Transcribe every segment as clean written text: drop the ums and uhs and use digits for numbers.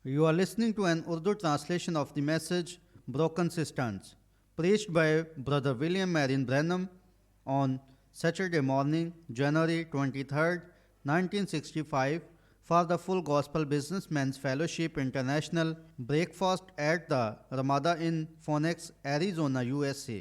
You are listening to an Urdu translation of the message Broken Cisterns, preached by Brother William Marion Branham on Saturday morning, January 23rd, 1965, for the Full Gospel Businessmen's Fellowship International breakfast at the Ramada in Phoenix, Arizona, USA.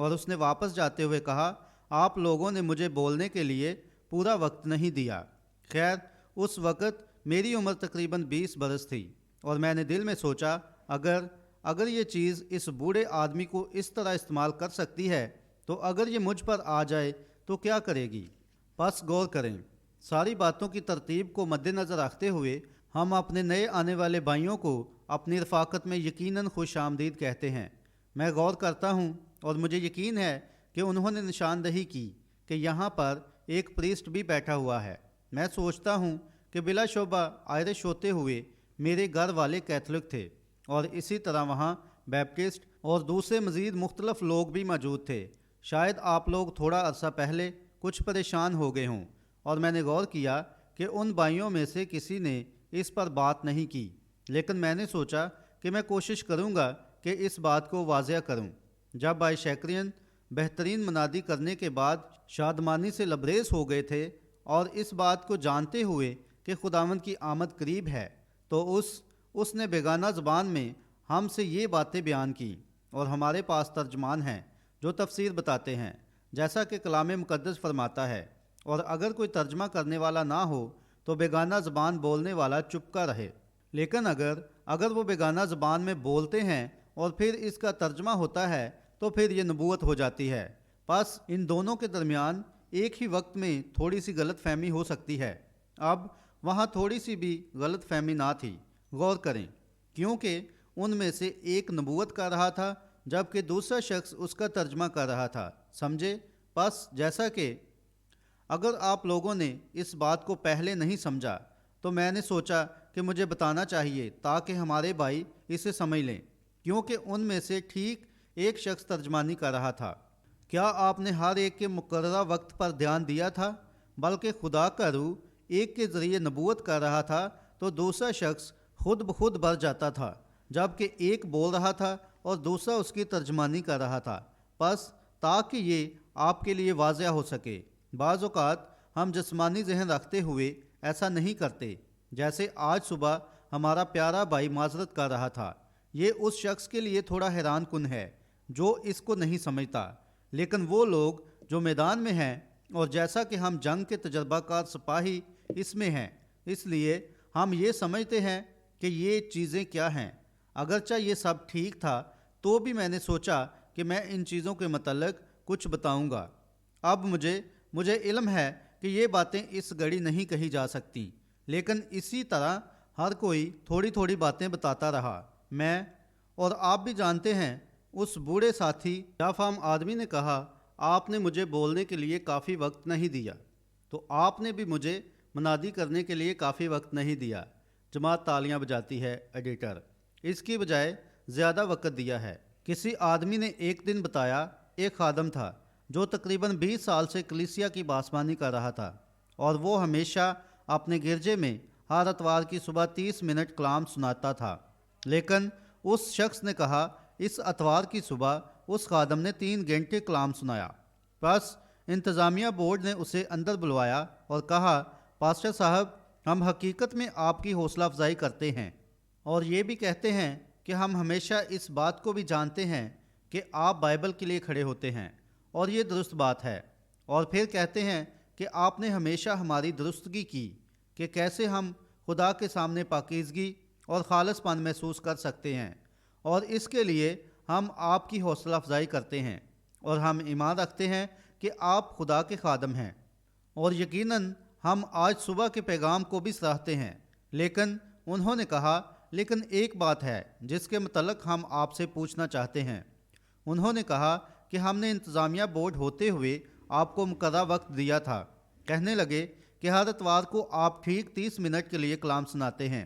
اور اس نے واپس جاتے ہوئے کہا، آپ لوگوں نے مجھے بولنے کے لیے پورا وقت نہیں دیا۔ خیر، اس وقت میری عمر تقریباً 20 برس تھی اور میں نے دل میں سوچا، اگر یہ چیز اس بوڑھے آدمی کو اس طرح استعمال کر سکتی ہے تو اگر یہ مجھ پر آ جائے تو کیا کرے گی؟ پس غور کریں، ساری باتوں کی ترتیب کو مد نظر رکھتے ہوئے ہم اپنے نئے آنے والے بھائیوں کو اپنی رفاقت میں یقیناً خوش آمدید کہتے ہیں۔ میں غور کرتا ہوں اور مجھے یقین ہے کہ انہوں نے نشاندہی کی کہ یہاں پر ایک پریسٹ بھی بیٹھا ہوا ہے۔ میں سوچتا ہوں کہ بلا شبہ آئرش ہوتے ہوئے میرے گھر والے کیتھولک تھے اور اسی طرح وہاں بیپٹسٹ اور دوسرے مزید مختلف لوگ بھی موجود تھے۔ شاید آپ لوگ تھوڑا عرصہ پہلے کچھ پریشان ہو گئے ہوں، اور میں نے غور کیا کہ ان بھائیوں میں سے کسی نے اس پر بات نہیں کی، لیکن میں نے سوچا کہ میں کوشش کروں گا کہ اس بات کو واضح کروں۔ جب بھائی شیکرین بہترین منادی کرنے کے بعد شادمانی سے لبریز ہو گئے تھے اور اس بات کو جانتے ہوئے کہ خداوند کی آمد قریب ہے، تو اس نے بیگانہ زبان میں ہم سے یہ باتیں بیان کی، اور ہمارے پاس ترجمان ہیں جو تفسیر بتاتے ہیں جیسا کہ کلام مقدس فرماتا ہے، اور اگر کوئی ترجمہ کرنے والا نہ ہو تو بیگانہ زبان بولنے والا چپ کا رہے۔ لیکن اگر وہ بیگانہ زبان میں بولتے ہیں اور پھر اس کا ترجمہ ہوتا ہے تو پھر یہ نبوت ہو جاتی ہے۔ پس ان دونوں کے درمیان ایک ہی وقت میں تھوڑی سی غلط فہمی ہو سکتی ہے۔ اب وہاں تھوڑی سی بھی غلط فہمی نہ تھی۔ غور کریں، کیونکہ ان میں سے ایک نبوت کر رہا تھا جبکہ دوسرا شخص اس کا ترجمہ کر رہا تھا، سمجھے؟ پس جیسا کہ اگر آپ لوگوں نے اس بات کو پہلے نہیں سمجھا تو میں نے سوچا کہ مجھے بتانا چاہیے تاکہ ہمارے بھائی اسے سمجھ لیں، کیونکہ ان میں سے ٹھیک ایک شخص ترجمانی کر رہا تھا۔ کیا آپ نے ہر ایک کے مقررہ وقت پر دھیان دیا تھا؟ بلکہ خدا کا روح ایک کے ذریعے نبوت کر رہا تھا تو دوسرا شخص خود بخود بھر جاتا تھا، جبکہ ایک بول رہا تھا اور دوسرا اس کی ترجمانی کر رہا تھا۔ پس تاکہ یہ آپ کے لیے واضح ہو سکے، بعض اوقات ہم جسمانی ذہن رکھتے ہوئے ایسا نہیں کرتے، جیسے آج صبح ہمارا پیارا بھائی معذرت کر رہا تھا۔ یہ اس شخص کے لیے تھوڑا حیران کن ہے جو اس کو نہیں سمجھتا، لیکن وہ لوگ جو میدان میں ہیں اور جیسا کہ ہم جنگ کے تجربہ کار سپاہی اس میں ہیں، اس لیے ہم یہ سمجھتے ہیں کہ یہ چیزیں کیا ہیں۔ اگرچہ یہ سب ٹھیک تھا تو بھی میں نے سوچا کہ میں ان چیزوں کے متعلق کچھ بتاؤں گا۔ اب مجھے علم ہے کہ یہ باتیں اس گھڑی نہیں کہی جا سکتی، لیکن اسی طرح ہر کوئی تھوڑی تھوڑی باتیں بتاتا رہا۔ میں اور آپ بھی جانتے ہیں، اس بوڑھے ساتھی یا فہم آدمی نے کہا، آپ نے مجھے بولنے کے لیے کافی وقت نہیں دیا، تو آپ نے بھی مجھے منادی کرنے کے لیے کافی وقت نہیں دیا۔ جماعت تالیاں بجاتی ہے۔ ایڈیٹر، اس کی بجائے زیادہ وقت دیا ہے۔ کسی آدمی نے ایک دن بتایا، ایک خادم تھا جو تقریباً 20 سال سے کلیسیا کی باسمانی کر رہا تھا، اور وہ ہمیشہ اپنے گرجے میں ہر اتوار کی صبح 30 منٹ کلام سناتا تھا۔ لیکن اس شخص نے کہا، اس اتوار کی صبح اس خادم نے 3 گھنٹے کلام سنایا۔ بس انتظامیہ بورڈ نے اسے اندر بلوایا اور کہا، پاسٹر صاحب، ہم حقیقت میں آپ کی حوصلہ افزائی کرتے ہیں اور یہ بھی کہتے ہیں کہ ہم ہمیشہ اس بات کو بھی جانتے ہیں کہ آپ بائبل کے لیے کھڑے ہوتے ہیں، اور یہ درست بات ہے، اور پھر کہتے ہیں کہ آپ نے ہمیشہ ہماری درستگی کی کہ کیسے ہم خدا کے سامنے پاکیزگی اور خالص پن محسوس کر سکتے ہیں، اور اس کے لیے ہم آپ کی حوصلہ افزائی کرتے ہیں، اور ہم ایمان رکھتے ہیں کہ آپ خدا کے خادم ہیں، اور یقیناً ہم آج صبح کے پیغام کو بھی سراہتے ہیں۔ لیکن انہوں نے کہا، لیکن ایک بات ہے جس کے متعلق ہم آپ سے پوچھنا چاہتے ہیں۔ انہوں نے کہا کہ ہم نے انتظامیہ بورڈ ہوتے ہوئے آپ کو مقررہ وقت دیا تھا۔ کہنے لگے کہ ہر اتوار کو آپ ٹھیک 30 منٹ کے لیے کلام سناتے ہیں،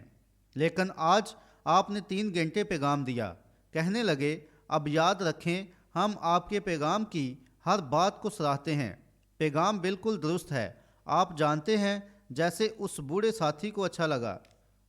لیکن آج آپ نے 3 گھنٹے پیغام دیا۔ کہنے لگے، اب یاد رکھیں، ہم آپ کے پیغام کی ہر بات کو سراہتے ہیں۔ پیغام بالکل درست ہے، آپ جانتے ہیں، جیسے اس بوڑھے ساتھی کو اچھا لگا۔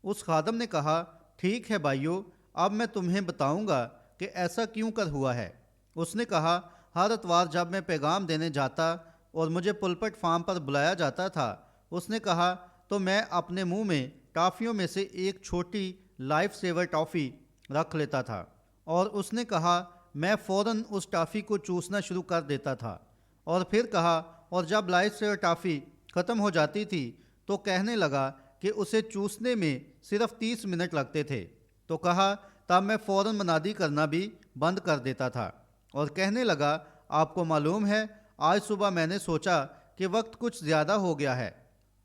اس خادم نے کہا، ٹھیک ہے بھائیو، اب میں تمہیں بتاؤں گا کہ ایسا کیوں کر ہوا ہے۔ اس نے کہا، ہر اتوار جب میں پیغام دینے جاتا اور مجھے پلپٹ فارم پر بلایا جاتا تھا، اس نے کہا، تو میں اپنے منہ میں ٹافیوں میں سے ایک چھوٹی لائف سیور ٹافی رکھ لیتا تھا، اور اس نے کہا، میں فوراً اس ٹافی کو چوسنا شروع کر دیتا تھا، اور پھر کہا، اور جب لائف سیور ٹافی ختم ہو جاتی تھی تو کہنے لگا کہ اسے چوسنے میں صرف 30 منٹ لگتے تھے، تو کہا تب میں فوراً منادی کرنا بھی بند کر دیتا تھا، اور کہنے لگا، آپ کو معلوم ہے آج صبح میں نے سوچا کہ وقت کچھ زیادہ ہو گیا ہے،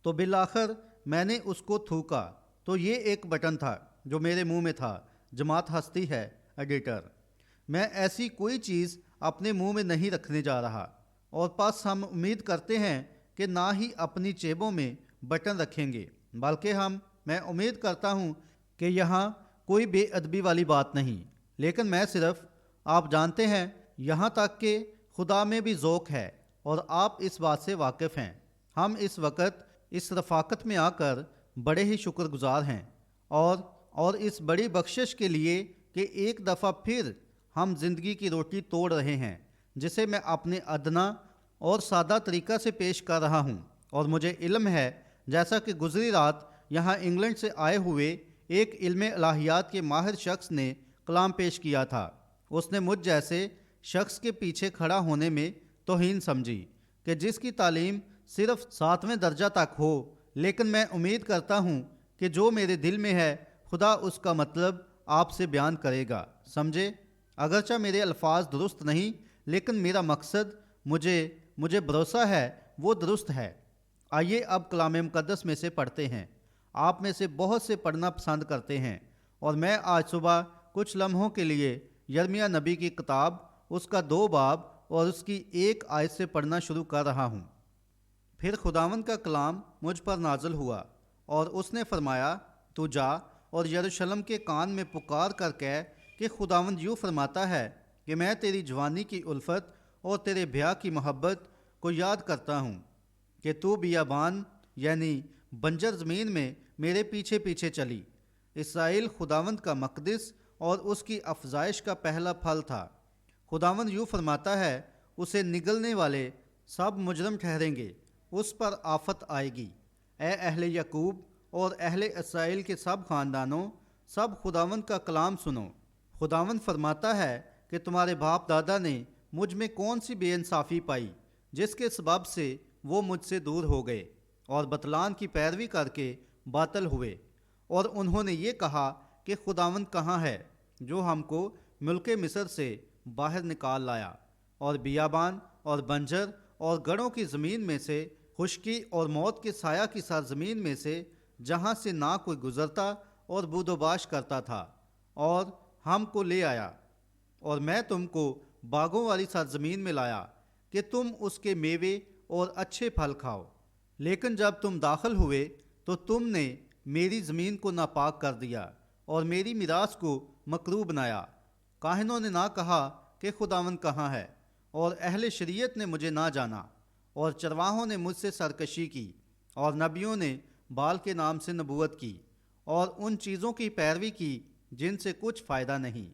تو بالآخر میں نے اس کو تھوکا، تو یہ ایک بٹن تھا جو میرے منہ میں تھا۔ جماعت ہستی ہے ایڈیٹر۔ میں ایسی کوئی چیز اپنے منہ میں نہیں رکھنے جا رہا، اور پس ہم امید کرتے ہیں کہ نہ ہی اپنی جیبوں میں بٹن رکھیں گے، بلکہ میں امید کرتا ہوں کہ یہاں کوئی بے ادبی والی بات نہیں، لیکن میں صرف، آپ جانتے ہیں، یہاں تک کہ خدا میں بھی ذوق ہے، اور آپ اس بات سے واقف ہیں۔ ہم اس وقت اس رفاقت میں آ کر بڑے ہی شکر گزار ہیں، اور اس بڑی بخشش کے لیے کہ ایک دفعہ پھر ہم زندگی کی روٹی توڑ رہے ہیں، جسے میں اپنے ادنا اور سادہ طریقہ سے پیش کر رہا ہوں۔ اور مجھے علم ہے، جیسا کہ گزری رات یہاں انگلینڈ سے آئے ہوئے ایک علم الہیات کے ماہر شخص نے کلام پیش کیا تھا، اس نے مجھ جیسے شخص کے پیچھے کھڑا ہونے میں توہین سمجھی کہ جس کی تعلیم صرف 7ویں درجہ تک ہو، لیکن میں امید کرتا ہوں کہ جو میرے دل میں ہے خدا اس کا مطلب آپ سے بیان کرے گا، سمجھے؟ اگرچہ میرے الفاظ درست نہیں، لیکن میرا مقصد، مجھے بھروسہ ہے، وہ درست ہے۔ آئیے اب کلام مقدس میں سے پڑھتے ہیں۔ آپ میں سے بہت سے پڑھنا پسند کرتے ہیں، اور میں آج صبح کچھ لمحوں کے لیے یرمیہ نبی کی کتاب، اس کا 2 باب اور اس کی 1 آیت سے پڑھنا شروع کر رہا ہوں۔ پھر خداوند کا کلام مجھ پر نازل ہوا، اور اس نے فرمایا، تو جا اور یروشلم کے کان میں پکار کر کہہ کہ خداوند یوں فرماتا ہے کہ میں تیری جوانی کی الفت اور تیرے بیاہ کی محبت کو یاد کرتا ہوں کہ تو بیابان یعنی بنجر زمین میں میرے پیچھے پیچھے چلی۔ اسرائیل خداوند کا مقدس اور اس کی افزائش کا پہلا پھل تھا۔ خداوند یوں فرماتا ہے، اسے نگلنے والے سب مجرم ٹھہریں گے، اس پر آفت آئے گی۔ اے اہل یعقوب اور اہل اسرائیل کے سب خاندانوں، سب خداوند کا کلام سنو۔ خداوند فرماتا ہے کہ تمہارے باپ دادا نے مجھ میں کون سی بے انصافی پائی، جس کے سبب سے وہ مجھ سے دور ہو گئے اور بطلان کی پیروی کر کے باطل ہوئے، اور انہوں نے یہ کہا کہ خداوند کہاں ہے جو ہم کو ملک مصر سے باہر نکال لایا، اور بیابان اور بنجر اور گڑھوں کی زمین میں سے، خشکی اور موت کے سایہ کی سرزمین میں سے، جہاں سے نہ کوئی گزرتا اور بود و باش کرتا تھا، اور ہم کو لے آیا، اور میں تم کو باغوں والی سرزمین میں لایا کہ تم اس کے میوے اور اچھے پھل کھاؤ۔ لیکن جب تم داخل ہوئے تو تم نے میری زمین کو ناپاک کر دیا اور میری میراث کو مکروہ بنایا۔ کاہنوں نے نہ کہا کہ خداوند کہاں ہے، اور اہل شریعت نے مجھے نہ جانا، اور چرواہوں نے مجھ سے سرکشی کی، اور نبیوں نے بال کے نام سے نبوت کی، اور ان چیزوں کی پیروی کی جن سے کچھ فائدہ نہیں۔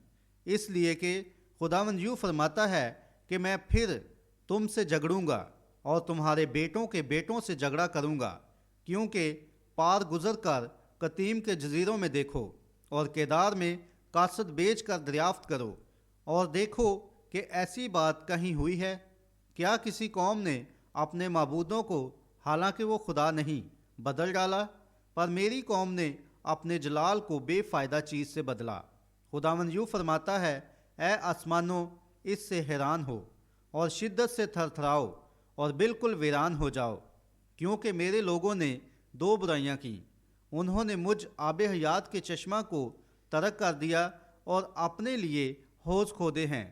اس لیے کہ خداوند یوں فرماتا ہے کہ میں پھر تم سے جھگڑوں گا اور تمہارے بیٹوں کے بیٹوں سے جھگڑا کروں گا، کیونکہ پار گزر کر قطیم کے جزیروں میں دیکھو، اور کیدار میں کاسد بیچ کر دریافت کرو، اور دیکھو کہ ایسی بات کہیں ہوئی ہے۔ کیا کسی قوم نے اپنے معبودوں کو، حالانکہ وہ خدا نہیں، بدل ڈالا؟ پر میری قوم نے اپنے جلال کو بے فائدہ چیز سے بدلا۔ خداوند یوں فرماتا ہے، اے آسمانوں، اس سے حیران ہو اور شدت سے تھر تھراؤ اور بالکل ویران ہو جاؤ، کیونکہ میرے لوگوں نے 2 برائیاں کی۔ انہوں نے مجھ آب حیات کے چشمہ کو ترک کر دیا اور اپنے لیے حوض کھودے ہیں،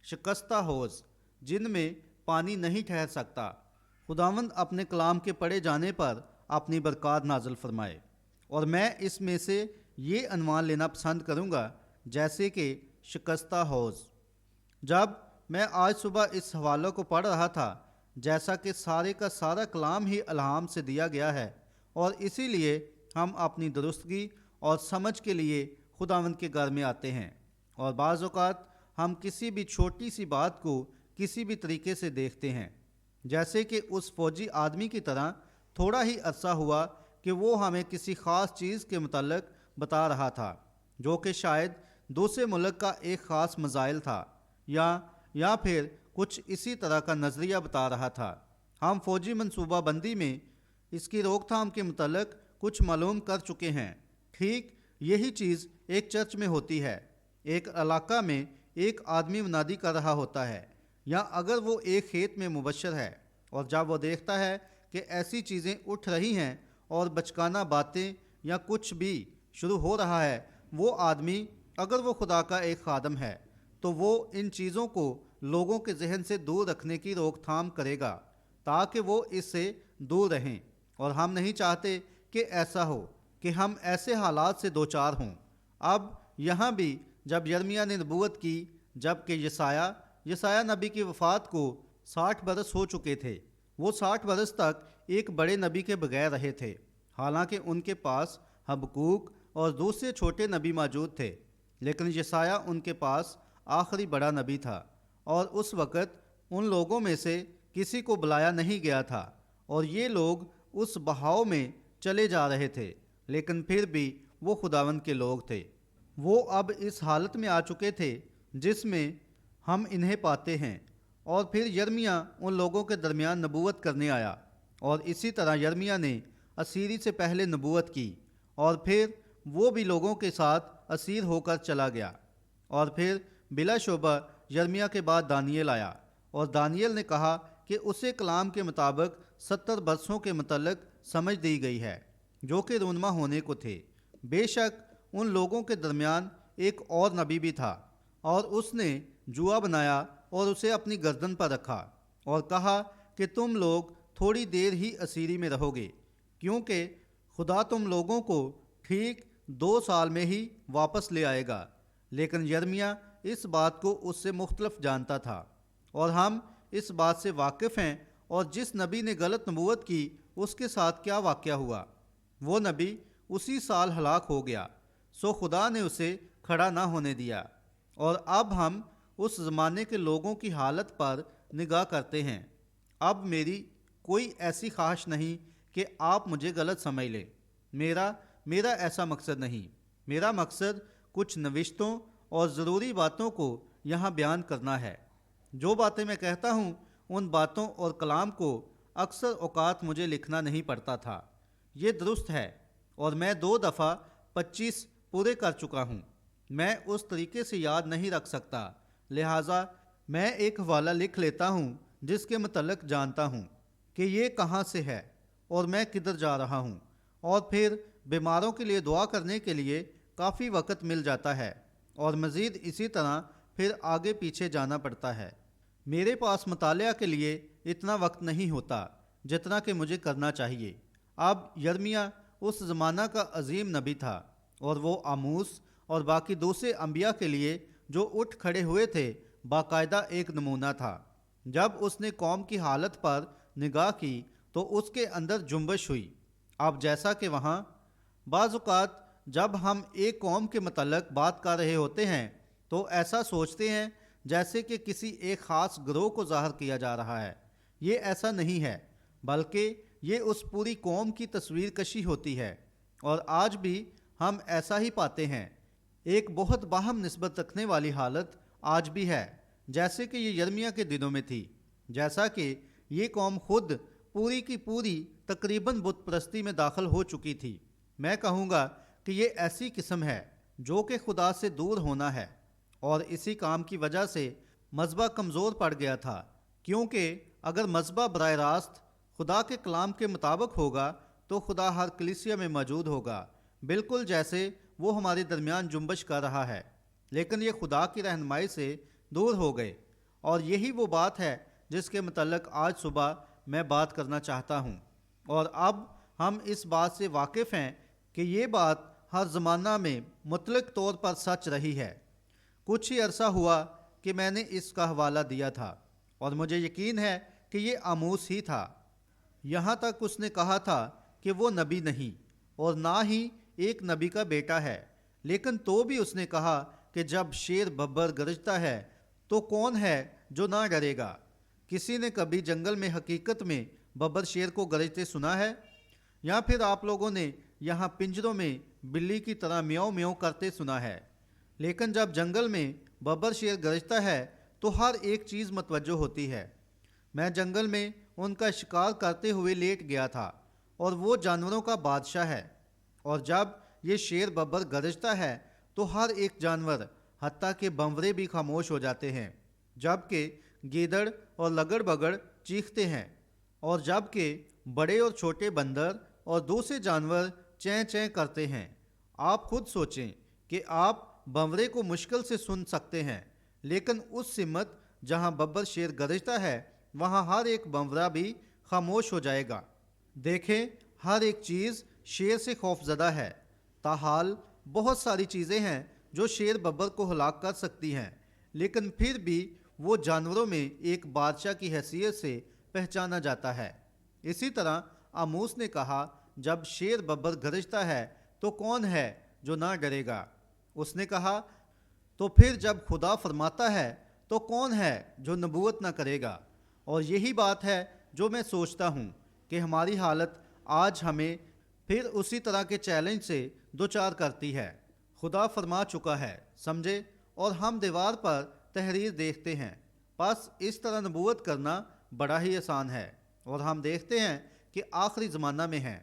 شکستہ حوض جن میں پانی نہیں ٹھہر سکتا۔ خداوند اپنے کلام کے پڑھے جانے پر اپنی برکات نازل فرمائے، اور میں اس میں سے یہ عنوان لینا پسند کروں گا، جیسے کہ شکستہ حوض۔ جب میں آج صبح اس حوالے کو پڑھ رہا تھا، جیسا کہ سارے کا سارا کلام ہی الہام سے دیا گیا ہے، اور اسی لیے ہم اپنی درستگی اور سمجھ کے لیے خداوند کے گھر میں آتے ہیں، اور بعض اوقات ہم کسی بھی چھوٹی سی بات کو کسی بھی طریقے سے دیکھتے ہیں، جیسے کہ اس فوجی آدمی کی طرح تھوڑا ہی عرصہ ہوا کہ وہ ہمیں کسی خاص چیز کے متعلق بتا رہا تھا، جو کہ شاید دوسرے ملک کا ایک خاص مزائل تھا، یا پھر کچھ اسی طرح کا نظریہ بتا رہا تھا۔ ہم فوجی منصوبہ بندی میں اس کی روک تھام کے متعلق کچھ معلوم کر چکے ہیں۔ ٹھیک یہی چیز ایک چرچ میں ہوتی ہے۔ ایک علاقہ میں ایک آدمی منادی کر رہا ہوتا ہے، یا اگر وہ ایک کھیت میں مبشر ہے، اور جب وہ دیکھتا ہے کہ ایسی چیزیں اٹھ رہی ہیں اور بچکانہ باتیں یا کچھ بھی شروع ہو رہا ہے، وہ آدمی اگر وہ خدا کا ایک خادم ہے تو وہ ان چیزوں کو لوگوں کے ذہن سے دور رکھنے کی روک تھام کرے گا تاکہ وہ اس سے دور رہیں، اور ہم نہیں چاہتے کہ ایسا ہو کہ ہم ایسے حالات سے دوچار ہوں۔ اب یہاں بھی جب یرمیاہ نے نبوت کی، جب کہ یسایہ نبی کی وفات کو 60 برس ہو چکے تھے، وہ 60 برس تک ایک بڑے نبی کے بغیر رہے تھے، حالانکہ ان کے پاس حبقوق اور دوسرے چھوٹے نبی موجود تھے، لیکن یسایہ ان کے پاس آخری بڑا نبی تھا، اور اس وقت ان لوگوں میں سے کسی کو بلایا نہیں گیا تھا، اور یہ لوگ اس بہاؤ میں چلے جا رہے تھے، لیکن پھر بھی وہ خداوند کے لوگ تھے۔ وہ اب اس حالت میں آ چکے تھے جس میں ہم انہیں پاتے ہیں، اور پھر یرمیاہ ان لوگوں کے درمیان نبوت کرنے آیا، اور اسی طرح یرمیاہ نے اسیری سے پہلے نبوت کی، اور پھر وہ بھی لوگوں کے ساتھ اسیر ہو کر چلا گیا، اور پھر بلا شبہ یرمیاہ کے بعد دانییل آیا، اور دانییل نے کہا کہ اسے کلام کے مطابق 70 برسوں کے متعلق سمجھ دی گئی ہے جو کہ رونما ہونے کو تھے۔ بے شک ان لوگوں کے درمیان ایک اور نبی بھی تھا، اور اس نے جوا بنایا اور اسے اپنی گردن پر رکھا اور کہا کہ تم لوگ تھوڑی دیر ہی اسیری میں رہو گے، کیونکہ خدا تم لوگوں کو ٹھیک 2 سال میں ہی واپس لے آئے گا۔ لیکن یرمیاہ اس بات کو اس سے مختلف جانتا تھا، اور ہم اس بات سے واقف ہیں، اور جس نبی نے غلط نبوت کی اس کے ساتھ کیا واقعہ ہوا، وہ نبی اسی سال ہلاک ہو گیا، سو خدا نے اسے کھڑا نہ ہونے دیا۔ اور اب ہم اس زمانے کے لوگوں کی حالت پر نگاہ کرتے ہیں۔ اب میری کوئی ایسی خواہش نہیں کہ آپ مجھے غلط سمجھ لیں، میرا ایسا مقصد نہیں۔ میرا مقصد کچھ نوشتوں اور ضروری باتوں کو یہاں بیان کرنا ہے۔ جو باتیں میں کہتا ہوں ان باتوں اور کلام کو اکثر اوقات مجھے لکھنا نہیں پڑتا تھا، یہ درست ہے، اور میں 2 دفعہ 25 پورے کر چکا ہوں۔ میں اس طریقے سے یاد نہیں رکھ سکتا، لہٰذا میں ایک حوالہ لکھ لیتا ہوں جس کے متعلق جانتا ہوں کہ یہ کہاں سے ہے اور میں کدھر جا رہا ہوں، اور پھر بیماروں کے لیے دعا کرنے کے لیے کافی وقت مل جاتا ہے، اور مزید اسی طرح پھر آگے پیچھے جانا پڑتا ہے۔ میرے پاس مطالعہ کے لیے اتنا وقت نہیں ہوتا جتنا کہ مجھے کرنا چاہیے۔ اب یرمیاہ اس زمانہ کا عظیم نبی تھا، اور وہ آموس اور باقی دوسرے انبیاء کے لیے جو اٹھ کھڑے ہوئے تھے باقاعدہ ایک نمونہ تھا۔ جب اس نے قوم کی حالت پر نگاہ کی تو اس کے اندر جنبش ہوئی۔ اب جیسا کہ وہاں بعض اوقات جب ہم ایک قوم کے متعلق بات کر رہے ہوتے ہیں تو ایسا سوچتے ہیں جیسے کہ کسی ایک خاص گروہ کو ظاہر کیا جا رہا ہے۔ یہ ایسا نہیں ہے، بلکہ یہ اس پوری قوم کی تصویر کشی ہوتی ہے، اور آج بھی ہم ایسا ہی پاتے ہیں۔ ایک بہت باہم نسبت رکھنے والی حالت آج بھی ہے، جیسے کہ یہ یرمیاہ کے دنوں میں تھی، جیسا کہ یہ قوم خود پوری کی پوری تقریباً بت پرستی میں داخل ہو چکی تھی۔ میں کہوں گا کہ یہ ایسی قسم ہے جو کہ خدا سے دور ہونا ہے، اور اسی کام کی وجہ سے مذہبہ کمزور پڑ گیا تھا، کیونکہ اگر مذہبہ براہ راست خدا کے کلام کے مطابق ہوگا تو خدا ہر کلیسیا میں موجود ہوگا، بالکل جیسے وہ ہمارے درمیان جنبش کر رہا ہے، لیکن یہ خدا کی رہنمائی سے دور ہو گئے، اور یہی وہ بات ہے جس کے متعلق آج صبح میں بات کرنا چاہتا ہوں۔ اور اب ہم اس بات سے واقف ہیں کہ یہ بات ہر زمانہ میں مطلق طور پر سچ رہی ہے۔ کچھ ہی عرصہ ہوا کہ میں نے اس کا حوالہ دیا تھا، اور مجھے یقین ہے کہ یہ آموس ہی تھا۔ یہاں تک اس نے کہا تھا کہ وہ نبی نہیں اور نہ ہی ایک نبی کا بیٹا ہے، لیکن تو بھی اس نے کہا کہ جب شیر ببر گرجتا ہے تو کون ہے جو نہ ڈرے گا؟ کسی نے کبھی جنگل میں حقیقت میں ببر شیر کو گرجتے سنا ہے؟ یا پھر آپ لوگوں نے یہاں پنجروں میں بلی کی طرح میاؤں میاؤں کرتے سنا ہے؟ لیکن جب جنگل میں ببر شیر گرجتا ہے تو ہر ایک چیز متوجہ ہوتی ہے۔ میں جنگل میں ان کا شکار کرتے ہوئے لیٹ گیا تھا، اور وہ جانوروں کا بادشاہ ہے، اور جب یہ شیر ببر گرجتا ہے تو ہر ایک جانور حتیٰ کہ بنورے بھی خاموش ہو جاتے ہیں، جبکہ گیدڑ اور لگڑ بگڑ چیختے ہیں، اور جبکہ بڑے اور چھوٹے بندر اور دوسرے جانور چیں چیں کرتے ہیں۔ آپ خود سوچیں کہ آپ بنورے کو مشکل سے سن سکتے ہیں، لیکن اس سمت جہاں ببر شیر گرجتا ہے وہاں ہر ایک بنورا بھی خاموش ہو جائے گا۔ دیکھیں، ہر ایک چیز شیر سے خوف زدہ ہے، تاحال بہت ساری چیزیں ہیں جو شیر ببر کو ہلاک کر سکتی ہیں، لیکن پھر بھی وہ جانوروں میں ایک بادشاہ کی حیثیت سے پہچانا جاتا ہے۔ اسی طرح آموس نے کہا، جب شیر ببر گرجتا ہے تو کون ہے جو نہ ڈرے گا؟ اس نے کہا، تو پھر جب خدا فرماتا ہے تو کون ہے جو نبوت نہ کرے گا؟ اور یہی بات ہے جو میں سوچتا ہوں کہ ہماری حالت آج ہمیں پھر اسی طرح کے چیلنج سے دوچار کرتی ہے۔ خدا فرما چکا ہے، سمجھے، اور ہم دیوار پر تحریر دیکھتے ہیں۔ بس اس طرح نبوت کرنا بڑا ہی آسان ہے، اور ہم دیکھتے ہیں کہ آخری زمانہ میں ہیں،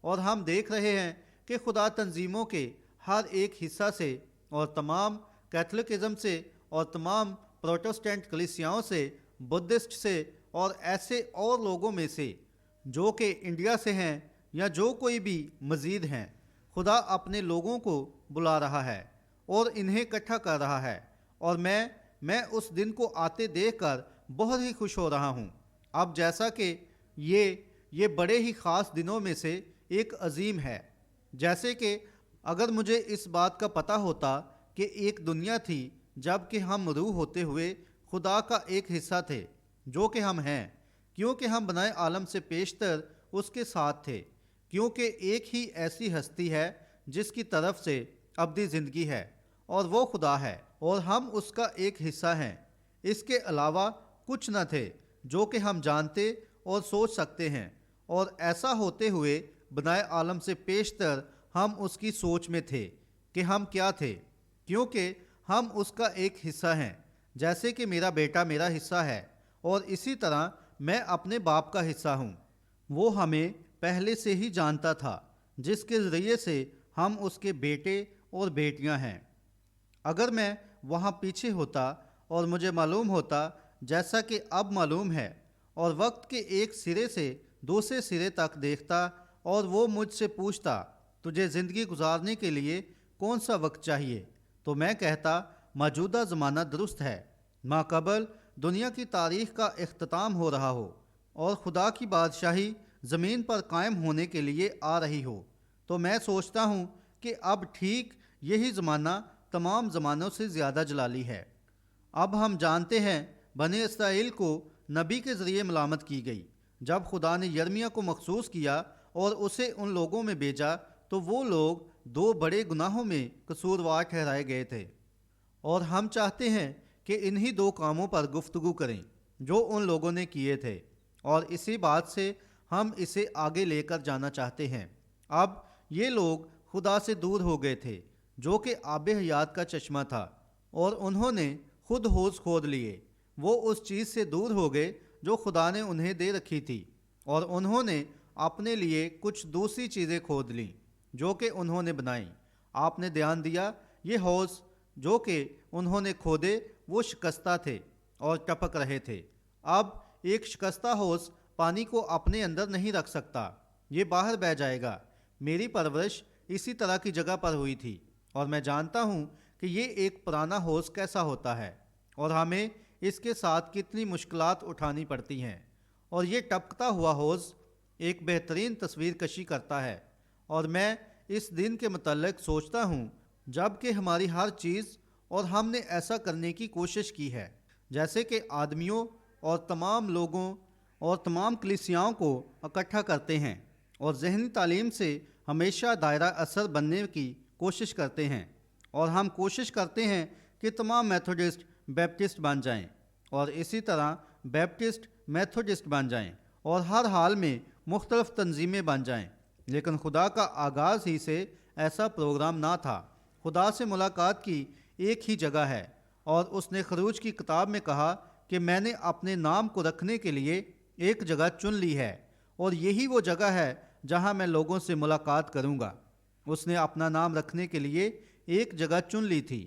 اور ہم دیکھ رہے ہیں کہ خدا تنظیموں کے ہر ایک حصہ سے اور تمام کیتھولکزم سے اور تمام پروٹسٹنٹ کلیسیاؤں سے، بدھسٹ سے اور ایسے اور لوگوں میں سے جو کہ انڈیا سے ہیں یا جو کوئی بھی مزید ہیں، خدا اپنے لوگوں کو بلا رہا ہے اور انہیں اکٹھا کر رہا ہے، اور میں اس دن کو آتے دیکھ کر بہت ہی خوش ہو رہا ہوں۔ اب جیسا کہ یہ بڑے ہی خاص دنوں میں سے ایک عظیم ہے، جیسے کہ اگر مجھے اس بات کا پتہ ہوتا کہ ایک دنیا تھی جب کہ ہم روح ہوتے ہوئے خدا کا ایک حصہ تھے، جو کہ ہم ہیں، کیونکہ ہم بنائے عالم سے پیشتر اس کے ساتھ تھے، کیونکہ ایک ہی ایسی ہستی ہے جس کی طرف سے ابدی زندگی ہے، اور وہ خدا ہے، اور ہم اس کا ایک حصہ ہیں۔ اس کے علاوہ کچھ نہ تھے جو کہ ہم جانتے اور سوچ سکتے ہیں، اور ایسا ہوتے ہوئے بنائے عالم سے پیشتر ہم اس کی سوچ میں تھے کہ ہم کیا تھے، کیونکہ ہم اس کا ایک حصہ ہیں، جیسے کہ میرا بیٹا میرا حصہ ہے، اور اسی طرح میں اپنے باپ کا حصہ ہوں۔ وہ ہمیں پہلے سے ہی جانتا تھا، جس کے ذریعے سے ہم اس کے بیٹے اور بیٹیاں ہیں۔ اگر میں وہاں پیچھے ہوتا اور مجھے معلوم ہوتا جیسا کہ اب معلوم ہے، اور وقت کے ایک سرے سے دوسرے سرے تک دیکھتا، اور وہ مجھ سے پوچھتا تجھے زندگی گزارنے کے لیے کون سا وقت چاہیے، تو میں کہتا موجودہ زمانہ درست ہے، ماقبل دنیا کی تاریخ کا اختتام ہو رہا ہو اور خدا کی بادشاہی زمین پر قائم ہونے کے لیے آ رہی ہو، تو میں سوچتا ہوں کہ اب ٹھیک یہی زمانہ تمام زمانوں سے زیادہ جلالی ہے۔ اب ہم جانتے ہیں بنی اسرائیل کو نبی کے ذریعے ملامت کی گئی۔ جب خدا نے یرمیہ کو مخصوص کیا اور اسے ان لوگوں میں بھیجا تو وہ لوگ دو بڑے گناہوں میں قصوروار ٹھہرائے گئے تھے، اور ہم چاہتے ہیں کہ انہی دو کاموں پر گفتگو کریں جو ان لوگوں نے کیے تھے، اور اسی بات سے ہم اسے آگے لے کر جانا چاہتے ہیں۔ اب یہ لوگ خدا سے دور ہو گئے تھے جو کہ آب حیات کا چشمہ تھا، اور انہوں نے خود حوض کھود لیے۔ وہ اس چیز سے دور ہو گئے جو خدا نے انہیں دے رکھی تھی، اور انہوں نے اپنے لیے کچھ دوسری چیزیں کھود لیں جو کہ انہوں نے بنائیں۔ آپ نے دھیان دیا، یہ حوض جو کہ انہوں نے کھودے وہ شکستہ تھے اور ٹپک رہے تھے۔ اب ایک شکستہ حوض پانی کو اپنے اندر نہیں رکھ سکتا، یہ باہر بہہ جائے گا۔ میری پرورش اسی طرح کی جگہ پر ہوئی تھی، اور میں جانتا ہوں کہ یہ ایک پرانا حوض کیسا ہوتا ہے اور ہمیں اس کے ساتھ کتنی مشکلات اٹھانی پڑتی ہیں، اور یہ ٹپکتا ہوا حوض ایک بہترین تصویر کشی کرتا ہے۔ اور میں اس دن کے متعلق سوچتا ہوں جب کہ ہماری ہر چیز اور ہم نے ایسا کرنے کی کوشش کی ہے، جیسے کہ آدمیوں اور تمام لوگوں اور تمام کلیسیاؤں کو اکٹھا کرتے ہیں، اور ذہنی تعلیم سے ہمیشہ دائرہ اثر بننے کی کوشش کرتے ہیں، اور ہم کوشش کرتے ہیں کہ تمام میتھوڈسٹ بیپٹسٹ بن جائیں، اور اسی طرح بیپٹسٹ میتھوڈسٹ بن جائیں، اور ہر حال میں مختلف تنظیمیں بن جائیں۔ لیکن خدا کا آغاز ہی سے ایسا پروگرام نہ تھا۔ خدا سے ملاقات کی ایک ہی جگہ ہے، اور اس نے خروج کی کتاب میں کہا کہ میں نے اپنے نام کو رکھنے کے لیے ایک جگہ چن لی ہے اور یہی وہ جگہ ہے جہاں میں لوگوں سے ملاقات کروں گا۔ اس نے اپنا نام رکھنے کے لیے ایک جگہ چن لی تھی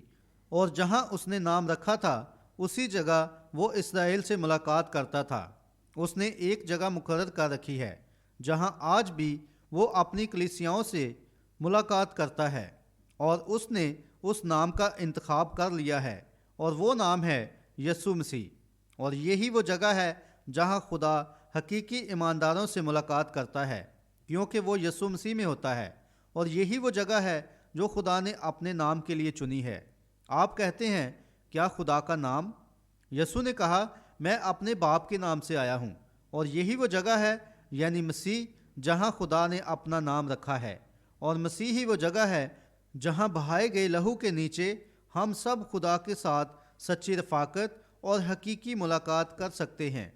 اور جہاں اس نے نام رکھا تھا اسی جگہ وہ اسرائیل سے ملاقات کرتا تھا۔ اس نے ایک جگہ مقرر کر رکھی ہے جہاں آج بھی وہ اپنی کلیسیاؤں سے ملاقات کرتا ہے، اور اس نے اس نام کا انتخاب کر لیا ہے، اور وہ نام ہے یسوع مسیح۔ اور یہی وہ جگہ ہے جہاں خدا حقیقی ایمانداروں سے ملاقات کرتا ہے، کیونکہ وہ یسوع مسیح میں ہوتا ہے، اور یہی وہ جگہ ہے جو خدا نے اپنے نام کے لیے چنی ہے۔ آپ کہتے ہیں کیا خدا کا نام؟ یسوع نے کہا میں اپنے باپ کے نام سے آیا ہوں، اور یہی وہ جگہ ہے یعنی مسیح جہاں خدا نے اپنا نام رکھا ہے، اور مسیح ہی وہ جگہ ہے جہاں بہائے گئے لہو کے نیچے ہم سب خدا کے ساتھ سچی رفاقت اور حقیقی ملاقات کر سکتے ہیں۔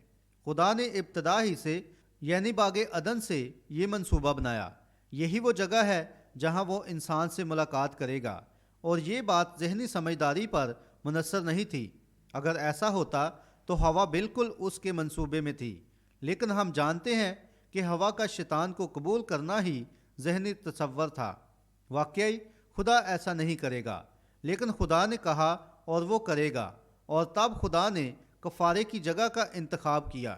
خدا نے ابتدا ہی سے یعنی باغ عدن سے یہ منصوبہ بنایا۔ یہی وہ جگہ ہے جہاں وہ انسان سے ملاقات کرے گا، اور یہ بات ذہنی سمجھداری پر منحصر نہیں تھی۔ اگر ایسا ہوتا تو ہوا بالکل اس کے منصوبے میں تھی، لیکن ہم جانتے ہیں کہ ہوا کا شیطان کو قبول کرنا ہی ذہنی تصور تھا۔ واقعی خدا ایسا نہیں کرے گا، لیکن خدا نے کہا اور وہ کرے گا، اور تب خدا نے کفارے کی جگہ کا انتخاب کیا،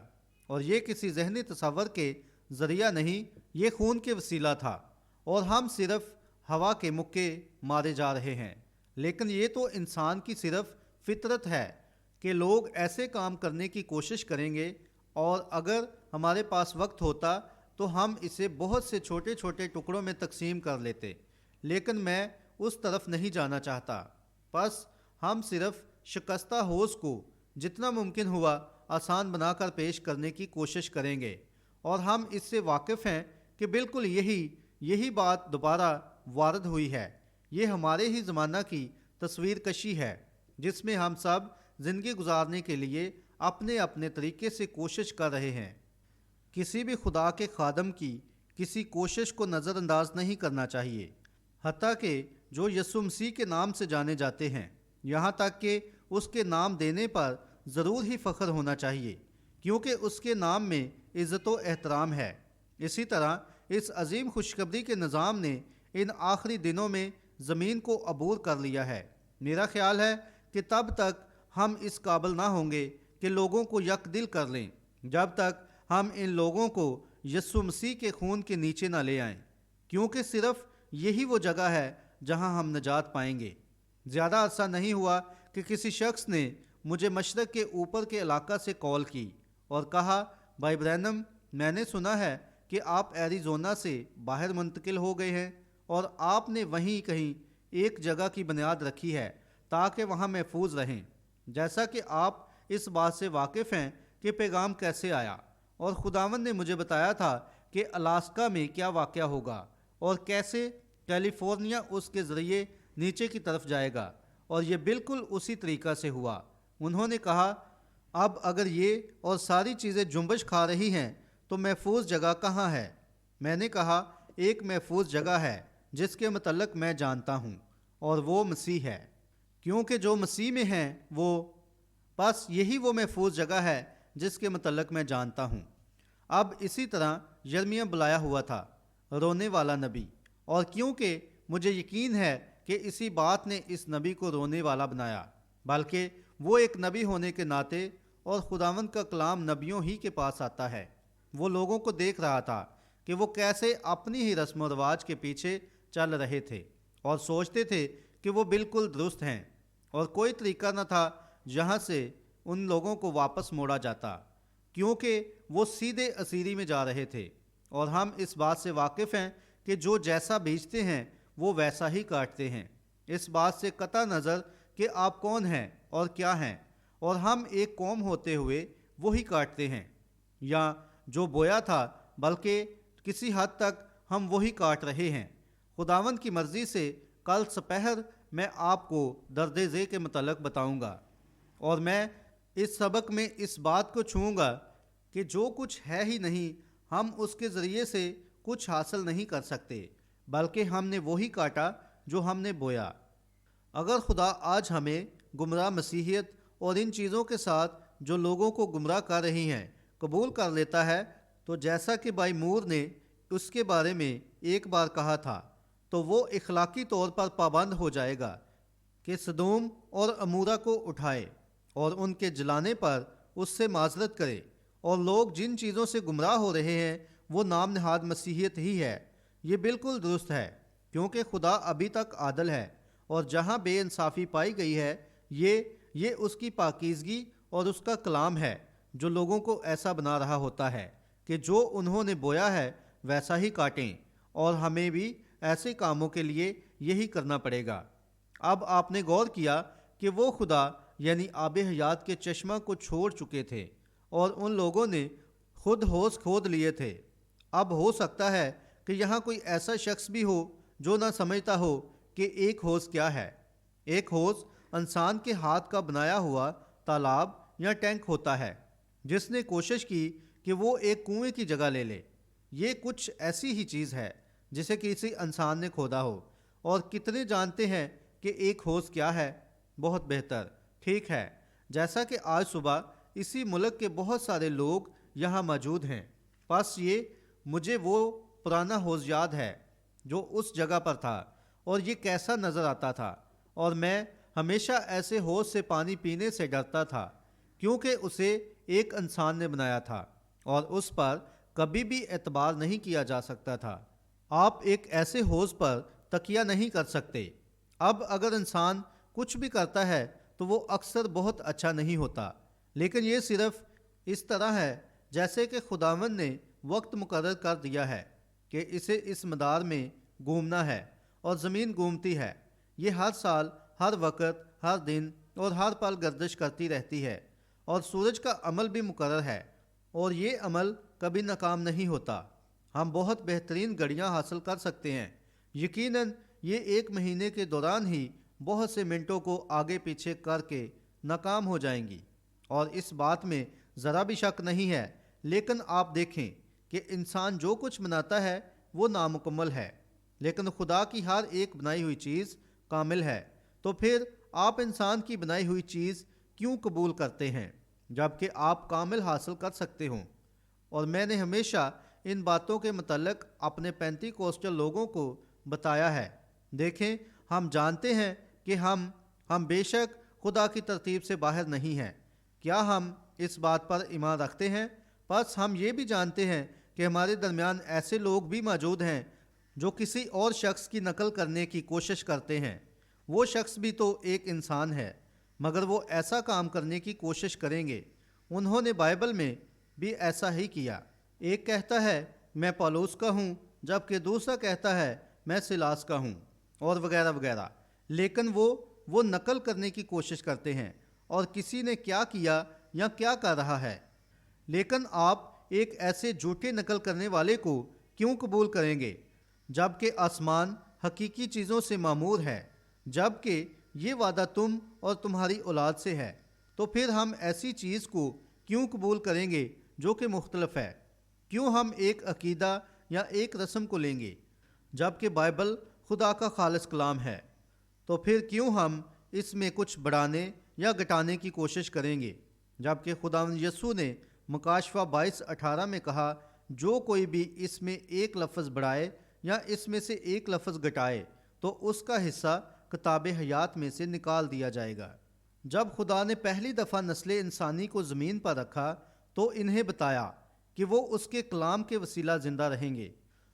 اور یہ کسی ذہنی تصور کے ذریعہ نہیں، یہ خون کے وسیلہ تھا، اور ہم صرف ہوا کے مکے مارے جا رہے ہیں۔ لیکن یہ تو انسان کی صرف فطرت ہے کہ لوگ ایسے کام کرنے کی کوشش کریں گے، اور اگر ہمارے پاس وقت ہوتا تو ہم اسے بہت سے چھوٹے چھوٹے ٹکڑوں میں تقسیم کر لیتے، لیکن میں اس طرف نہیں جانا چاہتا۔ بس ہم صرف شکستہ ہوز کو جتنا ممکن ہوا آسان بنا کر پیش کرنے کی کوشش کریں گے، اور ہم اس سے واقف ہیں کہ بالکل یہی بات دوبارہ وارد ہوئی ہے۔ یہ ہمارے ہی زمانہ کی تصویر کشی ہے جس میں ہم سب زندگی گزارنے کے لیے اپنے اپنے طریقے سے کوشش کر رہے ہیں۔ کسی بھی خدا کے خادم کی کسی کوشش کو نظر انداز نہیں کرنا چاہیے، حتیٰ کہ جو یسوع مسیح کے نام سے جانے جاتے ہیں، یہاں تک کہ اس کے نام دینے پر ضرور ہی فخر ہونا چاہیے، کیونکہ اس کے نام میں عزت و احترام ہے۔ اسی طرح اس عظیم خوشخبری کے نظام نے ان آخری دنوں میں زمین کو عبور کر لیا ہے۔ میرا خیال ہے کہ تب تک ہم اس قابل نہ ہوں گے کہ لوگوں کو یک دل کر لیں جب تک ہم ان لوگوں کو یسوع مسیح کے خون کے نیچے نہ لے آئیں، کیونکہ صرف یہی وہ جگہ ہے جہاں ہم نجات پائیں گے۔ زیادہ عرصہ نہیں ہوا کہ کسی شخص نے مجھے مشرق کے اوپر کے علاقہ سے کال کی اور کہا بھائی برینم، میں نے سنا ہے کہ آپ ایریزونا سے باہر منتقل ہو گئے ہیں، اور آپ نے وہیں کہیں ایک جگہ کی بنیاد رکھی ہے تاکہ وہاں محفوظ رہیں۔ جیسا کہ آپ اس بات سے واقف ہیں کہ پیغام کیسے آیا، اور خداوند نے مجھے بتایا تھا کہ الاسکا میں کیا واقعہ ہوگا اور کیسے کیلیفورنیا اس کے ذریعے نیچے کی طرف جائے گا، اور یہ بالکل اسی طریقہ سے ہوا۔ انہوں نے کہا اب اگر یہ اور ساری چیزیں جنبش کھا رہی ہیں تو محفوظ جگہ کہاں ہے؟ میں نے کہا ایک محفوظ جگہ ہے جس کے متعلق میں جانتا ہوں، اور وہ مسیح ہے، کیونکہ جو مسیح میں ہیں وہ بس یہی وہ محفوظ جگہ ہے جس کے متعلق میں جانتا ہوں۔ اب اسی طرح یرمیہ بلایا ہوا تھا، رونے والا نبی، اور کیونکہ مجھے یقین ہے کہ اسی بات نے اس نبی کو رونے والا بنایا، بلکہ وہ ایک نبی ہونے کے ناطے، اور خداوند کا کلام نبیوں ہی کے پاس آتا ہے، وہ لوگوں کو دیکھ رہا تھا کہ وہ کیسے اپنی ہی رسم و رواج کے پیچھے چل رہے تھے اور سوچتے تھے کہ وہ بالکل درست ہیں، اور کوئی طریقہ نہ تھا جہاں سے ان لوگوں کو واپس موڑا جاتا، کیونکہ وہ سیدھے اسیری میں جا رہے تھے۔ اور ہم اس بات سے واقف ہیں کہ جو جیسا بیچتے ہیں وہ ویسا ہی کاٹتے ہیں، اس بات سے قطع نظر کہ آپ کون ہیں اور کیا ہیں، اور ہم ایک قوم ہوتے ہوئے وہی کاٹتے ہیں، یا جو بویا تھا بلکہ کسی حد تک ہم وہی کاٹ رہے ہیں۔ خداوند کی مرضی سے کل سپہر میں آپ کو درد ذیل کے متعلق بتاؤں گا، اور میں اس سبق میں اس بات کو چھوؤں گا کہ جو کچھ ہے ہی نہیں، ہم اس کے ذریعے سے کچھ حاصل نہیں کر سکتے، بلکہ ہم نے وہی کاٹا جو ہم نے بویا۔ اگر خدا آج ہمیں گمراہ مسیحیت اور ان چیزوں کے ساتھ جو لوگوں کو گمراہ کر رہی ہیں قبول کر لیتا ہے، تو جیسا کہ بھائی مور نے اس کے بارے میں ایک بار کہا تھا، تو وہ اخلاقی طور پر پابند ہو جائے گا کہ سدوم اور عمورہ کو اٹھائے اور ان کے جلانے پر اس سے معذرت کرے، اور لوگ جن چیزوں سے گمراہ ہو رہے ہیں وہ نام نہاد مسیحیت ہی ہے۔ یہ بالکل درست ہے، کیونکہ خدا ابھی تک عادل ہے، اور جہاں بے انصافی پائی گئی ہے یہ اس کی پاکیزگی اور اس کا کلام ہے جو لوگوں کو ایسا بنا رہا ہوتا ہے کہ جو انہوں نے بویا ہے ویسا ہی کاٹیں، اور ہمیں بھی ایسے کاموں کے لیے یہی کرنا پڑے گا۔ اب آپ نے غور کیا کہ وہ خدا یعنی آب حیات کے چشمہ کو چھوڑ چکے تھے اور ان لوگوں نے خود حوض کھود لیے تھے۔ اب ہو سکتا ہے کہ یہاں کوئی ایسا شخص بھی ہو جو نہ سمجھتا ہو کہ ایک حوض کیا ہے۔ ایک حوض انسان کے ہاتھ کا بنایا ہوا تالاب یا ٹینک ہوتا ہے جس نے کوشش کی کہ وہ ایک کنویں کی جگہ لے لے۔ یہ کچھ ایسی ہی چیز ہے جسے کسی انسان نے کھودا ہو۔ اور کتنے جانتے ہیں کہ ایک حوض کیا ہے؟ بہت بہتر، ٹھیک ہے، جیسا کہ آج صبح اسی ملک کے بہت سارے لوگ یہاں موجود ہیں، پس مجھے وہ پرانا حوض یاد ہے جو اس جگہ پر تھا اور یہ کیسا نظر آتا تھا، اور میں ہمیشہ ایسے حوض سے پانی پینے سے ڈرتا تھا کیونکہ اسے ایک انسان نے بنایا تھا اور اس پر کبھی بھی اعتبار نہیں کیا جا سکتا تھا۔ آپ ایک ایسے حوض پر تکیہ نہیں کر سکتے۔ اب اگر انسان کچھ بھی کرتا ہے تو وہ اکثر بہت اچھا نہیں ہوتا، لیکن یہ صرف اس طرح ہے جیسے کہ خداوند نے وقت مقرر کر دیا ہے کہ اسے اس مدار میں گھومنا ہے، اور زمین گھومتی ہے۔ یہ ہر سال، ہر وقت، ہر دن اور ہر پل گردش کرتی رہتی ہے، اور سورج کا عمل بھی مقرر ہے، اور یہ عمل کبھی ناکام نہیں ہوتا۔ ہم بہت بہترین گھڑیاں حاصل کر سکتے ہیں، یقیناً یہ ایک مہینے کے دوران ہی بہت سے منٹوں کو آگے پیچھے کر کے ناکام ہو جائیں گی، اور اس بات میں ذرا بھی شک نہیں ہے۔ لیکن آپ دیکھیں کہ انسان جو کچھ بناتا ہے وہ نامکمل ہے، لیکن خدا کی ہر ایک بنائی ہوئی چیز کامل ہے۔ تو پھر آپ انسان کی بنائی ہوئی چیز کیوں قبول کرتے ہیں جبکہ آپ کامل حاصل کر سکتے ہوں؟ اور میں نے ہمیشہ ان باتوں کے متعلق اپنے پینتی کوسٹل لوگوں کو بتایا ہے۔ دیکھیں، ہم جانتے ہیں کہ ہم بے شک خدا کی ترتیب سے باہر نہیں ہیں۔ کیا ہم اس بات پر ایمان رکھتے ہیں؟ پس ہم یہ بھی جانتے ہیں کہ ہمارے درمیان ایسے لوگ بھی موجود ہیں جو کسی اور شخص کی نقل کرنے کی کوشش کرتے ہیں۔ وہ شخص بھی تو ایک انسان ہے، مگر وہ ایسا کام کرنے کی کوشش کریں گے۔ انہوں نے بائبل میں بھی ایسا ہی کیا۔ ایک کہتا ہے میں پولس کا ہوں، جبکہ دوسرا کہتا ہے میں سلاس کا ہوں، اور وغیرہ وغیرہ۔ لیکن وہ نقل کرنے کی کوشش کرتے ہیں، اور کسی نے کیا کیا یا کیا کر رہا ہے۔ لیکن آپ ایک ایسے جھوٹے نقل کرنے والے کو کیوں قبول کریں گے جبکہ آسمان حقیقی چیزوں سے معمور ہے، جبکہ یہ وعدہ تم اور تمہاری اولاد سے ہے؟ تو پھر ہم ایسی چیز کو کیوں قبول کریں گے جو کہ مختلف ہے؟ کیوں ہم ایک عقیدہ یا ایک رسم کو لیں گے جبکہ بائبل خدا کا خالص کلام ہے؟ تو پھر کیوں ہم اس میں کچھ بڑھانے یا گھٹانے کی کوشش کریں گے جبکہ خداوند یسوع نے مکاشفہ 22:18 میں کہا جو کوئی بھی اس میں ایک لفظ بڑھائے یا اس میں سے ایک لفظ گھٹائے تو اس کا حصہ کتاب حیات میں سے نکال دیا جائے گا۔ جب خدا نے پہلی دفعہ نسل انسانی کو زمین پر رکھا تو انہیں بتایا کہ وہ اس کے کلام کے وسیلہ زندہ رہیں گے۔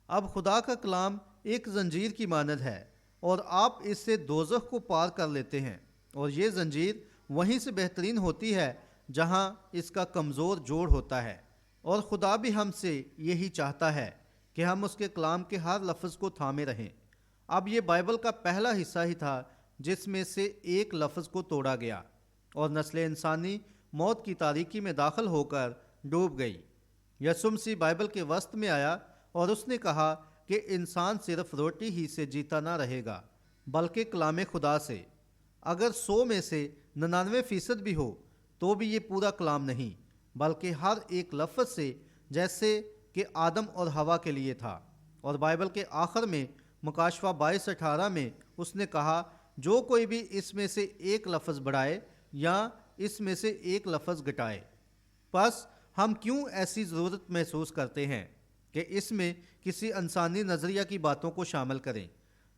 اب خدا کا کلام ایک زنجیر کی مانند ہے، اور آپ اس سے دوزخ کو پار کر لیتے ہیں، اور یہ زنجیر وہیں سے بہترین ہوتی ہے جہاں اس کا کمزور جوڑ ہوتا ہے۔ اور خدا بھی ہم سے یہی چاہتا ہے کہ ہم اس کے کلام کے ہر لفظ کو تھامے رہیں۔ اب یہ بائبل کا پہلا حصہ ہی تھا جس میں سے ایک لفظ کو توڑا گیا، اور نسل انسانی موت کی تاریکی میں داخل ہو کر ڈوب گئی۔ یسوع مسیح بائبل کے وسط میں آیا اور اس نے کہا کہ انسان صرف روٹی ہی سے جیتا نہ رہے گا بلکہ کلام خدا سے۔ اگر 100 میں سے 99% بھی ہو تو بھی یہ پورا کلام نہیں بلکہ ہر ایک لفظ سے، جیسے کہ آدم اور حوا کے لیے تھا۔ اور بائبل کے آخر میں مکاشفہ 22:18 میں اس نے کہا جو کوئی بھی اس میں سے ایک لفظ بڑھائے یا اس میں سے ایک لفظ گھٹائے۔ پس ہم کیوں ایسی ضرورت محسوس کرتے ہیں کہ اس میں کسی انسانی نظریہ کی باتوں کو شامل کریں،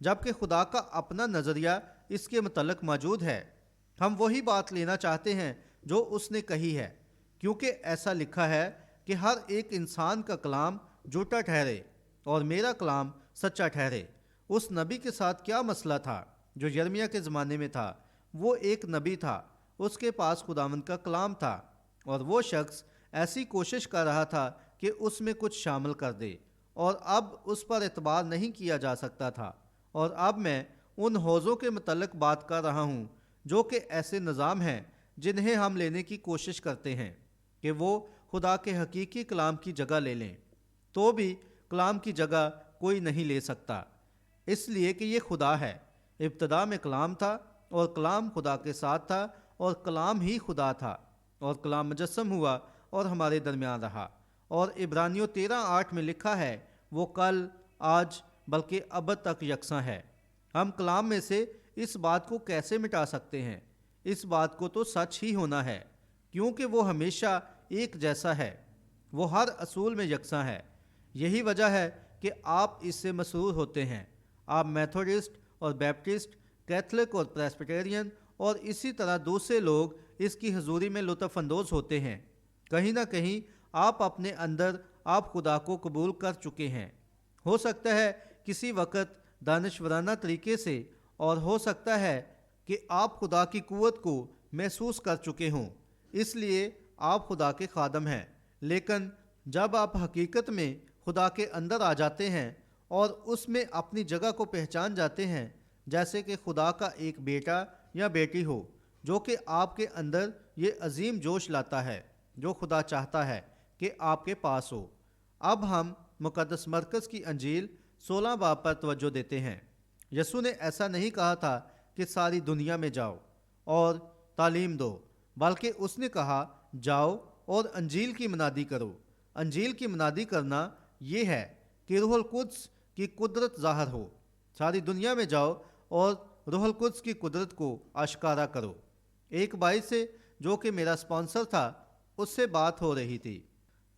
جبکہ خدا کا اپنا نظریہ اس کے متعلق موجود ہے؟ ہم وہی بات لینا چاہتے ہیں جو اس نے کہی ہے، کیونکہ ایسا لکھا ہے کہ ہر ایک انسان کا کلام جھوٹا ٹھہرے اور میرا کلام سچا ٹھہرے۔ اس نبی کے ساتھ کیا مسئلہ تھا جو یرمیہ کے زمانے میں تھا؟ وہ ایک نبی تھا، اس کے پاس خداوند کا کلام تھا، اور وہ شخص ایسی کوشش کر رہا تھا کہ اس میں کچھ شامل کر دے، اور اب اس پر اعتبار نہیں کیا جا سکتا تھا۔ اور اب میں ان حوضوں کے متعلق بات کر رہا ہوں جو کہ ایسے نظام ہیں جنہیں ہم لینے کی کوشش کرتے ہیں کہ وہ خدا کے حقیقی کلام کی جگہ لے لیں، تو بھی کلام کی جگہ کوئی نہیں لے سکتا، اس لیے کہ یہ خدا ہے۔ ابتدا میں کلام تھا، اور کلام خدا کے ساتھ تھا، اور کلام ہی خدا تھا، اور کلام مجسم ہوا اور ہمارے درمیان رہا۔ اور عبرانیوں 13:8 میں لکھا ہے، وہ کل، آج، بلکہ ابد تک یکساں ہے۔ ہم کلام میں سے اس بات کو کیسے مٹا سکتے ہیں؟ اس بات کو تو سچ ہی ہونا ہے، کیونکہ وہ ہمیشہ ایک جیسا ہے، وہ ہر اصول میں یکساں ہے۔ یہی وجہ ہے کہ آپ اس سے مسرور ہوتے ہیں۔ آپ میتھوڈسٹ اور بیپٹسٹ، کیتھولک اور پریسبیٹیرین اور اسی طرح دوسرے لوگ اس کی حضوری میں لطف اندوز ہوتے ہیں۔ کہیں نہ کہیں آپ اپنے اندر آپ خدا کو قبول کر چکے ہیں، ہو سکتا ہے کسی وقت دانشورانہ طریقے سے، اور ہو سکتا ہے کہ آپ خدا کی قوت کو محسوس کر چکے ہوں، اس لیے آپ خدا کے خادم ہیں۔ لیکن جب آپ حقیقت میں خدا کے اندر آ جاتے ہیں اور اس میں اپنی جگہ کو پہچان جاتے ہیں، جیسے کہ خدا کا ایک بیٹا یا بیٹی ہو جو کہ آپ کے اندر یہ عظیم جوش لاتا ہے جو خدا چاہتا ہے کہ آپ کے پاس ہو۔ اب ہم مقدس مرکز کی انجیل 16 باب پر توجہ دیتے ہیں۔ یسوع نے ایسا نہیں کہا تھا کہ ساری دنیا میں جاؤ اور تعلیم دو، بلکہ اس نے کہا جاؤ اور انجیل کی منادی کرو۔ انجیل کی منادی کرنا یہ ہے کہ روح القدس کی قدرت ظاہر ہو۔ ساری دنیا میں جاؤ اور روح القدس کی قدرت کو آشکارا کرو۔ ایک بھائی سے جو کہ میرا سپانسر تھا، اس سے بات ہو رہی تھی،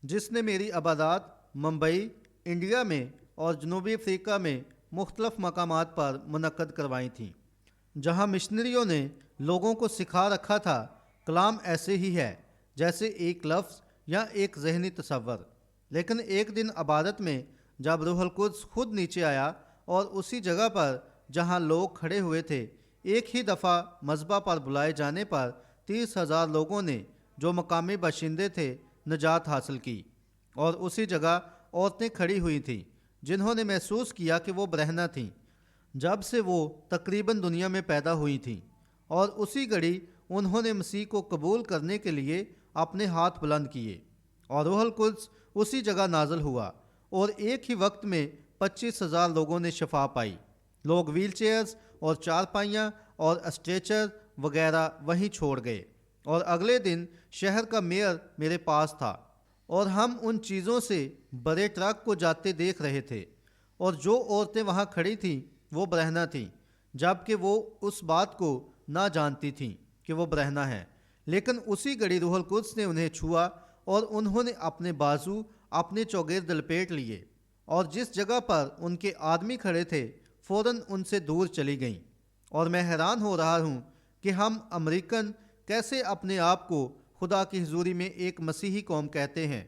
جس نے میری عبادات ممبئی، انڈیا میں اور جنوبی افریقہ میں مختلف مقامات پر منعقد کروائی تھیں، جہاں مشنریوں نے لوگوں کو سکھا رکھا تھا کلام ایسے ہی ہے جیسے ایک لفظ یا ایک ذہنی تصور۔ لیکن ایک دن عبادت میں جب روح القدس خود نیچے آیا اور اسی جگہ پر جہاں لوگ کھڑے ہوئے تھے، ایک ہی دفعہ مذبح پر بلائے جانے پر 30,000 لوگوں نے جو مقامی باشندے تھے نجات حاصل کی، اور اسی جگہ عورتیں کھڑی ہوئی تھیں جنہوں نے محسوس کیا کہ وہ برہنہ تھیں جب سے وہ تقریباً دنیا میں پیدا ہوئی تھیں، اور اسی گھڑی انہوں نے مسیح کو قبول کرنے کے لیے اپنے ہاتھ بلند کیے، اور روح القدس اسی جگہ نازل ہوا، اور ایک ہی وقت میں 25,000 لوگوں نے شفا پائی۔ لوگ ویل چیئرز اور چارپائیاں اور اسٹریچر وغیرہ وہیں چھوڑ گئے، اور اگلے دن شہر کا میئر میرے پاس تھا، اور ہم ان چیزوں سے بڑے ٹرک کو جاتے دیکھ رہے تھے، اور جو عورتیں وہاں کھڑی تھیں وہ برہنہ تھیں، جبکہ وہ اس بات کو نہ جانتی تھیں کہ وہ برہنہ ہیں۔ لیکن اسی گھڑی روح القدس نے انہیں چھوا، اور انہوں نے اپنے بازو اپنے چوگرد لپیٹ لیے، اور جس جگہ پر ان کے آدمی کھڑے تھے فوراً ان سے دور چلی گئیں۔ اور میں حیران ہو رہا ہوں کہ ہم امریکن کیسے اپنے آپ کو خدا کی حضوری میں ایک مسیحی قوم کہتے ہیں،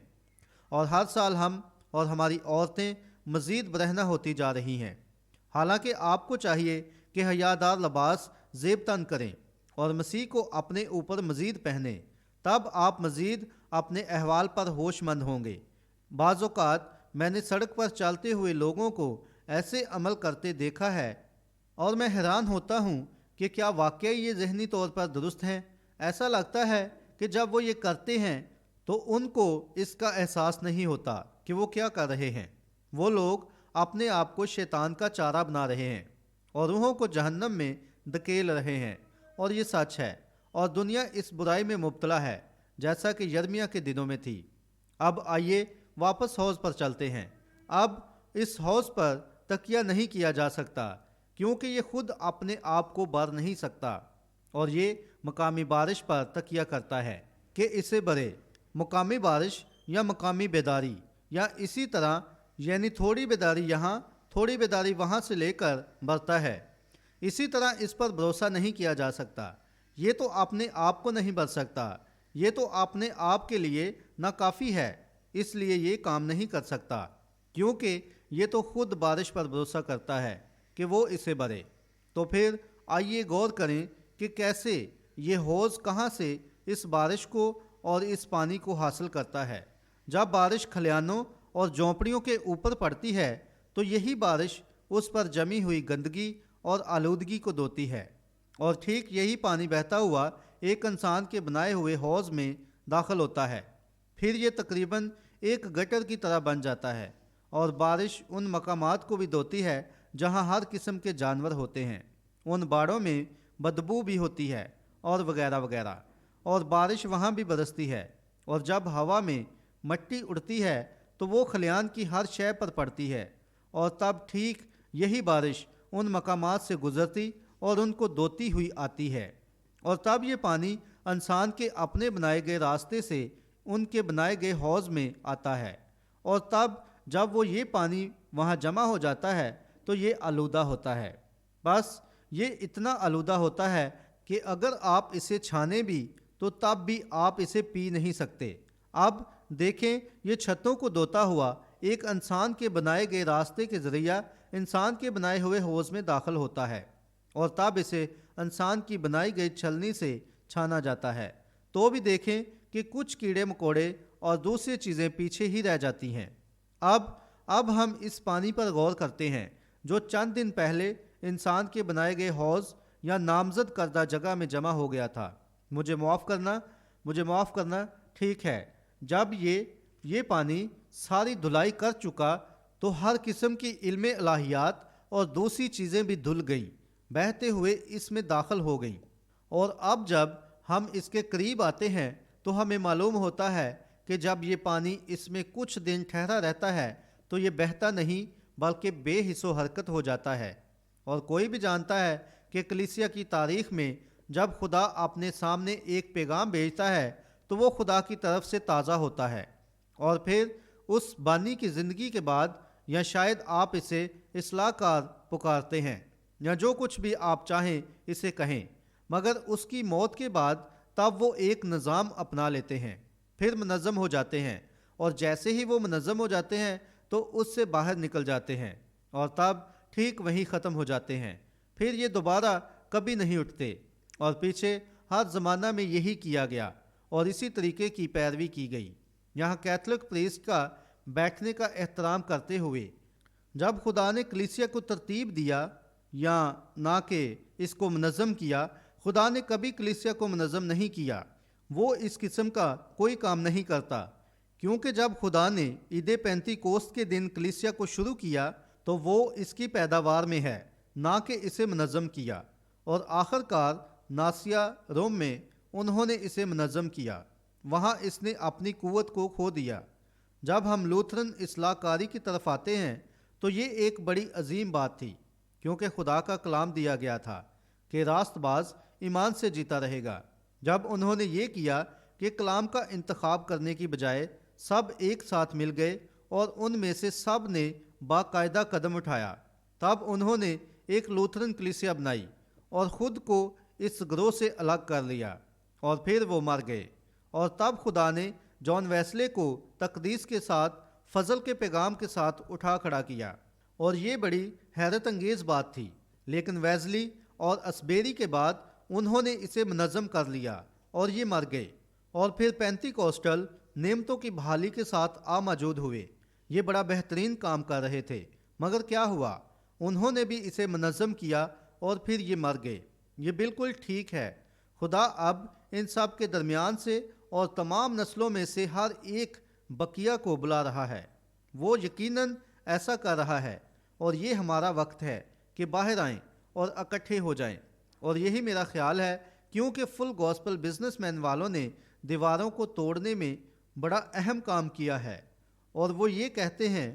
اور ہر سال ہم اور ہماری عورتیں مزید برہنہ ہوتی جا رہی ہیں، حالانکہ آپ کو چاہیے کہ حیادار لباس زیب تن کریں اور مسیح کو اپنے اوپر مزید پہنیں، تب آپ مزید اپنے احوال پر ہوش مند ہوں گے۔ بعض اوقات میں نے سڑک پر چلتے ہوئے لوگوں کو ایسے عمل کرتے دیکھا ہے، اور میں حیران ہوتا ہوں کہ کیا واقعی یہ ذہنی طور پر درست ہے؟ ایسا لگتا ہے کہ جب وہ یہ کرتے ہیں تو ان کو اس کا احساس نہیں ہوتا کہ وہ کیا کر رہے ہیں۔ وہ لوگ اپنے آپ کو شیطان کا چارہ بنا رہے ہیں اور روحوں کو جہنم میں دھکیل رہے ہیں، اور یہ سچ ہے، اور دنیا اس برائی میں مبتلا ہے جیسا کہ یرمیہ کے دنوں میں تھی۔ اب آئیے واپس حوض پر چلتے ہیں۔ اب اس حوض پر تکیہ نہیں کیا جا سکتا، کیونکہ یہ خود اپنے آپ کو بھر نہیں سکتا اور یہ مقامی بارش پر تکیہ کرتا ہے کہ اسے بھرے۔ مقامی بارش یا مقامی بیداری یا اسی طرح، یعنی تھوڑی بیداری یہاں تھوڑی بیداری وہاں سے لے کر بھرتا ہے۔ اسی طرح اس پر بھروسہ نہیں کیا جا سکتا۔ یہ تو اپنے آپ کو نہیں بھر سکتا، یہ تو اپنے آپ کے لیے ناکافی ہے، اس لیے یہ کام نہیں کر سکتا، کیونکہ یہ تو خود بارش پر بھروسہ کرتا ہے کہ وہ اسے بھرے۔ تو پھر آئیے غور کریں کہ کیسے یہ حوض کہاں سے اس بارش کو اور اس پانی کو حاصل کرتا ہے۔ جب بارش کھلیانوں اور جھونپڑیوں کے اوپر پڑتی ہے تو یہی بارش اس پر جمی ہوئی گندگی اور آلودگی کو دھوتی ہے، اور ٹھیک یہی پانی بہتا ہوا ایک انسان کے بنائے ہوئے حوض میں داخل ہوتا ہے۔ پھر یہ تقریباً ایک گٹر کی طرح بن جاتا ہے، اور بارش ان مقامات کو بھی دھوتی ہے جہاں ہر قسم کے جانور ہوتے ہیں۔ ان باڑوں میں بدبو بھی ہوتی ہے اور وغیرہ وغیرہ، اور بارش وہاں بھی برستی ہے، اور جب ہوا میں مٹی اڑتی ہے تو وہ کھلیان کی ہر شے پر پڑتی ہے، اور تب ٹھیک یہی بارش ان مقامات سے گزرتی اور ان کو دھوتی ہوئی آتی ہے، اور تب یہ پانی انسان کے اپنے بنائے گئے راستے سے ان کے بنائے گئے حوض میں آتا ہے، اور تب جب وہ یہ پانی وہاں جمع ہو جاتا ہے تو یہ آلودہ ہوتا ہے۔ بس یہ اتنا آلودہ ہوتا ہے کہ اگر آپ اسے چھانے بھی تو تب بھی آپ اسے پی نہیں سکتے۔ اب دیکھیں، یہ چھتوں کو دھوتا ہوا ایک انسان کے بنائے گئے راستے کے ذریعہ انسان کے بنائے ہوئے حوض میں داخل ہوتا ہے، اور تب اسے انسان کی بنائی گئی چھلنی سے چھانا جاتا ہے، تو بھی دیکھیں کہ کچھ کیڑے مکوڑے اور دوسری چیزیں پیچھے ہی رہ جاتی ہیں۔ اب ہم اس پانی پر غور کرتے ہیں جو چند دن پہلے انسان کے بنائے گئے حوض یا نامزد کردہ جگہ میں جمع ہو گیا تھا۔ مجھے معاف کرنا، ٹھیک ہے، جب یہ پانی ساری دھلائی کر چکا تو ہر قسم کی علم الہیات اور دوسری چیزیں بھی دھل گئیں، بہتے ہوئے اس میں داخل ہو گئیں، اور اب جب ہم اس کے قریب آتے ہیں تو ہمیں معلوم ہوتا ہے کہ جب یہ پانی اس میں کچھ دن ٹھہرا رہتا ہے تو یہ بہتا نہیں بلکہ بے حس و حرکت ہو جاتا ہے۔ اور کوئی بھی جانتا ہے کہ کلیسیا کی تاریخ میں جب خدا اپنے سامنے ایک پیغام بھیجتا ہے تو وہ خدا کی طرف سے تازہ ہوتا ہے، اور پھر اس بانی کی زندگی کے بعد، یا شاید آپ اسے اصلاح کار پکارتے ہیں، یا جو کچھ بھی آپ چاہیں اسے کہیں، مگر اس کی موت کے بعد تب وہ ایک نظام اپنا لیتے ہیں، پھر منظم ہو جاتے ہیں، اور جیسے ہی وہ منظم ہو جاتے ہیں تو اس سے باہر نکل جاتے ہیں، اور تب ٹھیک وہیں ختم ہو جاتے ہیں، پھر یہ دوبارہ کبھی نہیں اٹھتے۔ اور پیچھے ہر زمانہ میں یہی کیا گیا اور اسی طریقے کی پیروی کی گئی۔ یہاں کیتھولک پریسٹ کا بیٹھنے کا احترام کرتے ہوئے، جب خدا نے کلیسیا کو ترتیب دیا یا نہ کہ اس کو منظم کیا، خدا نے کبھی کلیسیا کو منظم نہیں کیا، وہ اس قسم کا کوئی کام نہیں کرتا، کیونکہ جب خدا نے عید پینتی کوست کے دن کلیسیا کو شروع کیا تو وہ اس کی پیداوار میں ہے، نہ کہ اسے منظم کیا، اور آخر کار ناسیا روم میں انہوں نے اسے منظم کیا، وہاں اس نے اپنی قوت کو کھو دیا۔ جب ہم لوتھرن اصلاح کاری کی طرف آتے ہیں تو یہ ایک بڑی عظیم بات تھی، کیونکہ خدا کا کلام دیا گیا تھا کہ راست باز ایمان سے جیتا رہے گا۔ جب انہوں نے یہ کیا کہ کلام کا انتخاب کرنے کی بجائے سب ایک ساتھ مل گئے اور ان میں سے سب نے باقاعدہ قدم اٹھایا، تب انہوں نے ایک لوتھرن کلیسیا بنائی اور خود کو اس گروہ سے الگ کر لیا، اور پھر وہ مر گئے، اور تب خدا نے جان ویسلے کو تقدیس کے ساتھ فضل کے پیغام کے ساتھ اٹھا کھڑا کیا، اور یہ بڑی حیرت انگیز بات تھی۔ لیکن ویزلی اور اسبیری کے بعد انہوں نے اسے منظم کر لیا اور یہ مر گئے، اور پھر پینتی کوسٹل نعمتوں کی بحالی کے ساتھ موجود ہوئے۔ یہ بڑا بہترین کام کر رہے تھے، مگر کیا ہوا؟ انہوں نے بھی اسے منظم کیا اور پھر یہ مر گئے۔ یہ بالکل ٹھیک ہے، خدا اب ان سب کے درمیان سے اور تمام نسلوں میں سے ہر ایک بقیہ کو بلا رہا ہے۔ وہ یقیناً ایسا کر رہا ہے، اور یہ ہمارا وقت ہے کہ باہر آئیں اور اکٹھے ہو جائیں۔ اور یہی میرا خیال ہے، کیونکہ فل گاسپل بزنس مین والوں نے دیواروں کو توڑنے میں بڑا اہم کام کیا ہے، اور وہ یہ کہتے ہیں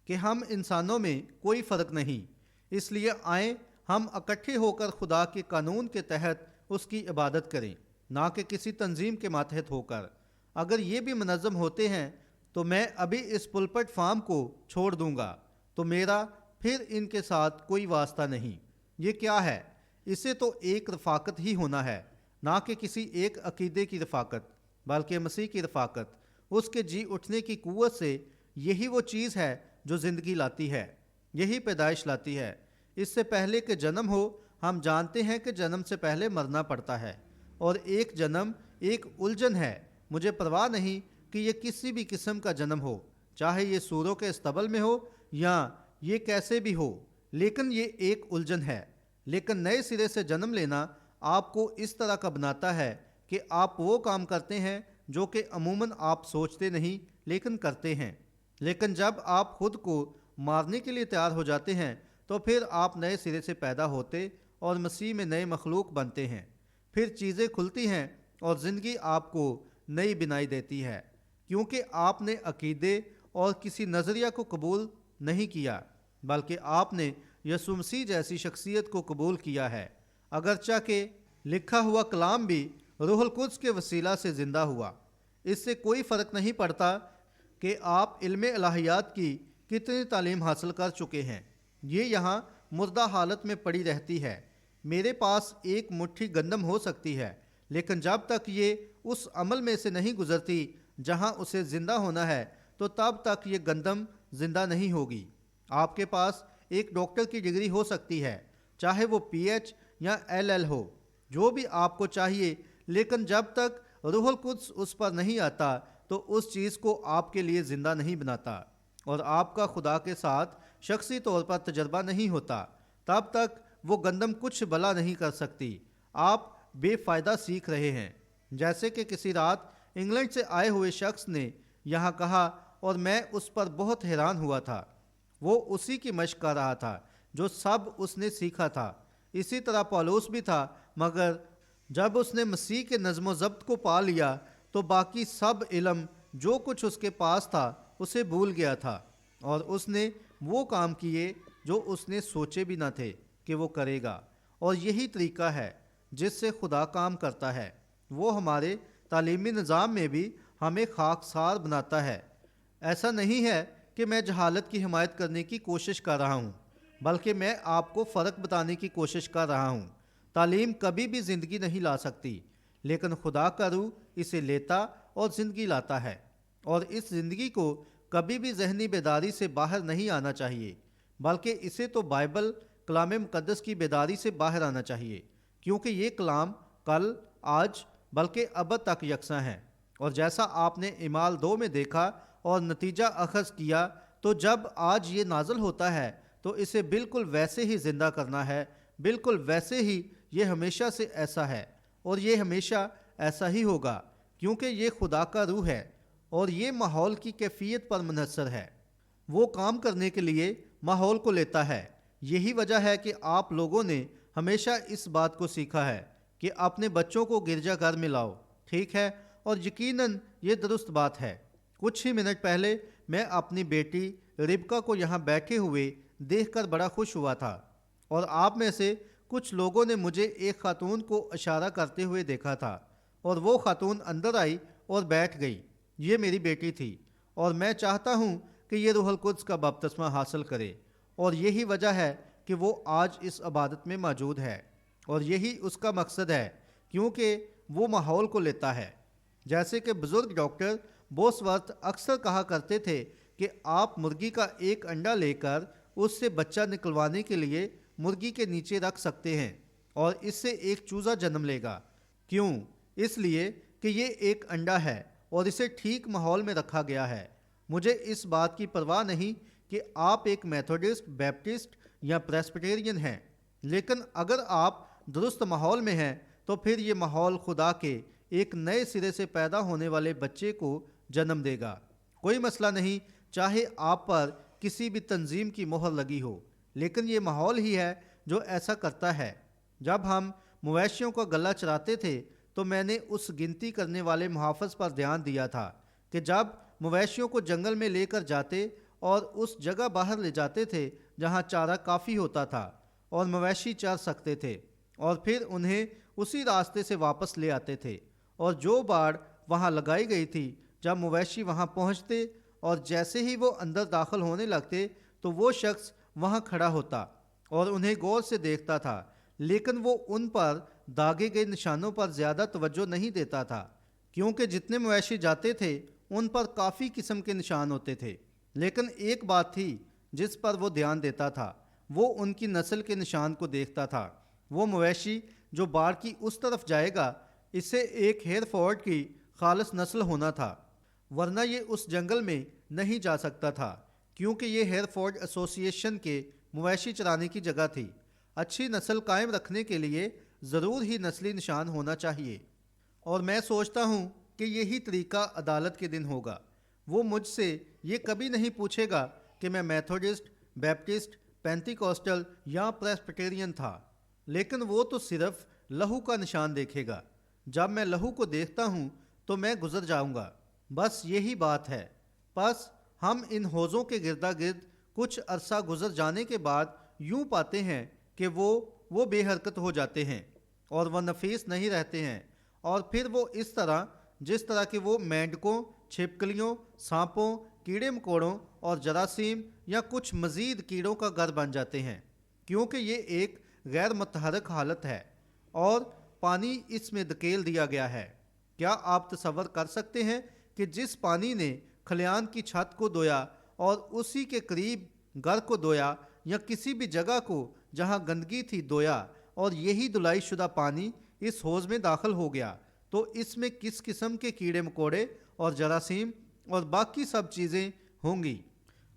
کہ ہم انسانوں میں کوئی فرق نہیں، اس لیے آئیں ہم اکٹھے ہو کر خدا کے قانون کے تحت اس کی عبادت کریں، نہ کہ کسی تنظیم کے ماتحت ہو کر۔ اگر یہ بھی منظم ہوتے ہیں تو میں ابھی اس پلپٹ فارم کو چھوڑ دوں گا، تو میرا پھر ان کے ساتھ کوئی واسطہ نہیں۔ یہ کیا ہے؟ اسے تو ایک رفاقت ہی ہونا ہے، نہ کہ کسی ایک عقیدے کی رفاقت، بلکہ مسیح کی رفاقت۔ اس کے جی اٹھنے کی قوت سے یہی وہ چیز ہے جو زندگی لاتی ہے، یہی پیدائش لاتی ہے۔ اس سے پہلے کہ جنم ہو، ہم جانتے ہیں کہ جنم سے پہلے مرنا پڑتا ہے، اور ایک جنم ایک الجھن ہے۔ مجھے پرواہ نہیں کہ یہ کسی بھی قسم کا جنم ہو، چاہے یہ سوروں کے استبل میں ہو یا یہ کیسے بھی ہو، لیکن یہ ایک الجھن ہے۔ لیکن نئے سرے سے جنم لینا آپ کو اس طرح کا بناتا ہے کہ آپ وہ کام کرتے ہیں جو کہ عموماً آپ سوچتے نہیں لیکن کرتے ہیں۔ لیکن جب آپ خود کو مارنے کے لیے تیار ہو جاتے ہیں تو پھر آپ نئے سرے سے پیدا ہوتے اور مسیح میں نئے مخلوق بنتے ہیں۔ پھر چیزیں کھلتی ہیں اور زندگی آپ کو نئی بنائی دیتی ہے، کیونکہ آپ نے عقیدے اور کسی نظریہ کو قبول نہیں کیا، بلکہ آپ نے یسوع مسیح جیسی شخصیت کو قبول کیا ہے۔ اگرچہ کہ لکھا ہوا کلام بھی روح القدس کے وسیلہ سے زندہ ہوا۔ اس سے کوئی فرق نہیں پڑتا کہ آپ علم الہیات کی کتنی تعلیم حاصل کر چکے ہیں، یہ یہاں مردہ حالت میں پڑی رہتی ہے۔ میرے پاس ایک مٹھی گندم ہو سکتی ہے، لیکن جب تک یہ اس عمل میں سے نہیں گزرتی جہاں اسے زندہ ہونا ہے تو تب تک یہ گندم زندہ نہیں ہوگی۔ آپ کے پاس ایک ڈاکٹر کی ڈگری ہو سکتی ہے، چاہے وہ پی ایچ یا ایل ایل ہو، جو بھی آپ کو چاہیے، لیکن جب تک روح القدس اس پر نہیں آتا تو اس چیز کو آپ کے لیے زندہ نہیں بناتا، اور آپ کا خدا کے ساتھ شخصی طور پر تجربہ نہیں ہوتا، تب تک وہ گندم کچھ بھلا نہیں کر سکتی۔ آپ بے فائدہ سیکھ رہے ہیں، جیسے کہ کسی رات انگلینڈ سے آئے ہوئے شخص نے یہاں کہا، اور میں اس پر بہت حیران ہوا تھا۔ وہ اسی کی مشق کر رہا تھا جو سب اس نے سیکھا تھا۔ اسی طرح پولس بھی تھا، مگر جب اس نے مسیح کے نظم و ضبط کو پا لیا تو باقی سب علم جو کچھ اس کے پاس تھا اسے بھول گیا تھا، اور اس نے وہ کام کیے جو اس نے سوچے بھی نہ تھے کہ وہ کرے گا۔ اور یہی طریقہ ہے جس سے خدا کام کرتا ہے۔ وہ ہمارے تعلیمی نظام میں بھی ہمیں خاکسار بناتا ہے۔ ایسا نہیں ہے کہ میں جہالت کی حمایت کرنے کی کوشش کر رہا ہوں، بلکہ میں آپ کو فرق بتانے کی کوشش کر رہا ہوں۔ تعلیم کبھی بھی زندگی نہیں لا سکتی، لیکن خدا کا روح اسے لیتا اور زندگی لاتا ہے، اور اس زندگی کو کبھی بھی ذہنی بیداری سے باہر نہیں آنا چاہیے، بلکہ اسے تو بائبل کلام مقدس کی بیداری سے باہر آنا چاہیے، کیونکہ یہ کلام کل، آج، بلکہ ابد تک یکساں ہے۔ اور جیسا آپ نے اعمال 2 میں دیکھا اور نتیجہ اخذ کیا، تو جب آج یہ نازل ہوتا ہے تو اسے بالکل ویسے ہی زندہ کرنا ہے، بالکل ویسے ہی۔ یہ ہمیشہ سے ایسا ہے اور یہ ہمیشہ ایسا ہی ہوگا، کیونکہ یہ خدا کا روح ہے اور یہ ماحول کی کیفیت پر منحصر ہے۔ وہ کام کرنے کے لیے ماحول کو لیتا ہے۔ یہی وجہ ہے کہ آپ لوگوں نے ہمیشہ اس بات کو سیکھا ہے کہ اپنے بچوں کو گرجا گھر میں لاؤ، ٹھیک ہے؟ اور یقیناً یہ درست بات ہے۔ کچھ ہی منٹ پہلے میں اپنی بیٹی ربکا کو یہاں بیٹھے ہوئے دیکھ کر بڑا خوش ہوا تھا، اور آپ میں سے کچھ لوگوں نے مجھے ایک خاتون کو اشارہ کرتے ہوئے دیکھا تھا، اور وہ خاتون اندر آئی اور بیٹھ گئی۔ یہ میری بیٹی تھی، اور میں چاہتا ہوں کہ یہ روح القدس کا بپتسمہ حاصل کرے، اور یہی وجہ ہے کہ وہ آج اس عبادت میں موجود ہے، اور یہی اس کا مقصد ہے، کیونکہ وہ ماحول کو لیتا ہے۔ جیسے کہ بزرگ ڈاکٹر بوسورتھ اکثر کہا کرتے تھے کہ آپ مرغی کا ایک انڈا لے کر اس سے بچہ نکلوانے کے لیے مرغی کے نیچے رکھ سکتے ہیں، اور اس سے ایک چوزا جنم لے گا۔ کیوں؟ اس لیے کہ یہ ایک انڈا ہے اور اسے ٹھیک ماحول میں رکھا گیا ہے۔ مجھے اس بات کی پرواہ نہیں کہ آپ ایک میتھوڈسٹ، بیپٹسٹ یا پریسبیٹیرین ہیں، لیکن اگر آپ درست ماحول میں ہیں تو پھر یہ ماحول خدا کے ایک نئے سرے سے پیدا ہونے والے بچے کو جنم دے گا۔ کوئی مسئلہ نہیں چاہے آپ پر کسی بھی تنظیم کی مہر لگی ہو، لیکن یہ ماحول ہی ہے جو ایسا کرتا ہے۔ جب ہم مویشیوں کا گلہ چراتے تھے تو میں نے اس گنتی کرنے والے محافظ پر دھیان دیا تھا کہ جب مویشیوں کو جنگل میں لے کر جاتے اور اس جگہ باہر لے جاتے تھے جہاں چارہ کافی ہوتا تھا، اور مویشی چر سکتے تھے اور پھر انہیں اسی راستے سے واپس لے آتے تھے، اور جو باڑ وہاں لگائی گئی تھی، جب مویشی وہاں پہنچتے اور جیسے ہی وہ اندر داخل ہونے لگتے تو وہ شخص وہاں کھڑا ہوتا اور انہیں غور سے دیکھتا تھا، لیکن وہ ان پر داغے گئے نشانوں پر زیادہ توجہ نہیں دیتا تھا، کیونکہ جتنے مویشی جاتے تھے ان پر کافی قسم کے نشان ہوتے تھے، لیکن ایک بات تھی جس پر وہ دھیان دیتا تھا، وہ ان کی نسل کے نشان کو دیکھتا تھا۔ وہ مویشی جو باڑ کی اس طرف جائے گا، اسے ایک ہیئر فورڈ کی خالص نسل ہونا تھا، ورنہ یہ اس جنگل میں نہیں جا سکتا تھا، کیونکہ یہ ہیئر فورڈ ایسوسی ایشن کے مویشی چرانے کی جگہ تھی۔ اچھی نسل قائم رکھنے کے لیے ضرور ہی نسلی نشان ہونا چاہیے، اور میں سوچتا ہوں کہ یہی طریقہ عدالت کے دن ہوگا۔ وہ مجھ سے یہ کبھی نہیں پوچھے گا کہ میں میتھوڈسٹ، بیپٹسٹ، پینتیکوسٹل یا پریسبٹیرین تھا، لیکن وہ تو صرف لہو کا نشان دیکھے گا۔ جب میں لہو کو دیکھتا ہوں تو میں گزر جاؤں گا، بس یہی بات ہے۔ پس ہم ان حوضوں کے گردا گرد کچھ عرصہ گزر جانے کے بعد یوں پاتے ہیں کہ وہ بے حرکت ہو جاتے ہیں اور وہ نفیس نہیں رہتے ہیں، اور پھر وہ اس طرح جس طرح کہ وہ مینڈکوں، چھپکلیوں، سانپوں، کیڑے مکوڑوں اور جراثیم یا کچھ مزید کیڑوں کا گھر بن جاتے ہیں، کیونکہ یہ ایک غیر متحرک حالت ہے اور پانی اس میں دھکیل دیا گیا ہے۔ کیا آپ تصور کر سکتے ہیں کہ جس پانی نے کھلیان کی چھت کو دھویا اور اسی کے قریب گھر کو دھویا، یا کسی بھی جگہ کو جہاں گندگی تھی دھویا، اور یہی دھلائی شدہ پانی اس حوض میں داخل ہو گیا، تو اس میں کس قسم کے کیڑے مکوڑے اور جراثیم اور باقی سب چیزیں ہوں گی۔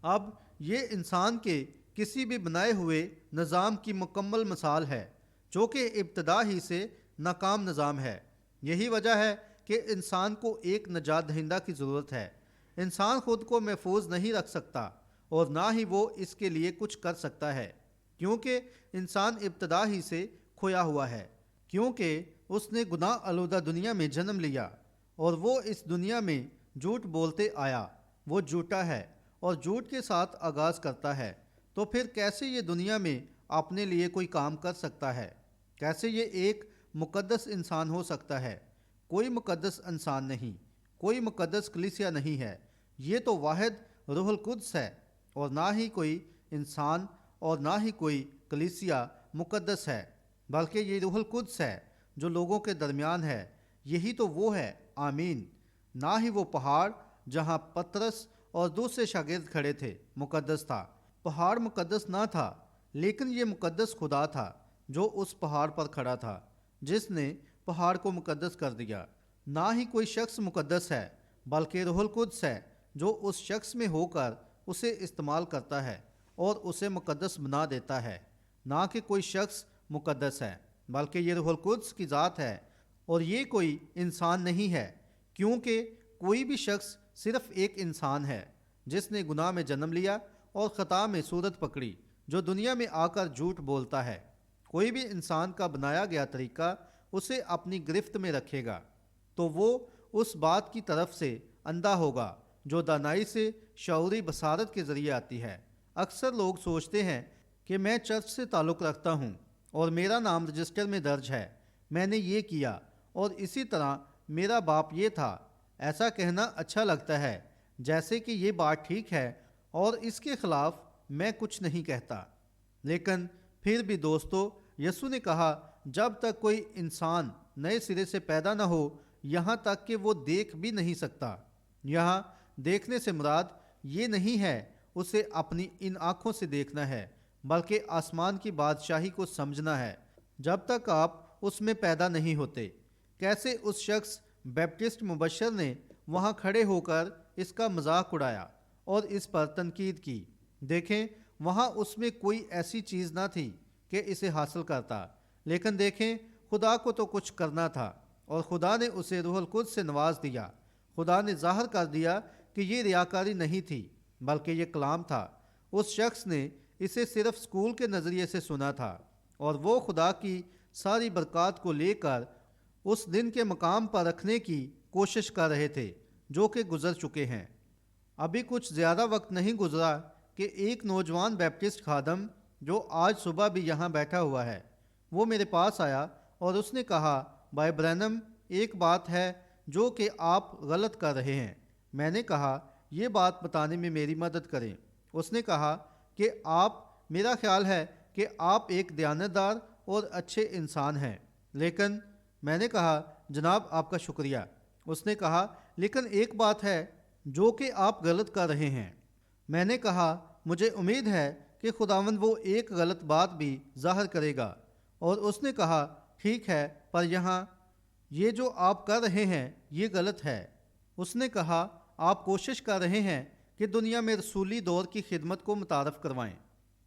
اب یہ انسان کے کسی بھی بنائے ہوئے نظام کی مکمل مثال ہے، جو کہ ابتدا ہی سے ناکام نظام ہے۔ یہی وجہ ہے کہ انسان کو ایک نجات دہندہ کی ضرورت ہے۔ انسان خود کو محفوظ نہیں رکھ سکتا اور نہ ہی وہ اس کے لیے کچھ کر سکتا ہے، کیونکہ انسان ابتدا ہی سے کھویا ہوا ہے، کیونکہ اس نے گناہ آلودہ دنیا میں جنم لیا اور وہ اس دنیا میں جھوٹ بولتے آیا۔ وہ جھوٹا ہے اور جھوٹ کے ساتھ آغاز کرتا ہے، تو پھر کیسے یہ دنیا میں اپنے لیے کوئی کام کر سکتا ہے؟ کیسے یہ ایک مقدس انسان ہو سکتا ہے؟ کوئی مقدس انسان نہیں، کوئی مقدس کلیسیا نہیں ہے۔ یہ تو واحد روح القدس ہے، اور نہ ہی کوئی انسان اور نہ ہی کوئی کلیسیا مقدس ہے، بلکہ یہ روح القدس ہے جو لوگوں کے درمیان ہے۔ یہی تو وہ ہے، آمین۔ نہ ہی وہ پہاڑ جہاں پترس اور دوسرے شاگرد کھڑے تھے مقدس تھا۔ پہاڑ مقدس نہ تھا، لیکن یہ مقدس خدا تھا جو اس پہاڑ پر کھڑا تھا، جس نے پہاڑ کو مقدس کر دیا۔ نہ ہی کوئی شخص مقدس ہے، بلکہ روح القدس ہے جو اس شخص میں ہو کر اسے استعمال کرتا ہے اور اسے مقدس بنا دیتا ہے۔ نہ کہ کوئی شخص مقدس ہے، بلکہ یہ روح القدس کی ذات ہے، اور یہ کوئی انسان نہیں ہے، کیونکہ کوئی بھی شخص صرف ایک انسان ہے جس نے گناہ میں جنم لیا اور خطا میں صورت پکڑی، جو دنیا میں آ کر جھوٹ بولتا ہے۔ کوئی بھی انسان کا بنایا گیا طریقہ اسے اپنی گرفت میں رکھے گا، تو وہ اس بات کی طرف سے اندھا ہوگا جو دانائی سے شعوری بصارت کے ذریعے آتی ہے۔ اکثر لوگ سوچتے ہیں کہ میں چرچ سے تعلق رکھتا ہوں اور میرا نام رجسٹر میں درج ہے، میں نے یہ کیا، اور اسی طرح میرا باپ یہ تھا۔ ایسا کہنا اچھا لگتا ہے، جیسے کہ یہ بات ٹھیک ہے اور اس کے خلاف میں کچھ نہیں کہتا۔ لیکن پھر بھی دوستو، یسوع نے کہا جب تک کوئی انسان نئے سرے سے پیدا نہ ہو، یہاں تک کہ وہ دیکھ بھی نہیں سکتا۔ یہاں دیکھنے سے مراد یہ نہیں ہے اسے اپنی ان آنکھوں سے دیکھنا ہے، بلکہ آسمان کی بادشاہی کو سمجھنا ہے جب تک آپ اس میں پیدا نہیں ہوتے۔ کیسے اس شخص بیپٹسٹ مبشر نے وہاں کھڑے ہو کر اس کا مذاق اڑایا اور اس پر تنقید کی۔ دیکھیں، وہاں اس میں کوئی ایسی چیز نہ تھی کہ اسے حاصل کرتا، لیکن دیکھیں، خدا کو تو کچھ کرنا تھا، اور خدا نے اسے روح القدس سے نواز دیا۔ خدا نے ظاہر کر دیا کہ یہ ریاکاری نہیں تھی، بلکہ یہ کلام تھا۔ اس شخص نے اسے صرف اسکول کے نظریے سے سنا تھا، اور وہ خدا کی ساری برکات کو لے کر اس دن کے مقام پر رکھنے کی کوشش کر رہے تھے جو کہ گزر چکے ہیں۔ ابھی کچھ زیادہ وقت نہیں گزرا کہ ایک نوجوان بیپٹسٹ خادم جو آج صبح بھی یہاں بیٹھا ہوا ہے۔ وہ میرے پاس آیا اور اس نے کہا، بھائی برینم، ایک بات ہے جو کہ آپ غلط کر رہے ہیں۔ میں نے کہا، یہ بات بتانے میں میری مدد کریں۔ اس نے کہا کہ میرا خیال ہے کہ آپ ایک دیانتدار اور اچھے انسان ہیں، لیکن میں نے کہا، جناب آپ کا شکریہ۔ اس نے کہا، لیکن ایک بات ہے جو کہ آپ غلط کر رہے ہیں۔ میں نے کہا، مجھے امید ہے کہ خداوند وہ ایک غلط بات بھی ظاہر کرے گا۔ اور اس نے کہا، ٹھیک ہے، پر یہاں یہ جو آپ کر رہے ہیں یہ غلط ہے۔ اس نے کہا، آپ کوشش کر رہے ہیں کہ دنیا میں رسولی دور کی خدمت کو متعارف کروائیں۔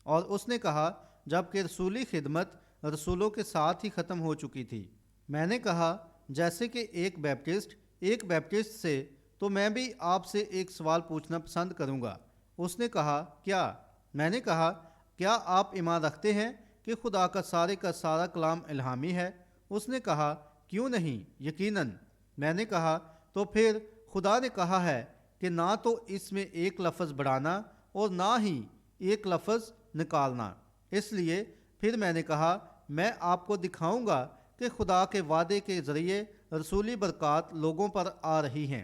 اور اس نے کہا، جبکہ رسولی خدمت رسولوں کے ساتھ ہی ختم ہو چکی تھی۔ میں نے کہا، جیسے کہ ایک بیپٹسٹ سے تو میں بھی آپ سے ایک سوال پوچھنا پسند کروں گا۔ اس نے کہا، کیا؟ میں نے کہا، کیا آپ ایمان رکھتے ہیں کہ خدا کا سارا کلام الہامی ہے؟ اس نے کہا، کیوں نہیں، یقیناً۔ میں نے کہا، تو پھر خدا نے کہا ہے کہ نہ تو اس میں ایک لفظ بڑھانا اور نہ ہی ایک لفظ نکالنا۔ اس لیے پھر میں نے کہا، میں آپ کو دکھاؤں گا کہ خدا کے وعدے کے ذریعے رسولی برکات لوگوں پر آ رہی ہیں۔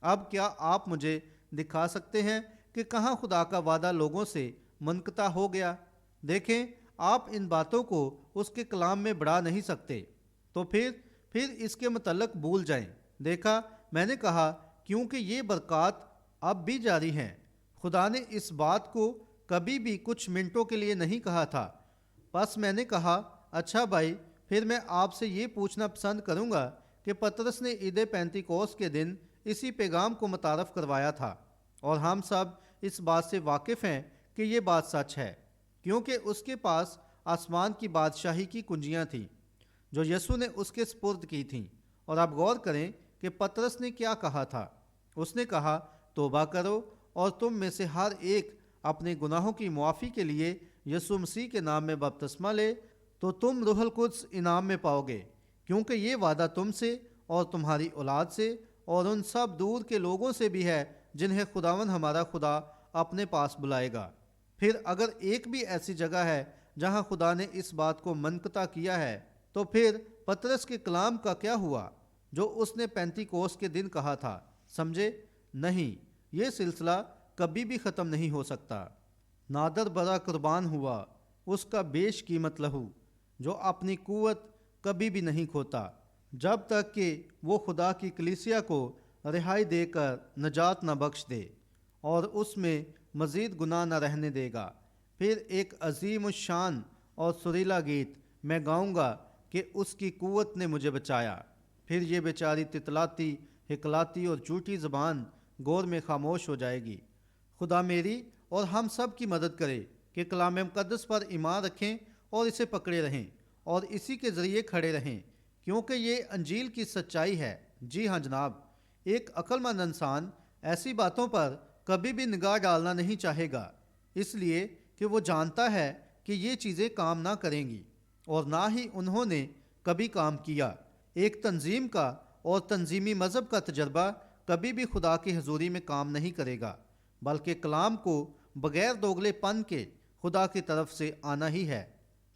اب کیا آپ مجھے دکھا سکتے ہیں کہ کہاں خدا کا وعدہ لوگوں سے منقطع ہو گیا؟ دیکھیں، آپ ان باتوں کو اس کے کلام میں بڑھا نہیں سکتے، تو پھر اس کے متعلق بھول جائیں۔ دیکھا، میں نے کہا، کیونکہ یہ برکات اب بھی جاری ہیں۔ خدا نے اس بات کو کبھی بھی کچھ منٹوں کے لیے نہیں کہا تھا۔ بس میں نے کہا، اچھا بھائی، پھر میں آپ سے یہ پوچھنا پسند کروں گا کہ پطرس نے عید پینتیکوس کے دن اسی پیغام کو متعارف کروایا تھا، اور ہم سب اس بات سے واقف ہیں کہ یہ بات سچ ہے، کیونکہ اس کے پاس آسمان کی بادشاہی کی کنجیاں تھیں جو یسوع نے اس کے سپرد کی تھیں۔ اور اب غور کریں کہ پطرس نے کیا کہا تھا۔ اس نے کہا، توبہ کرو اور تم میں سے ہر ایک اپنے گناہوں کی معافی کے لیے یسوع مسیح کے نام میں بپتسمہ لے تو تم روح القدس انعام میں پاؤ گے، کیونکہ یہ وعدہ تم سے اور تمہاری اولاد سے اور ان سب دور کے لوگوں سے بھی ہے جنہیں خداوند ہمارا خدا اپنے پاس بلائے گا۔ پھر اگر ایک بھی ایسی جگہ ہے جہاں خدا نے اس بات کو منقطع کیا ہے، تو پھر پطرس کے کلام کا کیا ہوا جو اس نے پینتیکوس کے دن کہا تھا؟ سمجھے؟ نہیں، یہ سلسلہ کبھی بھی ختم نہیں ہو سکتا۔ نادر برا قربان ہوا، اس کا بیش قیمت لہو، جو اپنی قوت کبھی بھی نہیں کھوتا، جب تک کہ وہ خدا کی کلیسیا کو رہائی دے کر نجات نہ بخش دے اور اس میں مزید گناہ نہ رہنے دے گا۔ پھر ایک عظیم الشان اور سریلا گیت میں گاؤں گا کہ اس کی قوت نے مجھے بچایا۔ پھر یہ بیچاری تتلاتی، ہکلاتی اور جھوٹی زبان گور میں خاموش ہو جائے گی۔ خدا میری اور ہم سب کی مدد کرے کہ کلام مقدس پر ایمان رکھیں اور اسے پکڑے رہیں اور اسی کے ذریعے کھڑے رہیں، کیونکہ یہ انجیل کی سچائی ہے۔ جی ہاں جناب، ایک عقل مند انسان ایسی باتوں پر کبھی بھی نگاہ ڈالنا نہیں چاہے گا، اس لیے کہ وہ جانتا ہے کہ یہ چیزیں کام نہ کریں گی، اور نہ ہی انہوں نے کبھی کام کیا۔ ایک تنظیم کا اور تنظیمی مذہب کا تجربہ کبھی بھی خدا کی حضوری میں کام نہیں کرے گا، بلکہ کلام کو بغیر دوگلے پن کے خدا کی طرف سے آنا ہی ہے۔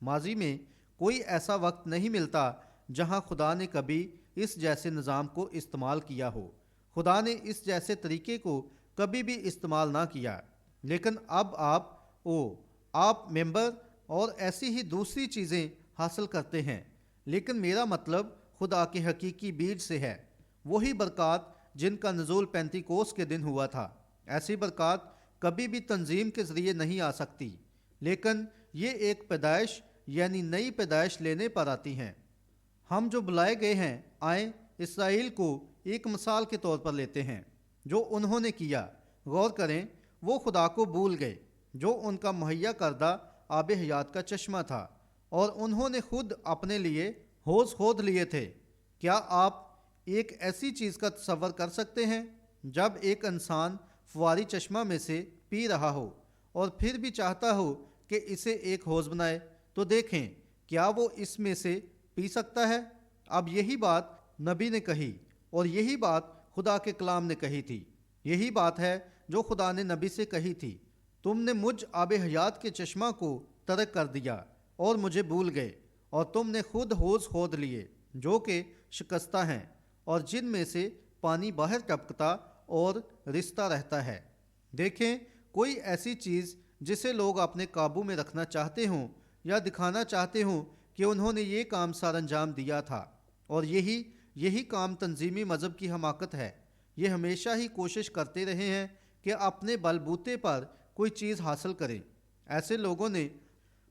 ماضی میں کوئی ایسا وقت نہیں ملتا جہاں خدا نے کبھی اس جیسے نظام کو استعمال کیا ہو۔ خدا نے اس جیسے طریقے کو کبھی بھی استعمال نہ کیا، لیکن اب آپ ممبر اور ایسی ہی دوسری چیزیں حاصل کرتے ہیں، لیکن میرا مطلب خدا کے حقیقی بیج سے ہے، وہی برکات جن کا نزول پینتیکوس کے دن ہوا تھا۔ ایسی برکات کبھی بھی تنظیم کے ذریعے نہیں آ سکتی، لیکن یہ ایک پیدائش یعنی نئی پیدائش لینے پر آتی ہیں۔ ہم جو بلائے گئے ہیں آئیں اسرائیل کو ایک مثال کے طور پر لیتے ہیں جو انہوں نے کیا۔ غور کریں، وہ خدا کو بھول گئے جو ان کا مہیا کردہ آب حیات کا چشمہ تھا، اور انہوں نے خود اپنے لیے حوض کھود لیے تھے۔ کیا آپ ایک ایسی چیز کا تصور کر سکتے ہیں جب ایک انسان فواری چشمہ میں سے پی رہا ہو اور پھر بھی چاہتا ہو کہ اسے ایک حوض بنائے؟ تو دیکھیں، کیا وہ اس میں سے پی سکتا ہے؟ اب یہی بات نبی نے کہی، اور یہی بات خدا کے کلام نے کہی تھی۔ یہی بات ہے جو خدا نے نبی سے کہی تھی، تم نے مجھ آب حیات کے چشمہ کو ترک کر دیا اور مجھے بھول گئے، اور تم نے خود حوض کھود لیے جو کہ شکستہ ہیں، اور جن میں سے پانی باہر ٹپکتا اور رستا رہتا ہے۔ دیکھیں، کوئی ایسی چیز جسے لوگ اپنے قابو میں رکھنا چاہتے ہوں یا دکھانا چاہتے ہوں کہ انہوں نے یہ کام سر انجام دیا تھا، اور یہی کام تنظیمی مذہب کی حماقت ہے۔ یہ ہمیشہ ہی کوشش کرتے رہے ہیں کہ اپنے بل بوتے پر کوئی چیز حاصل کریں۔ ایسے لوگوں نے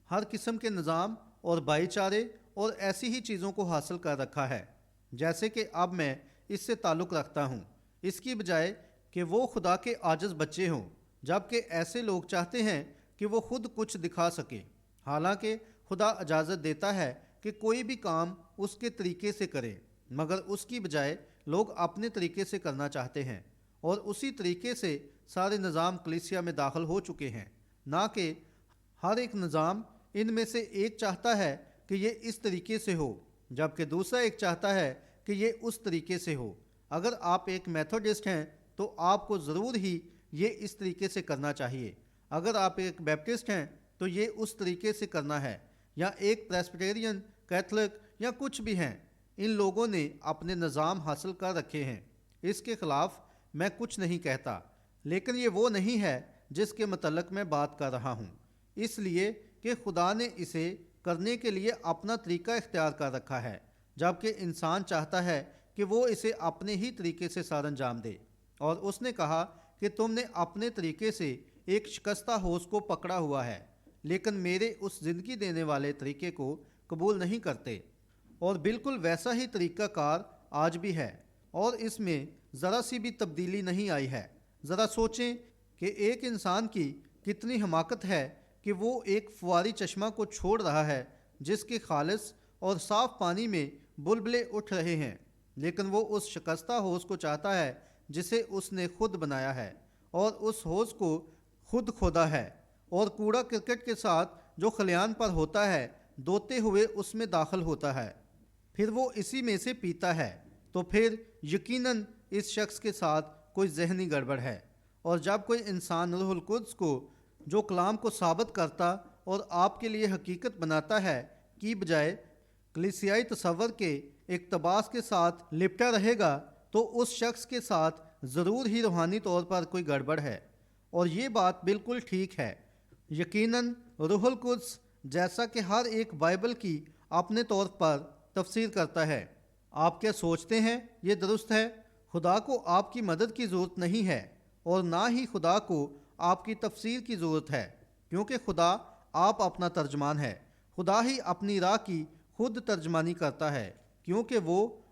ہر قسم کے نظام اور بھائی چارے اور ایسی ہی چیزوں کو حاصل کر رکھا ہے جیسے کہ اب میں اس سے تعلق رکھتا ہوں، اس کی بجائے کہ وہ خدا کے عاجز بچے ہوں، جبکہ ایسے لوگ چاہتے ہیں کہ وہ خود کچھ دکھا سکیں، حالانکہ خدا اجازت دیتا ہے کہ کوئی بھی کام اس کے طریقے سے کرے، مگر اس کی بجائے لوگ اپنے طریقے سے کرنا چاہتے ہیں، اور اسی طریقے سے سارے نظام کلیسیا میں داخل ہو چکے ہیں، نہ کہ ہر ایک نظام ان میں سے ایک چاہتا ہے کہ یہ اس طریقے سے ہو، جبکہ دوسرا ایک چاہتا ہے کہ یہ اس طریقے سے ہو۔ اگر آپ ایک میتھوڈسٹ ہیں تو آپ کو ضرور ہی یہ اس طریقے سے کرنا چاہیے، اگر آپ ایک بیپٹسٹ ہیں تو یہ اس طریقے سے کرنا ہے، یا ایک پریسبیٹیرین، کیتھولک یا کچھ بھی ہیں۔ ان لوگوں نے اپنے نظام حاصل کر رکھے ہیں، اس کے خلاف میں کچھ نہیں کہتا، لیکن یہ وہ نہیں ہے جس کے متعلق میں بات کر رہا ہوں، اس لیے کہ خدا نے اسے کرنے کے لیے اپنا طریقہ اختیار کر رکھا ہے، جبکہ انسان چاہتا ہے کہ وہ اسے اپنے ہی طریقے سے سر انجام دے۔ اور اس نے کہا کہ تم نے اپنے طریقے سے ایک شکستہ حوض کو پکڑا ہوا ہے، لیکن میرے اس زندگی دینے والے طریقے کو قبول نہیں کرتے۔ اور بالکل ویسا ہی طریقہ کار آج بھی ہے، اور اس میں ذرا سی بھی تبدیلی نہیں آئی ہے۔ ذرا سوچیں کہ ایک انسان کی کتنی حماقت ہے کہ وہ ایک فواری چشمہ کو چھوڑ رہا ہے جس کے خالص اور صاف پانی میں بلبلے اٹھ رہے ہیں، لیکن وہ اس شکستہ حوض کو چاہتا ہے جسے اس نے خود بنایا ہے، اور اس حوض کو خود کھودا ہے، اور کوڑا کرکٹ کے ساتھ جو خلیان پر ہوتا ہے دوتے ہوئے اس میں داخل ہوتا ہے، پھر وہ اسی میں سے پیتا ہے، تو پھر یقیناً اس شخص کے ساتھ کوئی ذہنی گڑبڑ ہے۔ اور جب کوئی انسان روح القدس کو جو کلام کو ثابت کرتا اور آپ کے لیے حقیقت بناتا ہے کی بجائے کلیسیائی تصور کے اقتباس کے ساتھ لپٹا رہے گا، تو اس شخص کے ساتھ ضرور ہی روحانی طور پر کوئی گڑبڑ ہے، اور یہ بات بالکل ٹھیک ہے۔ یقیناً روح القدس جیسا کہ ہر ایک بائبل کی اپنے طور پر تفسیر کرتا ہے۔ آپ کیا سوچتے ہیں یہ درست ہے؟ خدا کو آپ کی مدد کی ضرورت نہیں ہے، اور نہ ہی خدا کو آپ کی تفسیر کی ضرورت ہے، کیونکہ خدا آپ اپنا ترجمان ہے۔ خدا ہی اپنی راہ کی خود ترجمانی کرتا ہے، کیونکہ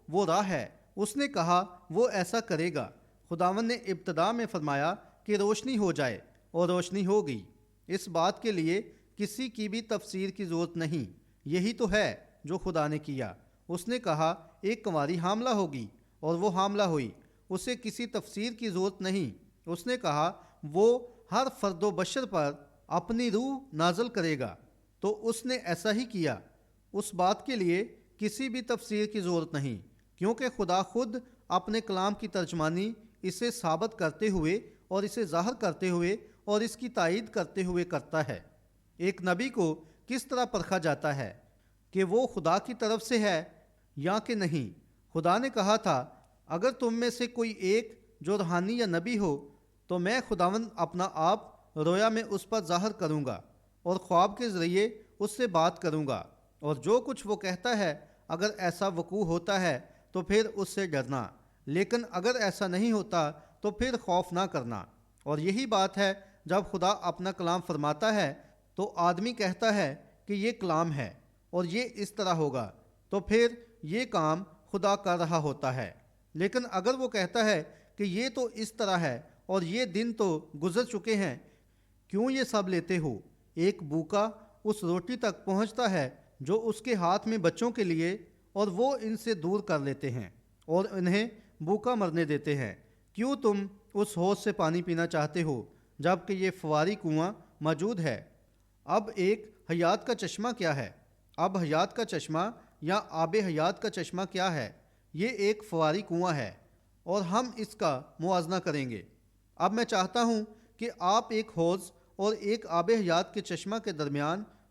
وہ راہ ہے۔ اس نے کہا وہ ایسا کرے گا۔ خداوند نے ابتدا میں فرمایا کہ روشنی ہو جائے، اور روشنی ہو گئی۔ اس بات کے لیے کسی کی بھی تفسیر کی ضرورت نہیں، یہی تو ہے جو خدا نے کیا۔ اس نے کہا ایک کنواری حاملہ ہوگی، اور وہ حاملہ ہوئی، اسے کسی تفسیر کی ضرورت نہیں۔ اس نے کہا وہ ہر فرد و بشر پر اپنی روح نازل کرے گا، تو اس نے ایسا ہی کیا۔ اس بات کے لیے کسی بھی تفسیر کی ضرورت نہیں، کیونکہ خدا خود اپنے کلام کی ترجمانی اسے ثابت کرتے ہوئے اور اسے ظاہر کرتے ہوئے اور اس کی تائید کرتے ہوئے کرتا ہے۔ ایک نبی کو کس طرح پرکھا جاتا ہے کہ وہ خدا کی طرف سے ہے یا کہ نہیں؟ خدا نے کہا تھا اگر تم میں سے کوئی ایک جو روحانی یا نبی ہو تو میں خداوند اپنا آپ رویا میں اس پر ظاہر کروں گا اور خواب کے ذریعے اس سے بات کروں گا، اور جو کچھ وہ کہتا ہے اگر ایسا وقوع ہوتا ہے تو پھر اس سے ڈرنا، لیکن اگر ایسا نہیں ہوتا تو پھر خوف نہ کرنا۔ اور یہی بات ہے جب خدا اپنا کلام فرماتا ہے تو آدمی کہتا ہے کہ یہ کلام ہے اور یہ اس طرح ہوگا، تو پھر یہ کام خدا کر رہا ہوتا ہے۔ لیکن اگر وہ کہتا ہے کہ یہ تو اس طرح ہے اور یہ دن تو گزر چکے ہیں، کیوں یہ سب لیتے ہو؟ ایک بھوکا اس روٹی تک پہنچتا ہے جو اس کے ہاتھ میں بچوں کے لیے، اور وہ ان سے دور کر لیتے ہیں اور انہیں بھوکا مرنے دیتے ہیں۔ کیوں تم اس حوض سے پانی پینا چاہتے ہو جبکہ یہ فواری کنواں موجود ہے؟ اب ایک حیات کا چشمہ کیا ہے؟ اب حیات کا چشمہ یا آب حیات کا چشمہ کیا ہے؟ یہ ایک فواری کنواں ہے، اور ہم اس کا موازنہ کریں گے۔ اب میں چاہتا ہوں کہ آپ ایک حوض اور ایک آب حیات کے چشمہ کے درمیان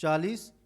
40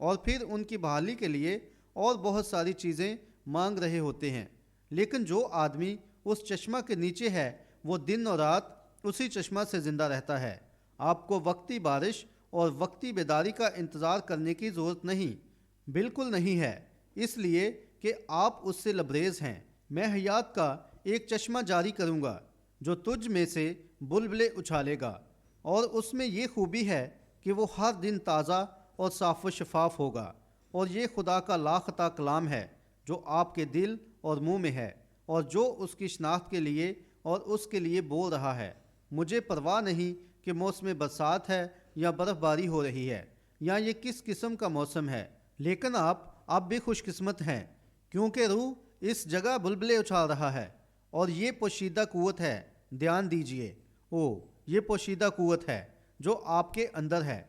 اور پھر ان کی بحالی کے لیے اور بہت ساری چیزیں مانگ رہے ہوتے ہیں۔ لیکن جو آدمی اس چشمہ کے نیچے ہے وہ دن اور رات اسی چشمہ سے زندہ رہتا ہے۔ آپ کو وقتی بارش اور وقتی بیداری کا انتظار کرنے کی ضرورت نہیں، بالکل نہیں ہے، اس لیے کہ آپ اس سے لبریز ہیں۔ میں حیات کا ایک چشمہ جاری کروں گا جو تجھ میں سے بلبلے اچھالے گا، اور اس میں یہ خوبی ہے کہ وہ ہر دن تازہ اور صاف و شفاف ہوگا، اور یہ خدا کا لاخطا کلام ہے جو آپ کے دل اور منہ میں ہے، اور جو اس کی شناخت کے لیے اور اس کے لیے بول رہا ہے۔ مجھے پرواہ نہیں کہ موسم برسات ہے یا برف باری ہو رہی ہے یا یہ کس قسم کا موسم ہے، لیکن آپ بھی خوش قسمت ہیں، کیونکہ روح اس جگہ بلبلے اچھال رہا ہے، اور یہ پوشیدہ قوت ہے۔ دھیان دیجئے، یہ پوشیدہ قوت ہے جو آپ کے اندر ہے۔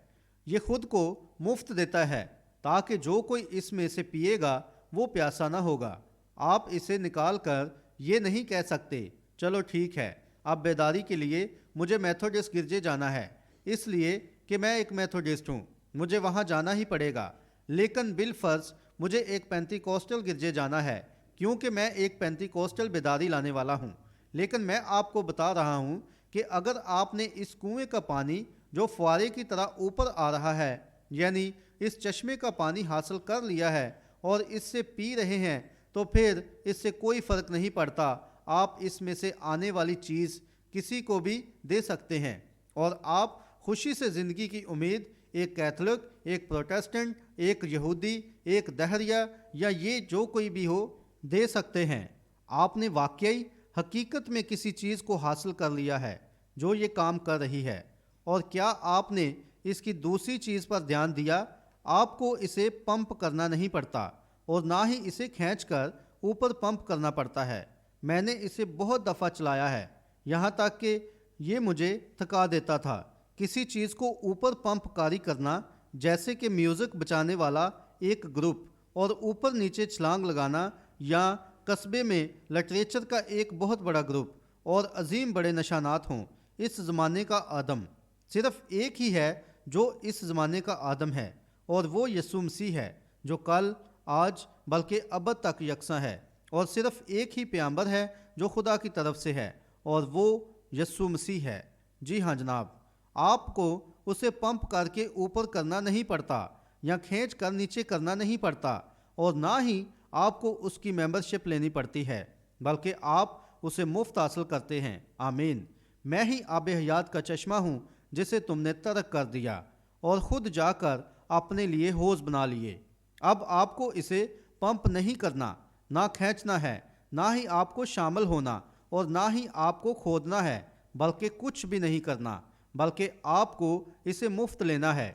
یہ خود کو مفت دیتا ہے تاکہ جو کوئی اس میں سے پیے گا وہ پیاسا نہ ہوگا۔ آپ اسے نکال کر یہ نہیں کہہ سکتے چلو ٹھیک ہے، اب بیداری کے لیے مجھے میتھوڈسٹ گرجے جانا ہے اس لیے کہ میں ایک میتھوڈسٹ ہوں، مجھے وہاں جانا ہی پڑے گا، لیکن بالفرض مجھے ایک پینتیکوسٹل گرجے جانا ہے کیونکہ میں ایک پینتیکوسٹل بیداری لانے والا ہوں۔ لیکن میں آپ کو بتا رہا ہوں کہ اگر آپ نے اس کنویں کا پانی جو فوارے کی طرح اوپر آ رہا ہے، یعنی اس چشمے کا پانی حاصل کر لیا ہے اور اس سے پی رہے ہیں، تو پھر اس سے کوئی فرق نہیں پڑتا، آپ اس میں سے آنے والی چیز کسی کو بھی دے سکتے ہیں، اور آپ خوشی سے زندگی کی امید ایک کیتھولک، ایک پروٹیسٹنٹ، ایک یہودی، ایک دہریہ یا یہ جو کوئی بھی ہو دے سکتے ہیں۔ آپ نے واقعی حقیقت میں کسی چیز کو حاصل کر لیا ہے جو یہ کام کر رہی ہے، اور کیا آپ نے اس کی دوسری چیز پر دھیان دیا؟ آپ کو اسے پمپ کرنا نہیں پڑتا اور نہ ہی اسے کھینچ کر اوپر پمپ کرنا پڑتا ہے۔ میں نے اسے بہت دفعہ چلایا ہے یہاں تک کہ یہ مجھے تھکا دیتا تھا۔ کسی چیز کو اوپر پمپ کاری کرنا، جیسے کہ میوزک بچانے والا ایک گروپ اور اوپر نیچے چھلانگ لگانا، یا قصبے میں لٹریچر کا ایک بہت بڑا گروپ اور عظیم بڑے نشانات ہوں۔ اس زمانے کا آدم صرف ایک ہی ہے جو اس زمانے کا آدم ہے، اور وہ یسوع مسیح ہے جو کل، آج بلکہ ابد تک یکساں ہے، اور صرف ایک ہی پیغمبر ہے جو خدا کی طرف سے ہے، اور وہ یسوع مسیح ہے۔ جی ہاں جناب، آپ کو اسے پمپ کر کے اوپر کرنا نہیں پڑتا یا کھینچ کر نیچے کرنا نہیں پڑتا، اور نہ ہی آپ کو اس کی ممبرشپ لینی پڑتی ہے، بلکہ آپ اسے مفت حاصل کرتے ہیں۔ آمین۔ میں ہی آب حیات کا چشمہ ہوں جسے تم نے ترک کر دیا اور خود جا کر اپنے لیے حوض بنا لیے۔ اب آپ کو اسے پمپ نہیں کرنا، نہ کھینچنا ہے، نہ ہی آپ کو شامل ہونا، اور نہ ہی آپ کو کھودنا ہے، بلکہ کچھ بھی نہیں کرنا، بلکہ آپ کو اسے مفت لینا ہے۔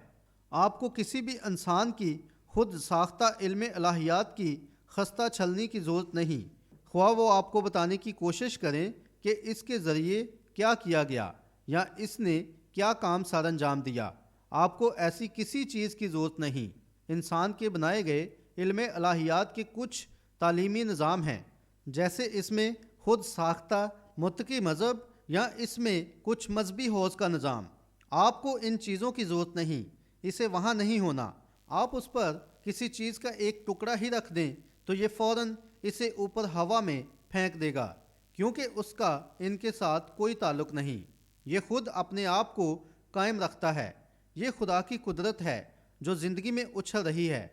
آپ کو کسی بھی انسان کی خود ساختہ علم الہیات کی خستہ چھلنی کی ضرورت نہیں، خواہ وہ آپ کو بتانے کی کوشش کریں کہ اس کے ذریعے کیا کیا گیا یا اس نے کیا کام سر انجام دیا۔ آپ کو ایسی کسی چیز کی ضرورت نہیں۔ انسان کے بنائے گئے علم الہیات کے کچھ تعلیمی نظام ہیں، جیسے اس میں خود ساختہ متقی مذہب یا اس میں کچھ مذہبی حوض کا نظام۔ آپ کو ان چیزوں کی ضرورت نہیں، اسے وہاں نہیں ہونا۔ آپ اس پر کسی چیز کا ایک ٹکڑا ہی رکھ دیں تو یہ فوراً اسے اوپر ہوا میں پھینک دے گا، کیونکہ اس کا ان کے ساتھ کوئی تعلق نہیں۔ یہ خود اپنے آپ کو قائم رکھتا ہے۔ یہ خدا کی قدرت ہے جو زندگی میں اچھل رہی ہے۔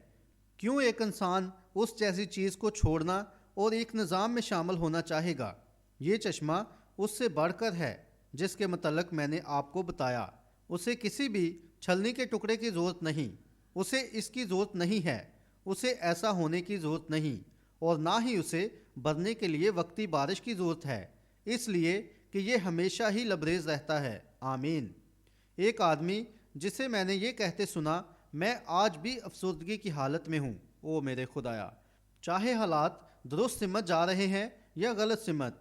کیوں ایک انسان اس جیسی چیز کو چھوڑنا اور ایک نظام میں شامل ہونا چاہے گا؟ یہ چشمہ اس سے بڑھ کر ہے جس کے متعلق میں نے آپ کو بتایا۔ اسے کسی بھی چھلنی کے ٹکڑے کی ضرورت نہیں، اسے اس کی ضرورت نہیں ہے، اسے ایسا ہونے کی ضرورت نہیں، اور نہ ہی اسے بھرنے کے لیے وقتی بارش کی ضرورت ہے، اس لیے کہ یہ ہمیشہ ہی لبریز رہتا ہے۔ آمین۔ ایک آدمی جسے میں نے یہ کہتے سنا، میں آج بھی افسردگی کی حالت میں ہوں، او میرے خدایا، چاہے حالات درست سمت جا رہے ہیں یا غلط سمت،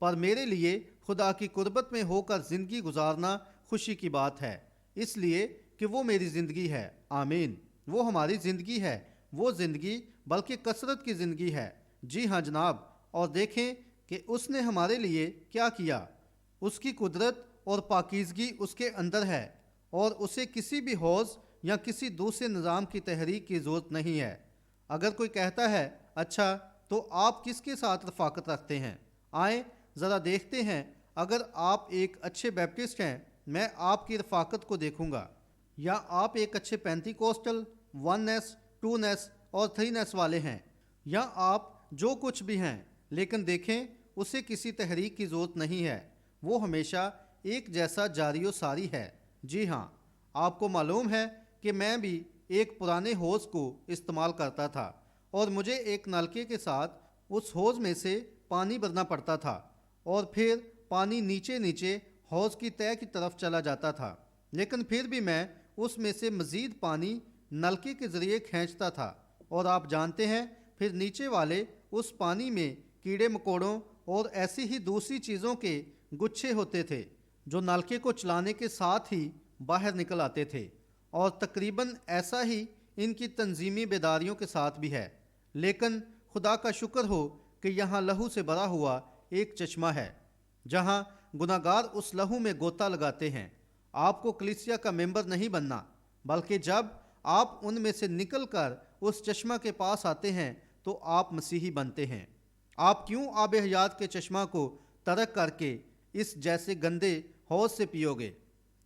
پر میرے لیے خدا کی قربت میں ہو کر زندگی گزارنا خوشی کی بات ہے، اس لیے کہ وہ میری زندگی ہے۔ آمین۔ وہ ہماری زندگی ہے، وہ زندگی بلکہ کثرت کی زندگی ہے۔ جی ہاں جناب، اور دیکھیں کہ اس نے ہمارے لیے کیا کیا۔ اس کی قدرت اور پاکیزگی اس کے اندر ہے، اور اسے کسی بھی حوض یا کسی دوسرے نظام کی تحریک کی ضرورت نہیں ہے۔ اگر کوئی کہتا ہے اچھا تو آپ کس کے ساتھ رفاقت رکھتے ہیں، آئیں ذرا دیکھتے ہیں، اگر آپ ایک اچھے بیپٹسٹ ہیں میں آپ کی رفاقت کو دیکھوں گا، یا آپ ایک اچھے پینتی کوسٹل 1 2 اور 3 والے ہیں، یا آپ جو کچھ بھی ہیں، لیکن دیکھیں اسے کسی تحریک کی ضرورت نہیں ہے، وہ ہمیشہ ایک جیسا جاری و ساری ہے۔ جی ہاں، آپ کو معلوم ہے کہ میں بھی ایک پرانے ہوز کو استعمال کرتا تھا اور مجھے ایک نلکے کے ساتھ اس ہوز میں سے پانی بھرنا پڑتا تھا اور پھر پانی نیچے نیچے ہوز کی تہہ کی طرف چلا جاتا تھا، لیکن پھر بھی میں اس میں سے مزید پانی نلکے کے ذریعے کھینچتا تھا، اور آپ جانتے ہیں پھر نیچے والے اس پانی میں کیڑے مکوڑوں اور ایسی ہی دوسری چیزوں کے گچھے ہوتے تھے جو نلکے کو چلانے کے ساتھ ہی باہر نکل آتے تھے، اور تقریباً ایسا ہی ان کی تنظیمی بیداریوں کے ساتھ بھی ہے۔ لیکن خدا کا شکر ہو کہ یہاں لہو سے بھرا ہوا ایک چشمہ ہے جہاں گناہگار اس لہو میں غوطہ لگاتے ہیں۔ آپ کو کلیسیا کا ممبر نہیں بننا، بلکہ جب آپ ان میں سے نکل کر اس چشمہ کے پاس آتے ہیں تو آپ مسیحی بنتے ہیں۔ آپ کیوں آب حیات کے چشمہ کو ترک کر کے اس جیسے گندے حوض سے پیو گے؟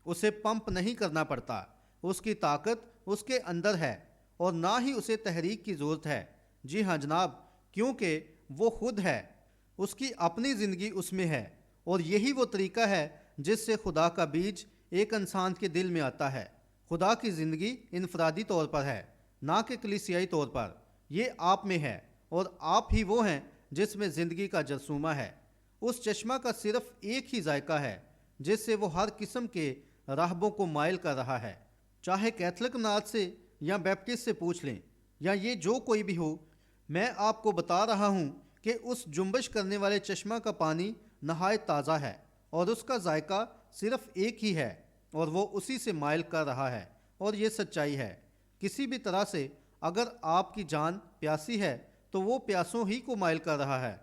اسے پمپ نہیں کرنا پڑتا، اس کی طاقت اس کے اندر ہے اور نہ ہی اسے تحریک کی ضرورت ہے۔ جی ہاں جناب، کیونکہ وہ خود ہے، اس کی اپنی زندگی اس میں ہے، اور یہی وہ طریقہ ہے جس سے خدا کا بیج ایک انسان کے دل میں آتا ہے۔ خدا کی زندگی انفرادی طور پر ہے، نہ کہ کلیسیائی طور پر۔ یہ آپ میں ہے اور آپ ہی وہ ہیں جس میں زندگی کا جرثومہ ہے۔ اس چشمہ کا صرف ایک ہی ذائقہ ہے جس سے وہ ہر قسم کے راہبوں کو مائل کر رہا ہے، چاہے کیتھولک امنات سے یا بیپٹسٹ سے پوچھ لیں یا یہ جو کوئی بھی ہو۔ میں آپ کو بتا رہا ہوں کہ اس جنبش کرنے والے چشمہ کا پانی نہایت تازہ ہے اور اس کا ذائقہ صرف ایک ہی ہے، اور وہ اسی سے مائل کر رہا ہے، اور یہ سچائی ہے۔ کسی بھی طرح سے اگر آپ کی جان پیاسی ہے تو وہ پیاسوں ہی کو مائل کر رہا ہے۔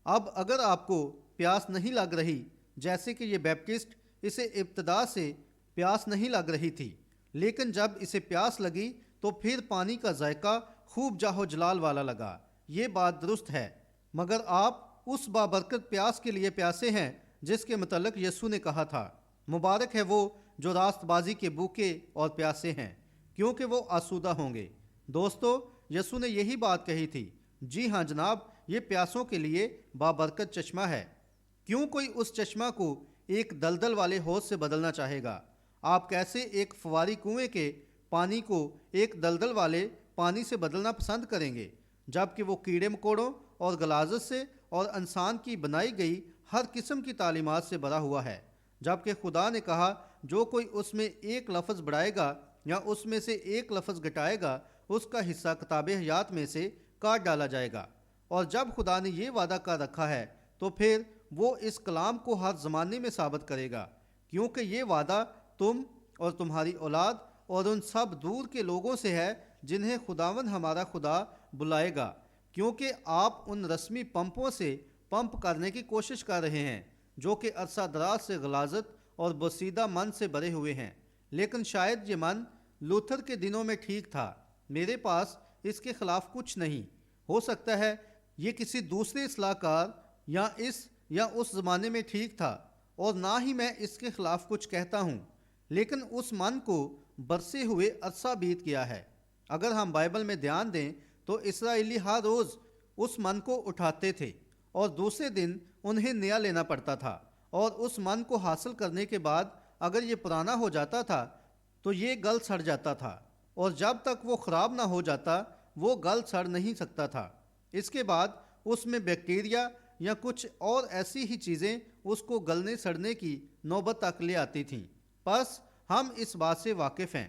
اب اگر آپ کو پیاس نہیں لگ رہی، جیسے کہ یہ بیپٹسٹ اسے ابتدا سے پیاس نہیں لگ رہی تھی، لیکن جب اسے پیاس لگی تو پھر پانی کا ذائقہ خوب جاہو جلال والا لگا۔ یہ بات درست ہے، مگر آپ اس بابرکت پیاس کے لیے پیاسے ہیں جس کے متعلق یسوع نے کہا تھا، مبارک ہے وہ جو راست بازی کے بھوکے اور پیاسے ہیں، کیونکہ وہ آسودہ ہوں گے۔ دوستو، یسوع نے یہی بات کہی تھی۔ جی ہاں جناب، یہ پیاسوں کے لیے بابرکت چشمہ ہے۔ کیوں کوئی اس چشمہ کو ایک دلدل والے حوض سے بدلنا چاہے گا؟ آپ کیسے ایک فواری کنویں کے پانی کو ایک دلدل والے پانی سے بدلنا پسند کریں گے، جبکہ وہ کیڑے مکوڑوں اور غلاظت سے اور انسان کی بنائی گئی ہر قسم کی تعلیمات سے بھرا ہوا ہے؟ جبکہ خدا نے کہا جو کوئی اس میں ایک لفظ بڑھائے گا یا اس میں سے ایک لفظ گھٹائے گا اس کا حصہ کتاب حیات میں سے کاٹ ڈالا جائے گا۔ اور جب خدا نے یہ وعدہ کر رکھا ہے تو پھر وہ اس کلام کو ہر زمانے میں ثابت کرے گا، کیونکہ یہ وعدہ تم اور تمہاری اولاد اور ان سب دور کے لوگوں سے ہے جنہیں خداوند ہمارا خدا بلائے گا، کیونکہ آپ ان رسمی پمپوں سے پمپ کرنے کی کوشش کر رہے ہیں جو کہ عرصہ دراز سے غلاظت اور بوسیدہ من سے بھرے ہوئے ہیں۔ لیکن شاید یہ من لوتھر کے دنوں میں ٹھیک تھا، میرے پاس اس کے خلاف کچھ نہیں۔ ہو سکتا ہے یہ کسی دوسرے اصلاح کار یا اس زمانے میں ٹھیک تھا، اور نہ ہی میں اس کے خلاف کچھ کہتا ہوں، لیکن اس من کو برسے ہوئے عرصہ بیت گیا ہے۔ اگر ہم بائبل میں دھیان دیں تو اسرائیلی ہر روز اس من کو اٹھاتے تھے اور دوسرے دن انہیں نیا لینا پڑتا تھا، اور اس من کو حاصل کرنے کے بعد اگر یہ پرانا ہو جاتا تھا تو یہ گل سڑ جاتا تھا، اور جب تک وہ خراب نہ ہو جاتا وہ گل سڑ نہیں سکتا تھا۔ اس کے بعد اس میں بیکٹیریا یا کچھ اور ایسی ہی چیزیں اس کو گلنے سڑنے کی نوبت تک لے آتی تھیں۔ پس ہم اس بات سے واقف ہیں۔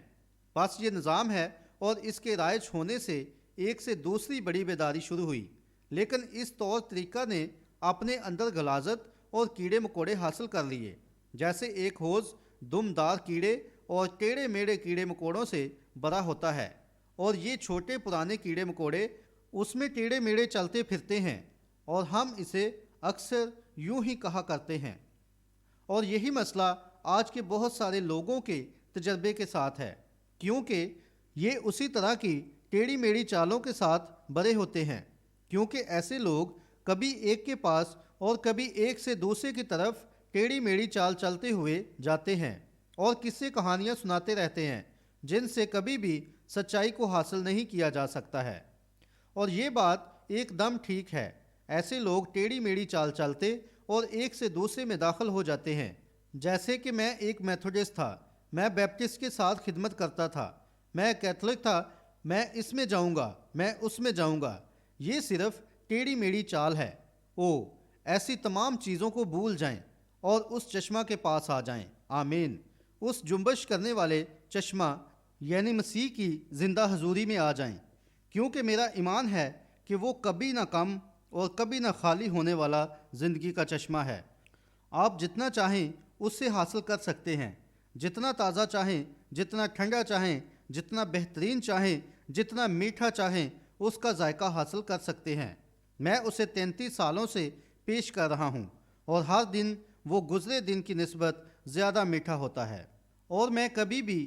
پس یہ نظام ہے، اور اس کے رائج ہونے سے ایک سے دوسری بڑی بیداری شروع ہوئی، لیکن اس طور طریقہ نے اپنے اندر غلاظت اور کیڑے مکوڑے حاصل کر لیے، جیسے ایک حوض دمدار کیڑے اور ٹیڑے میڑے کیڑے مکوڑوں سے بھرا ہوتا ہے، اور یہ چھوٹے پرانے کیڑے مکوڑے اس میں ٹیڑے میڑے چلتے پھرتے ہیں، اور ہم اسے اکثر یوں ہی کہا کرتے ہیں۔ اور یہی مسئلہ آج کے بہت سارے لوگوں کے تجربے کے ساتھ ہے۔ کیونکہ یہ اسی طرح کی ٹیڑھی میڑھی چالوں کے ساتھ بڑے ہوتے ہیں، کیونکہ ایسے لوگ کبھی ایک کے پاس اور کبھی ایک سے دوسرے کی طرف ٹیڑھی میڑھی چال چلتے ہوئے جاتے ہیں اور قصے کہانیاں سناتے رہتے ہیں جن سے کبھی بھی سچائی کو حاصل نہیں کیا جا سکتا ہے۔ اور یہ بات ایک دم ٹھیک ہے، ایسے لوگ ٹیڑھی میڑھی چال چلتے اور ایک سے دوسرے میں داخل ہو جاتے ہیں۔ جیسے کہ میں ایک میتھوڈسٹ تھا، میں بیپٹسٹ کے ساتھ خدمت کرتا تھا، میں کیتھولک تھا، میں اس میں جاؤں گا، میں اس میں جاؤں گا۔ یہ صرف ٹیڑھی میڑھی چال ہے۔ ایسی تمام چیزوں کو بھول جائیں اور اس چشمہ کے پاس آ جائیں۔ آمین۔ اس جنبش کرنے والے چشمہ یعنی مسیح کی زندہ حضوری میں آ جائیں، کیونکہ میرا ایمان ہے کہ وہ کبھی نہ کم اور کبھی نہ خالی ہونے والا زندگی کا چشمہ ہے۔ آپ جتنا چاہیں اس سے حاصل کر سکتے ہیں، جتنا تازہ چاہیں، جتنا ٹھنڈا چاہیں، جتنا بہترین چاہیں، جتنا میٹھا چاہیں، اس کا ذائقہ حاصل کر سکتے ہیں۔ میں اسے 33 سالوں سے پیش کر رہا ہوں اور ہر دن وہ گزرے دن کی نسبت زیادہ میٹھا ہوتا ہے۔ اور میں کبھی بھی،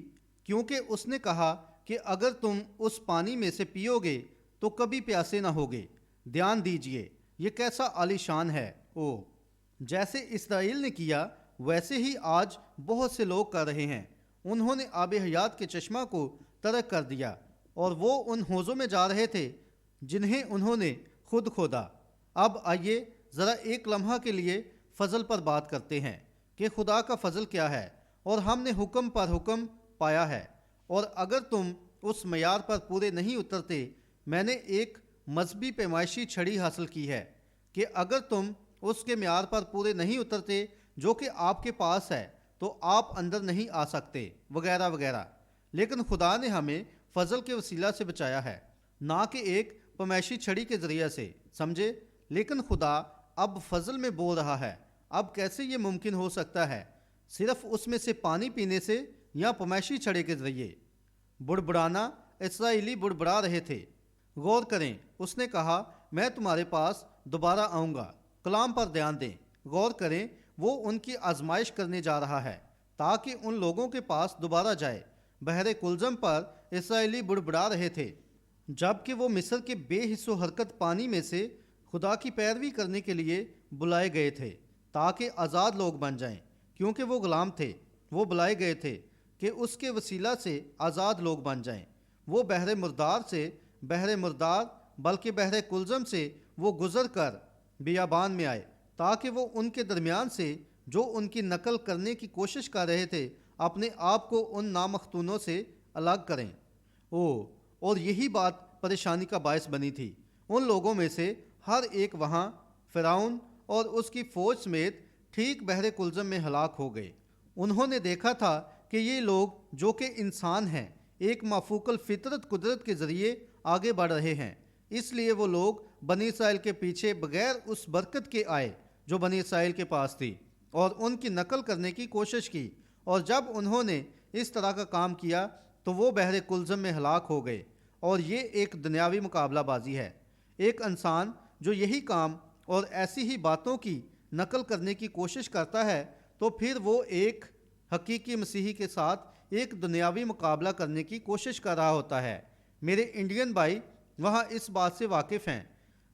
کیونکہ اس نے کہا کہ اگر تم اس پانی میں سے پیو گے تو کبھی پیاسے نہ ہوگے۔ دھیان دیجئے، یہ کیسا عالی شان ہے۔ جیسے اسرائیل نے کیا ویسے ہی آج بہت سے لوگ کر رہے ہیں۔ انہوں نے آب حیات کے چشمہ کو ترک کر دیا اور وہ ان حوضوں میں جا رہے تھے جنہیں انہوں نے خود کھودا۔ اب آئیے ذرا ایک لمحہ کے لیے فضل پر بات کرتے ہیں کہ خدا کا فضل کیا ہے اور ہم نے حکم پر حکم پایا ہے، اور اگر تم اس معیار پر پورے نہیں اترتے، میں نے ایک مذہبی پیمائشی چھڑی حاصل کی ہے کہ اگر تم اس کے معیار پر پورے نہیں اترتے جو کہ آپ کے پاس ہے تو آپ اندر نہیں آ سکتے، وغیرہ وغیرہ۔ لیکن خدا نے ہمیں فضل کے وسیلہ سے بچایا ہے، نہ کہ ایک پیمائشی چھڑی کے ذریعے سے، سمجھے؟ لیکن خدا اب فضل میں بول رہا ہے۔ اب کیسے یہ ممکن ہو سکتا ہے؟ صرف اس میں سے پانی پینے سے یا پیمائشی چھڑے کے ذریعے؟ بڑبڑانا، اسرائیلی بڑبڑا رہے تھے۔ غور کریں، اس نے کہا میں تمہارے پاس دوبارہ آؤں گا۔ کلام پر دھیان دیں، غور کریں، وہ ان کی آزمائش کرنے جا رہا ہے تاکہ ان لوگوں کے پاس دوبارہ جائے۔ بحر کلزم پر اسرائیلی بڑبڑا رہے تھے جبکہ وہ مصر کے بے حس و حرکت پانی میں سے خدا کی پیروی کرنے کے لیے بلائے گئے تھے تاکہ آزاد لوگ بن جائیں، کیونکہ وہ غلام تھے۔ وہ بلائے گئے تھے کہ اس کے وسیلہ سے آزاد لوگ بن جائیں۔ وہ بحر مردار سے، بحر مردار بلکہ بحر کلزم سے وہ گزر کر بیابان میں آئے تاکہ وہ ان کے درمیان سے جو ان کی نقل کرنے کی کوشش کر رہے تھے اپنے آپ کو ان نامختونوں سے الگ کریں۔ اور یہی بات پریشانی کا باعث بنی تھی۔ ان لوگوں میں سے ہر ایک وہاں فرعون اور اس کی فوج سمیت ٹھیک بحر کلزم میں ہلاک ہو گئے۔ انہوں نے دیکھا تھا کہ یہ لوگ جو کہ انسان ہیں ایک مافوق الفطرت قدرت کے ذریعے آگے بڑھ رہے ہیں، اس لیے وہ لوگ بنی اسرائیل کے پیچھے بغیر اس برکت کے آئے جو بنی اسرائیل کے پاس تھی اور ان کی نقل کرنے کی کوشش کی، اور جب انہوں نے اس طرح کا کام کیا تو وہ بحر کلزم میں ہلاک ہو گئے۔ اور یہ ایک دنیاوی مقابلہ بازی ہے۔ ایک انسان جو یہی کام اور ایسی ہی باتوں کی نقل کرنے کی کوشش کرتا ہے تو پھر وہ ایک حقیقی مسیحی کے ساتھ ایک دنیاوی مقابلہ کرنے کی کوشش کر رہا ہوتا ہے۔ میرے انڈین بھائی وہاں اس بات سے واقف ہیں،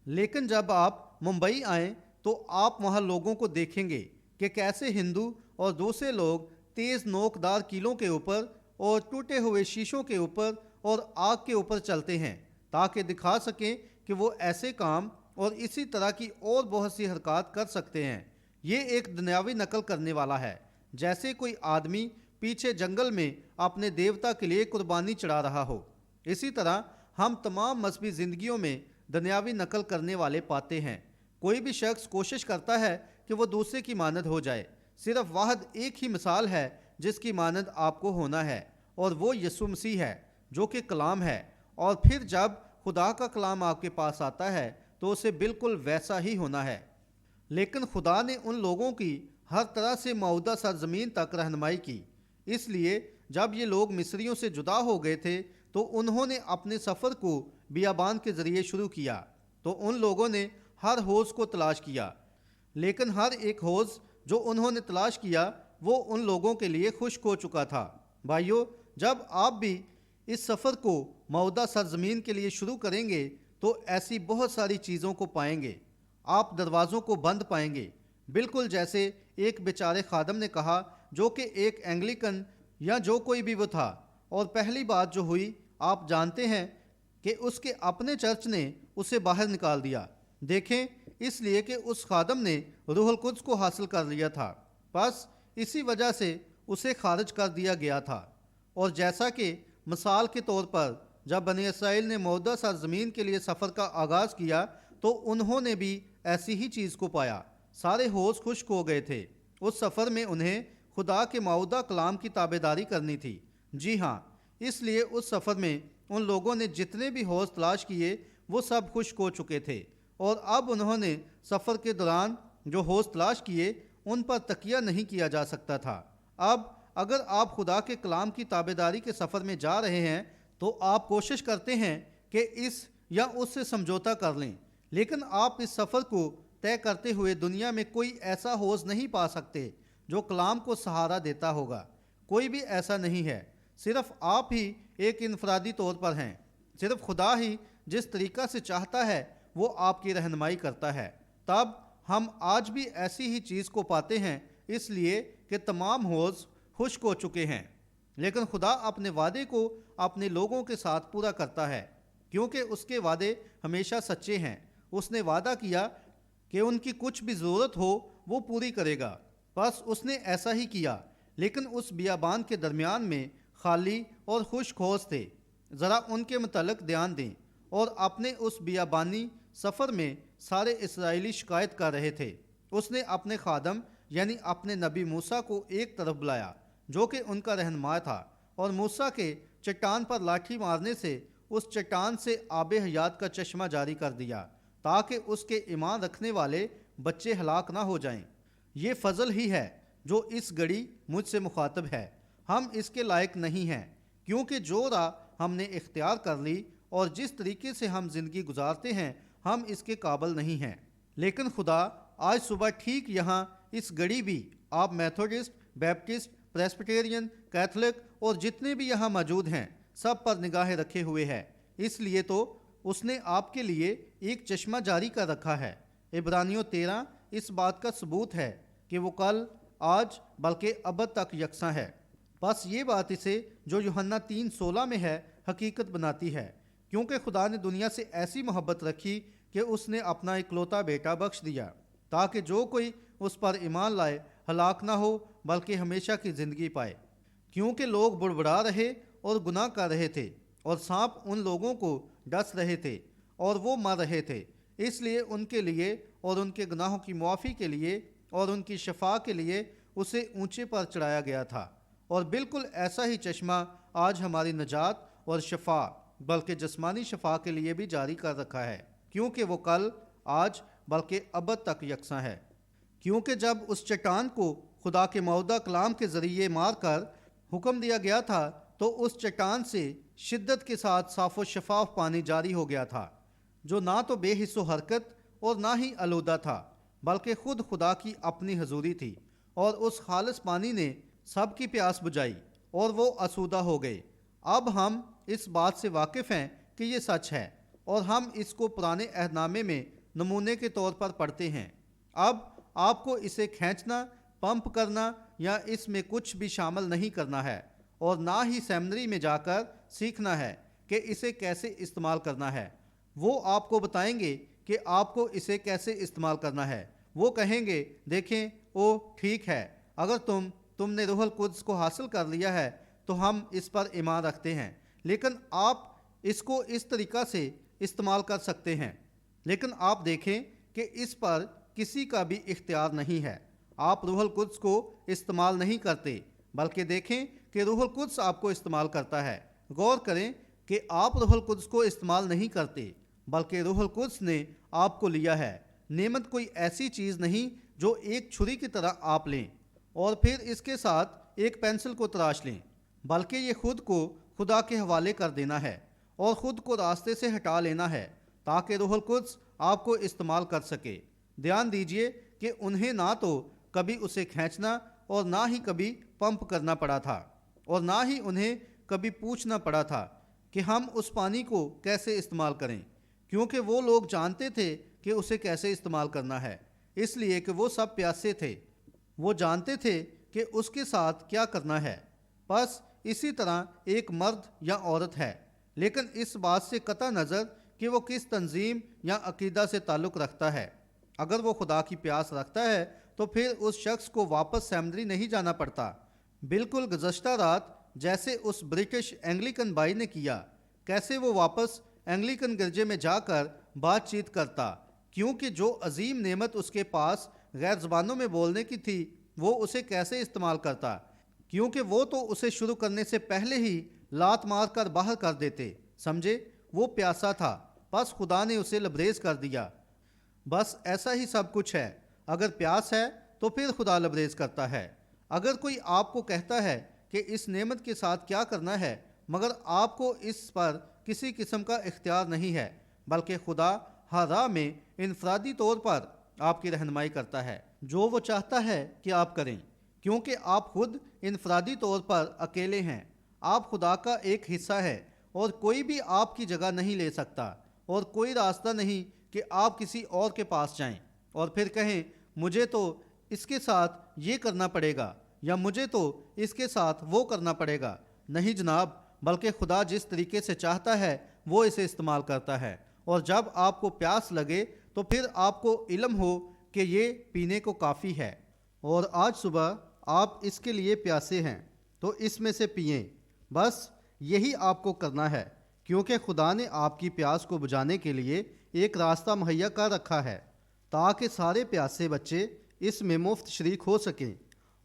لیکن جب آپ ممبئی آئیں تو آپ وہاں لوگوں کو دیکھیں گے کہ کیسے ہندو اور دوسرے لوگ تیز نوکدار کیلوں کے اوپر اور ٹوٹے ہوئے شیشوں کے اوپر اور آگ کے اوپر چلتے ہیں تاکہ دکھا سکیں کہ وہ ایسے کام اور اسی طرح کی اور بہت سی حرکات کر سکتے ہیں۔ یہ ایک دنیاوی نقل کرنے والا ہے، جیسے کوئی آدمی پیچھے جنگل میں اپنے دیوتا کے لیے قربانی چڑھا رہا ہو۔ اسی طرح ہم تمام مذہبی زندگیوں میں دنیاوی نقل کرنے والے پاتے ہیں۔ کوئی بھی شخص کوشش کرتا ہے کہ وہ دوسرے کی مانند ہو جائے۔ صرف واحد ایک ہی مثال ہے جس کی مانند آپ کو ہونا ہے، اور وہ یسوع مسیح ہے جو کہ کلام ہے۔ اور پھر جب خدا کا کلام آپ کے پاس آتا ہے تو اسے بالکل ویسا ہی ہونا ہے۔ لیکن خدا نے ان لوگوں کی ہر طرح سے معودہ سرزمین تک رہنمائی کی۔ اس لیے جب یہ لوگ مصریوں سے جدا ہو گئے تھے تو انہوں نے اپنے سفر کو بیابان کے ذریعے شروع کیا۔ تو ان لوگوں نے ہر حوض کو تلاش کیا، لیکن ہر ایک حوض جو انہوں نے تلاش کیا وہ ان لوگوں کے لیے خشک ہو چکا تھا۔ بھائیو، جب آپ بھی اس سفر کو مودع سرزمین کے لیے شروع کریں گے تو ایسی بہت ساری چیزوں کو پائیں گے. آپ دروازوں کو بند پائیں گے، بالکل جیسے ایک بیچارے خادم نے کہا جو کہ ایک اینگلیکن یا جو کوئی بھی وہ تھا. اور پہلی بات جو ہوئی آپ جانتے ہیں کہ اس کے اپنے چرچ نے اسے باہر نکال دیا. دیکھیں، اس لیے کہ اس خادم نے روح القدس کو حاصل کر لیا تھا، بس اسی وجہ سے اسے خارج کر دیا گیا تھا. اور جیسا کہ مثال کے طور پر جب بنی اسرائیل نے مودع سرزمین کے لیے سفر کا آغاز کیا تو انہوں نے بھی ایسی ہی چیز کو پایا. سارے حوض خشک ہو گئے تھے. اس سفر میں انہیں خدا کے مودع کلام کی تابعداری کرنی تھی. جی ہاں، اس لیے اس سفر میں ان لوگوں نے جتنے بھی حوض تلاش کیے وہ سب خشک ہو چکے تھے، اور اب انہوں نے سفر کے دوران جو حوض تلاش کیے ان پر تکیہ نہیں کیا جا سکتا تھا. اب اگر آپ خدا کے کلام کی تابعداری کے سفر میں جا رہے ہیں تو آپ کوشش کرتے ہیں کہ اس یا اس سے سمجھوتا کر لیں، لیکن آپ اس سفر کو طے کرتے ہوئے دنیا میں کوئی ایسا حوض نہیں پا سکتے جو کلام کو سہارا دیتا ہوگا. کوئی بھی ایسا نہیں ہے. صرف آپ ہی ایک انفرادی طور پر ہیں. صرف خدا ہی جس طریقہ سے چاہتا ہے وہ آپ کی رہنمائی کرتا ہے. تب ہم آج بھی ایسی ہی چیز کو پاتے ہیں، اس لیے کہ تمام حوض خشک ہو چکے ہیں. لیکن خدا اپنے وعدے کو اپنے لوگوں کے ساتھ پورا کرتا ہے، کیونکہ اس کے وعدے ہمیشہ سچے ہیں. اس نے وعدہ کیا کہ ان کی کچھ بھی ضرورت ہو وہ پوری کرے گا. بس اس نے ایسا ہی کیا. لیکن اس بیابان کے درمیان میں خالی اور خشک حوض تھے. ذرا ان کے متعلق دھیان دیں. اور اپنے اس بیابانی سفر میں سارے اسرائیلی شکایت کر رہے تھے. اس نے اپنے خادم یعنی اپنے نبی موسیٰ کو ایک طرف بلایا جو کہ ان کا رہنما تھا، اور موسیٰ کے چٹان پر لاٹھی مارنے سے اس چٹان سے آب حیات کا چشمہ جاری کر دیا تاکہ اس کے ایمان رکھنے والے بچے ہلاک نہ ہو جائیں. یہ فضل ہی ہے جو اس گھڑی مجھ سے مخاطب ہے. ہم اس کے لائق نہیں ہیں، کیونکہ جو راہ ہم نے اختیار کر لی اور جس طریقے سے ہم زندگی گزارتے ہیں ہم اس کے قابل نہیں ہیں. لیکن خدا آج صبح ٹھیک یہاں اس گھڑی بھی آپ میتھوڈسٹ، بیپٹسٹ، پریسبیٹیرین، کیتھولک اور جتنے بھی یہاں موجود ہیں سب پر نگاہیں رکھے ہوئے ہے. اس لیے تو اس نے آپ کے لیے ایک چشمہ جاری کر رکھا ہے. عبرانیوں 13 اس بات کا ثبوت ہے کہ وہ کل، آج بلکہ ابد تک یکساں ہے. بس یہ بات اسے جو یوحنا 3:16 میں ہے حقیقت بناتی ہے، کیونکہ خدا نے دنیا سے ایسی محبت رکھی کہ اس نے اپنا اکلوتا بیٹا بخش دیا تاکہ جو کوئی اس پر ایمان لائے ہلاک نہ ہو بلکہ ہمیشہ کی زندگی پائے. کیونکہ لوگ بڑبڑا رہے اور گناہ کر رہے تھے اور سانپ ان لوگوں کو ڈس رہے تھے اور وہ مر رہے تھے، اس لیے ان کے لیے اور ان کے گناہوں کی معافی کے لیے اور ان کی شفا کے لیے اسے اونچے پر چڑھایا گیا تھا. اور بالکل ایسا ہی چشمہ آج ہماری نجات اور شفا بلکہ جسمانی شفا کے لیے بھی جاری کر رکھا ہے، کیونکہ وہ کل، آج بلکہ ابد تک یکساں ہے. کیونکہ جب اس چٹان کو خدا کے مودع کلام کے ذریعے مار کر حکم دیا گیا تھا تو اس چٹان سے شدت کے ساتھ صاف و شفاف پانی جاری ہو گیا تھا، جو نہ تو بے حس و حرکت اور نہ ہی آلودہ تھا بلکہ خود خدا کی اپنی حضوری تھی. اور اس خالص پانی نے سب کی پیاس بجھائی اور وہ آسودہ ہو گئے. اب ہم اس بات سے واقف ہیں کہ یہ سچ ہے اور ہم اس کو پرانے عہد نامے میں نمونے کے طور پر پڑھتے ہیں. اب آپ کو اسے کھینچنا، پمپ کرنا یا اس میں کچھ بھی شامل نہیں کرنا ہے، اور نہ ہی سیمنری میں جا کر سیکھنا ہے کہ اسے کیسے استعمال کرنا ہے. وہ آپ کو بتائیں گے کہ آپ کو اسے کیسے استعمال کرنا ہے. وہ کہیں گے، دیکھیں، او ٹھیک ہے، اگر تم نے روح القدس کو حاصل کر لیا ہے تو ہم اس پر ایمان رکھتے ہیں، لیکن آپ اس کو اس طریقہ سے استعمال کر سکتے ہیں. لیکن آپ دیکھیں کہ اس پر کسی کا بھی اختیار نہیں ہے. آپ روح القدس کو استعمال نہیں کرتے بلکہ دیکھیں کہ روح القدس آپ کو استعمال کرتا ہے. غور کریں کہ آپ روح القدس کو استعمال نہیں کرتے بلکہ روح القدس نے آپ کو لیا ہے. نعمت کوئی ایسی چیز نہیں جو ایک چھری کی طرح آپ لیں اور پھر اس کے ساتھ ایک پینسل کو تراش لیں، بلکہ یہ خود کو خدا کے حوالے کر دینا ہے اور خود کو راستے سے ہٹا لینا ہے تاکہ روح القدس آپ کو استعمال کر سکے. دھیان دیجئے کہ انہیں نہ تو کبھی اسے کھینچنا اور نہ ہی کبھی پمپ کرنا پڑا تھا، اور نہ ہی انہیں کبھی پوچھنا پڑا تھا کہ ہم اس پانی کو کیسے استعمال کریں، کیونکہ وہ لوگ جانتے تھے کہ اسے کیسے استعمال کرنا ہے، اس لیے کہ وہ سب پیاسے تھے۔ وہ جانتے تھے کہ اس کے ساتھ کیا کرنا ہے۔ بس اسی طرح ایک مرد یا عورت ہے، لیکن اس بات سے قطع نظر کہ وہ کس تنظیم یا عقیدہ سے تعلق رکھتا ہے، اگر وہ خدا کی پیاس رکھتا ہے تو پھر اس شخص کو واپس سیمنری نہیں جانا پڑتا، بالکل گزشتہ رات جیسے اس برٹش اینگلیکن بھائی نے کیا، کیسے وہ واپس اینگلیکن گرجے میں جا کر بات چیت کرتا، کیونکہ جو عظیم نعمت اس کے پاس غیر زبانوں میں بولنے کی تھی وہ اسے کیسے استعمال کرتا، کیونکہ وہ تو اسے شروع کرنے سے پہلے ہی لات مار کر باہر کر دیتے۔ سمجھے، وہ پیاسا تھا، بس خدا نے اسے لبریز کر دیا۔ بس ایسا ہی سب کچھ ہے، اگر پیاس ہے تو پھر خدا لبریز کرتا ہے۔ اگر کوئی آپ کو کہتا ہے کہ اس نعمت کے ساتھ کیا کرنا ہے، مگر آپ کو اس پر کسی قسم کا اختیار نہیں ہے، بلکہ خدا ہر راہ میں انفرادی طور پر آپ کی رہنمائی کرتا ہے جو وہ چاہتا ہے کہ آپ کریں، کیونکہ آپ خود انفرادی طور پر اکیلے ہیں۔ آپ خدا کا ایک حصہ ہے اور کوئی بھی آپ کی جگہ نہیں لے سکتا، اور کوئی راستہ نہیں کہ آپ کسی اور کے پاس جائیں اور پھر کہیں مجھے تو اس کے ساتھ یہ کرنا پڑے گا یا مجھے تو اس کے ساتھ وہ کرنا پڑے گا۔ نہیں جناب، بلکہ خدا جس طریقے سے چاہتا ہے وہ اسے استعمال کرتا ہے، اور جب آپ کو پیاس لگے تو پھر آپ کو علم ہو کہ یہ پینے کو کافی ہے، اور آج صبح آپ اس کے لیے پیاسے ہیں تو اس میں سے پئیں۔ بس یہی آپ کو کرنا ہے، کیونکہ خدا نے آپ کی پیاس کو بجھانے کے لیے ایک راستہ مہیا کر رکھا ہے تاکہ سارے پیاسے بچے اس میں مفت شریک ہو سکیں،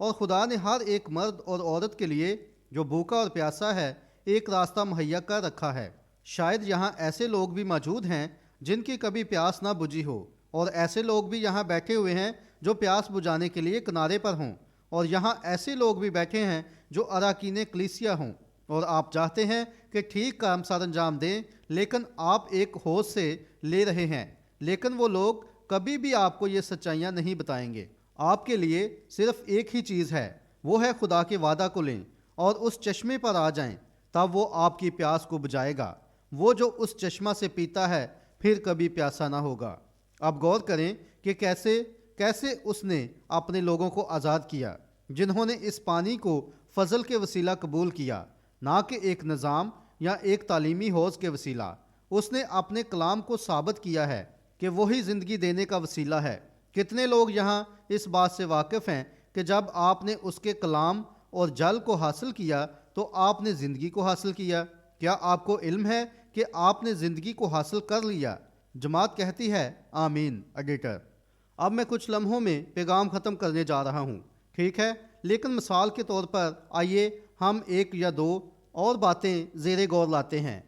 اور خدا نے ہر ایک مرد اور عورت کے لیے جو بھوکا اور پیاسا ہے ایک راستہ مہیا کر رکھا ہے۔ شاید یہاں ایسے لوگ بھی موجود ہیں جن کی کبھی پیاس نہ بجھی ہو، اور ایسے لوگ بھی یہاں بیٹھے ہوئے ہیں جو پیاس بجھانے کے لیے کنارے پر ہوں، اور یہاں ایسے لوگ بھی بیٹھے ہیں جو اراکین کلیسیا ہوں، اور آپ چاہتے ہیں کہ ٹھیک کام سر انجام دیں، لیکن آپ ایک ہوش سے لے رہے ہیں، لیکن وہ لوگ کبھی بھی آپ کو یہ سچائیاں نہیں بتائیں گے۔ آپ کے لیے صرف ایک ہی چیز ہے، وہ ہے خدا کے وعدہ کو لیں اور اس چشمے پر آ جائیں، تب وہ آپ کی پیاس کو بجھائے گا۔ وہ جو اس چشمہ سے پیتا ہے پھر کبھی پیاسا نہ ہوگا۔ اب غور کریں کہ کیسے اس نے اپنے لوگوں کو آزاد کیا جنہوں نے اس پانی کو فضل کے وسیلہ قبول کیا، نہ کہ ایک نظام یا ایک تعلیمی حوض کے وسیلہ۔ اس نے اپنے کلام کو ثابت کیا ہے کہ وہی زندگی دینے کا وسیلہ ہے۔ کتنے لوگ یہاں اس بات سے واقف ہیں کہ جب آپ نے اس کے کلام اور جل کو حاصل کیا تو آپ نے زندگی کو حاصل کیا؟ کیا آپ کو علم ہے کہ آپ نے زندگی کو حاصل کر لیا؟ جماعت کہتی ہے آمین۔ ایڈیٹر، اب میں کچھ لمحوں میں پیغام ختم کرنے جا رہا ہوں، ٹھیک ہے؟ لیکن مثال کے طور پر آئیے ہم ایک یا دو اور باتیں زیر غور لاتے ہیں۔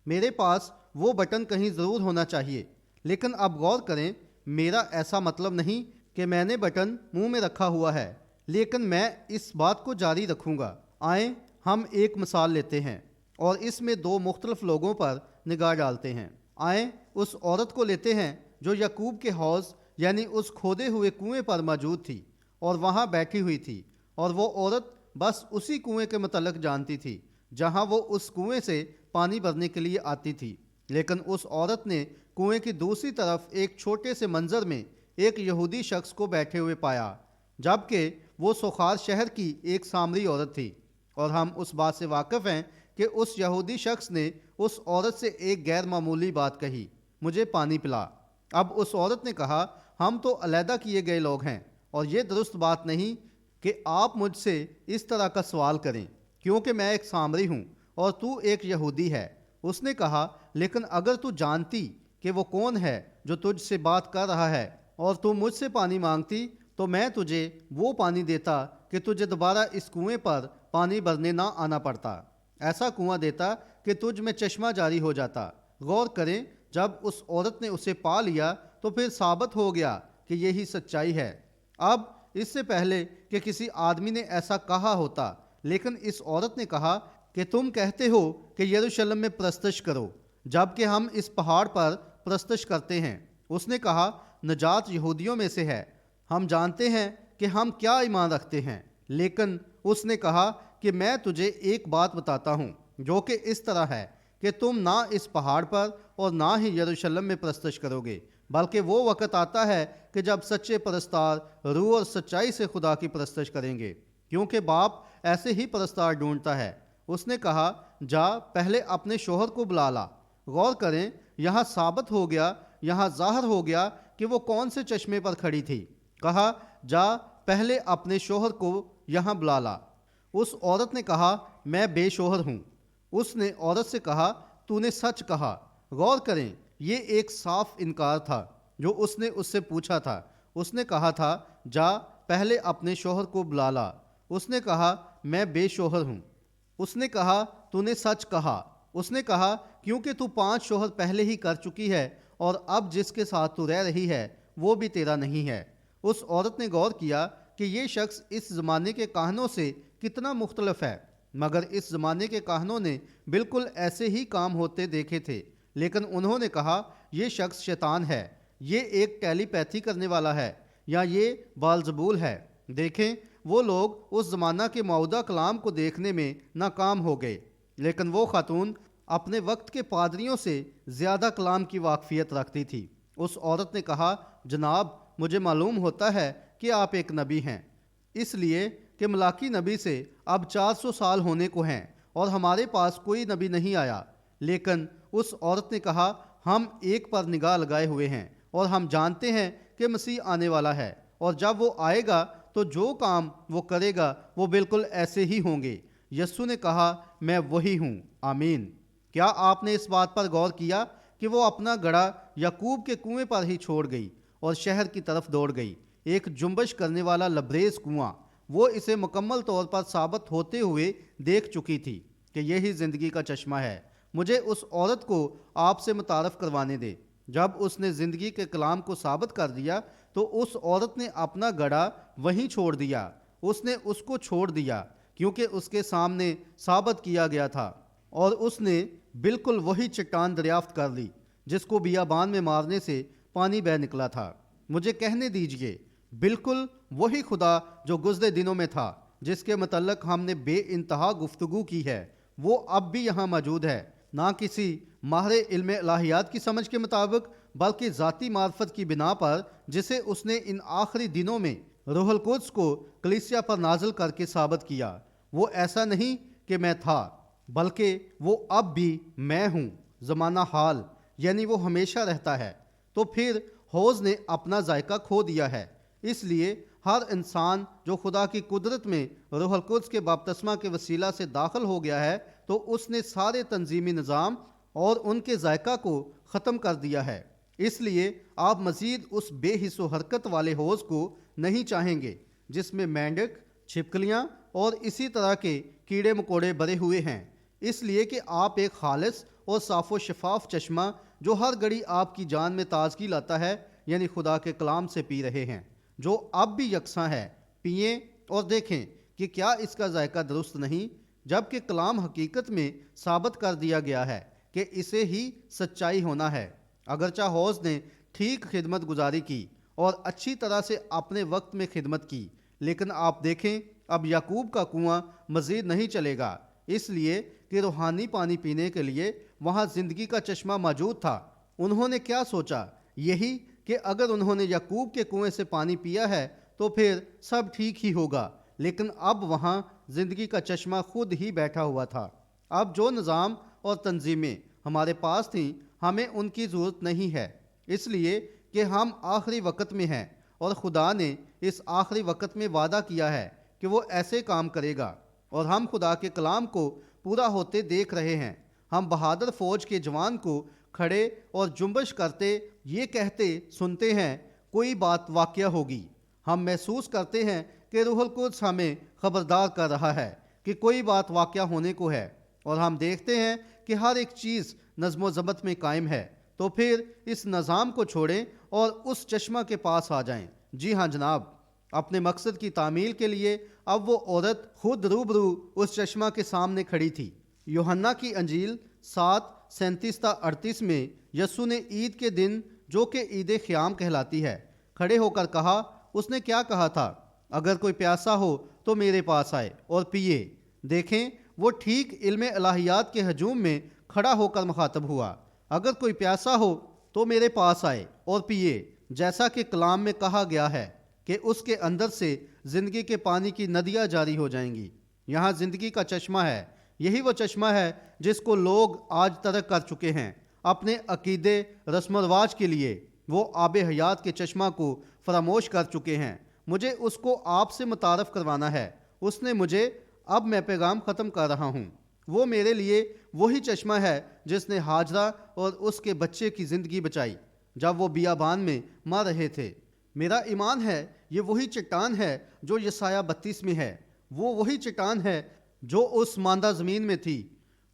میرے پاس وہ بٹن کہیں ضرور ہونا چاہیے، لیکن اب غور کریں، میرا ایسا مطلب نہیں کہ میں نے بٹن منہ میں رکھا ہوا ہے، لیکن میں اس بات کو جاری رکھوں گا۔ آئیں ہم ایک مثال لیتے ہیں اور اس میں دو مختلف لوگوں پر نگاہ ڈالتے ہیں۔ آئیں اس عورت کو لیتے ہیں جو یعقوب کے حوض یعنی اس کھودے ہوئے کنویں پر موجود تھی اور وہاں بیٹھی ہوئی تھی، اور وہ عورت بس اسی کنویں کے متعلق جانتی تھی جہاں وہ اس کنویں سے پانی بھرنے کے لیے آتی تھی۔ لیکن اس عورت نے کنویں کی دوسری طرف ایک چھوٹے سے منظر میں ایک یہودی شخص کو بیٹھے ہوئے پایا، جبکہ وہ سوخار شہر کی ایک سامری عورت تھی، اور ہم اس بات سے واقف ہیں کہ اس یہودی شخص نے اس عورت سے ایک غیر معمولی بات کہی، مجھے پانی پلا۔ اب اس عورت نے کہا، ہم تو علیحدہ کیے گئے لوگ ہیں اور یہ درست بات نہیں کہ آپ مجھ سے اس طرح کا سوال کریں، کیونکہ میں ایک سامری ہوں اور تو ایک یہودی ہے۔ اس نے کہا، لیکن اگر تو جانتی کہ وہ کون ہے جو تجھ سے بات کر رہا ہے اور تو مجھ سے پانی مانگتی تو میں تجھے وہ پانی دیتا کہ تجھے دوبارہ اس کنویں پر پانی بھرنے نہ آنا پڑتا، ایسا کنواں دیتا کہ تجھ میں چشمہ جاری ہو جاتا۔ غور کریں، جب اس عورت نے اسے پا لیا تو پھر ثابت ہو گیا کہ یہی سچائی ہے۔ اب اس سے پہلے کہ کسی آدمی نے ایسا کہا ہوتا، لیکن اس عورت نے کہا کہ تم کہتے ہو کہ یروشلم میں پرستش کرو جبکہ ہم اس پہاڑ پر پرستش کرتے ہیں۔ اس نے کہا، نجات یہودیوں میں سے ہے، ہم جانتے ہیں کہ ہم کیا ایمان رکھتے ہیں۔ لیکن اس نے کہا کہ میں تجھے ایک بات بتاتا ہوں جو کہ اس طرح ہے کہ تم نہ اس پہاڑ پر اور نہ ہی یروشلم میں پرستش کرو گے، بلکہ وہ وقت آتا ہے کہ جب سچے پرستار روح اور سچائی سے خدا کی پرستش کریں گے، کیونکہ باپ ایسے ہی پرستار ڈھونڈتا ہے۔ اس نے کہا، جا پہلے اپنے شوہر کو بلا لا۔ غور کریں، یہاں ثابت ہو گیا، یہاں ظاہر ہو گیا کہ وہ کون سے چشمے پر کھڑی تھی۔ کہا، جا پہلے اپنے شوہر کو یہاں بلا لا۔ اس عورت نے کہا، میں بے شوہر ہوں۔ اس نے عورت سے کہا، تو نے سچ کہا۔ غور کریں، یہ ایک صاف انکار تھا جو اس نے اس سے پوچھا تھا۔ اس نے کہا تھا، جا پہلے اپنے شوہر کو بلا لا۔ اس نے کہا، میں بے شوہر ہوں۔ اس نے کہا، تو نے سچ کہا۔ اس نے کہا، کیونکہ تو 5 شوہر پہلے ہی کر چکی ہے اور اب جس کے ساتھ تو رہ رہی ہے وہ بھی تیرا نہیں ہے۔ اس عورت نے غور کیا کہ یہ شخص اس زمانے کے کاہنوں سے کتنا مختلف ہے، مگر اس زمانے کے کاہنوں نے بالکل ایسے ہی کام ہوتے دیکھے تھے، لیکن انہوں نے کہا، یہ شخص شیطان ہے، یہ ایک ٹیلی پیتھی کرنے والا ہے یا یہ بالزبول ہے۔ دیکھیں، وہ لوگ اس زمانہ کے معودہ کلام کو دیکھنے میں ناکام ہو گئے، لیکن وہ خاتون اپنے وقت کے پادریوں سے زیادہ کلام کی واقفیت رکھتی تھی۔ اس عورت نے کہا، جناب مجھے معلوم ہوتا ہے کہ آپ ایک نبی ہیں، اس لیے کہ ملاکی نبی سے اب 400 سال ہونے کو ہیں اور ہمارے پاس کوئی نبی نہیں آیا۔ لیکن اس عورت نے کہا، ہم ایک پر نگاہ لگائے ہوئے ہیں اور ہم جانتے ہیں کہ مسیح آنے والا ہے، اور جب وہ آئے گا تو جو کام وہ کرے گا وہ بالکل ایسے ہی ہوں گے۔ یسوع نے کہا، میں وہی ہوں۔ آمین۔ کیا آپ نے اس بات پر غور کیا کہ وہ اپنا گڑھا یعقوب کے کنویں پر ہی چھوڑ گئی اور شہر کی طرف دوڑ گئی؟ ایک جنبش کرنے والا لبریز کنواں، وہ اسے مکمل طور پر ثابت ہوتے ہوئے دیکھ چکی تھی کہ یہی زندگی کا چشمہ ہے۔ مجھے اس عورت کو آپ سے متعارف کروانے دے۔ جب اس نے زندگی کے کلام کو ثابت کر دیا تو اس عورت نے اپنا گڑھا وہیں چھوڑ دیا۔ اس نے اس کو چھوڑ دیا کیونکہ اس کے سامنے ثابت کیا گیا تھا، اور اس نے بالکل وہی چٹان دریافت کر لی جس کو بیابان میں مارنے سے پانی بہہ نکلا تھا۔ مجھے کہنے دیجئے، بالکل وہی خدا جو گزرے دنوں میں تھا، جس کے متعلق ہم نے بے انتہا گفتگو کی ہے، وہ اب بھی یہاں موجود ہے، نہ کسی ماہر علم الہیات کی سمجھ کے مطابق بلکہ ذاتی معرفت کی بنا پر، جسے اس نے ان آخری دنوں میں روح القدس کو کلیسیا پر نازل کر کے ثابت کیا۔ وہ ایسا نہیں کہ میں تھا، بلکہ وہ اب بھی میں ہوں، زمانہ حال، یعنی وہ ہمیشہ رہتا ہے۔ تو پھر حوض نے اپنا ذائقہ کھو دیا ہے، اس لیے ہر انسان جو خدا کی قدرت میں روح القدس کے بپتسمہ کے وسیلہ سے داخل ہو گیا ہے، تو اس نے سارے تنظیمی نظام اور ان کے ذائقہ کو ختم کر دیا ہے۔ اس لیے آپ مزید اس بے حس و حرکت والے حوض کو نہیں چاہیں گے جس میں مینڈک، چھپکلیاں اور اسی طرح کے کیڑے مکوڑے بھرے ہوئے ہیں، اس لیے کہ آپ ایک خالص اور صاف و شفاف چشمہ جو ہر گھڑی آپ کی جان میں تازگی لاتا ہے، یعنی خدا کے کلام سے پی رہے ہیں، جو اب بھی یکساں ہے۔ پئیں اور دیکھیں کہ کیا اس کا ذائقہ درست نہیں، جبکہ کلام حقیقت میں ثابت کر دیا گیا ہے کہ اسے ہی سچائی ہونا ہے۔ اگرچہ حوض نے ٹھیک خدمت گزاری کی اور اچھی طرح سے اپنے وقت میں خدمت کی، لیکن آپ دیکھیں اب یعقوب کا کنواں مزید نہیں چلے گا، اس لیے کہ روحانی پانی پینے کے لیے وہاں زندگی کا چشمہ موجود تھا۔ انہوں نے کیا سوچا؟ یہی کہ اگر انہوں نے یعقوب کے کنویں سے پانی پیا ہے تو پھر سب ٹھیک ہی ہوگا، لیکن اب وہاں زندگی کا چشمہ خود ہی بیٹھا ہوا تھا۔ اب جو نظام اور تنظیمیں ہمارے پاس تھیں، ہمیں ان کی ضرورت نہیں ہے، اس لیے کہ ہم آخری وقت میں ہیں، اور خدا نے اس آخری وقت میں وعدہ کیا ہے کہ وہ ایسے کام کرے گا، اور ہم خدا کے کلام کو پورا ہوتے دیکھ رہے ہیں۔ ہم بہادر فوج کے جوان کو کھڑے اور جنبش کرتے یہ کہتے سنتے ہیں، کوئی بات واقعہ ہوگی۔ ہم محسوس کرتے ہیں کہ روح القدس ہمیں خبردار کر رہا ہے کہ کوئی بات واقعہ ہونے کو ہے، اور ہم دیکھتے ہیں کہ ہر ایک چیز نظم و ضبط میں قائم ہے۔ تو پھر اس نظام کو چھوڑیں اور اس چشمہ کے پاس آ جائیں۔ جی ہاں جناب، اپنے مقصد کی تعمیل کے لیے اب وہ عورت خود روبرو اس چشمہ کے سامنے کھڑی تھی۔ یوحنا کی انجیل 7:37-38 میں یسوع نے عید کے دن، جو کہ عید خیام کہلاتی ہے، کھڑے ہو کر کہا، اس نے کیا کہا تھا؟ اگر کوئی پیاسا ہو تو میرے پاس آئے اور پیے۔ دیکھیں وہ ٹھیک علم الہیات کے ہجوم میں کھڑا ہو کر مخاطب ہوا۔ اگر کوئی پیاسا ہو تو میرے پاس آئے اور پیے، جیسا کہ کلام میں کہا گیا ہے کہ اس کے اندر سے زندگی کے پانی کی ندیاں جاری ہو جائیں گی۔ یہاں زندگی کا چشمہ ہے، یہی وہ چشمہ ہے جس کو لوگ آج ترک کر چکے ہیں اپنے عقیدے رسم و رواج کے لیے۔ وہ آب حیات کے چشمہ کو فراموش کر چکے ہیں۔ مجھے اس کو آپ سے متعارف کروانا ہے۔ اس نے مجھے، اب میں پیغام ختم کر رہا ہوں۔ وہ میرے لیے وہی چشمہ ہے جس نے ہاجرہ اور اس کے بچے کی زندگی بچائی جب وہ بیابان میں مر رہے تھے۔ میرا ایمان ہے یہ وہی چٹان ہے جو یسایہ 32 میں ہے۔ وہ وہی چٹان ہے جو اس ماندہ زمین میں تھی،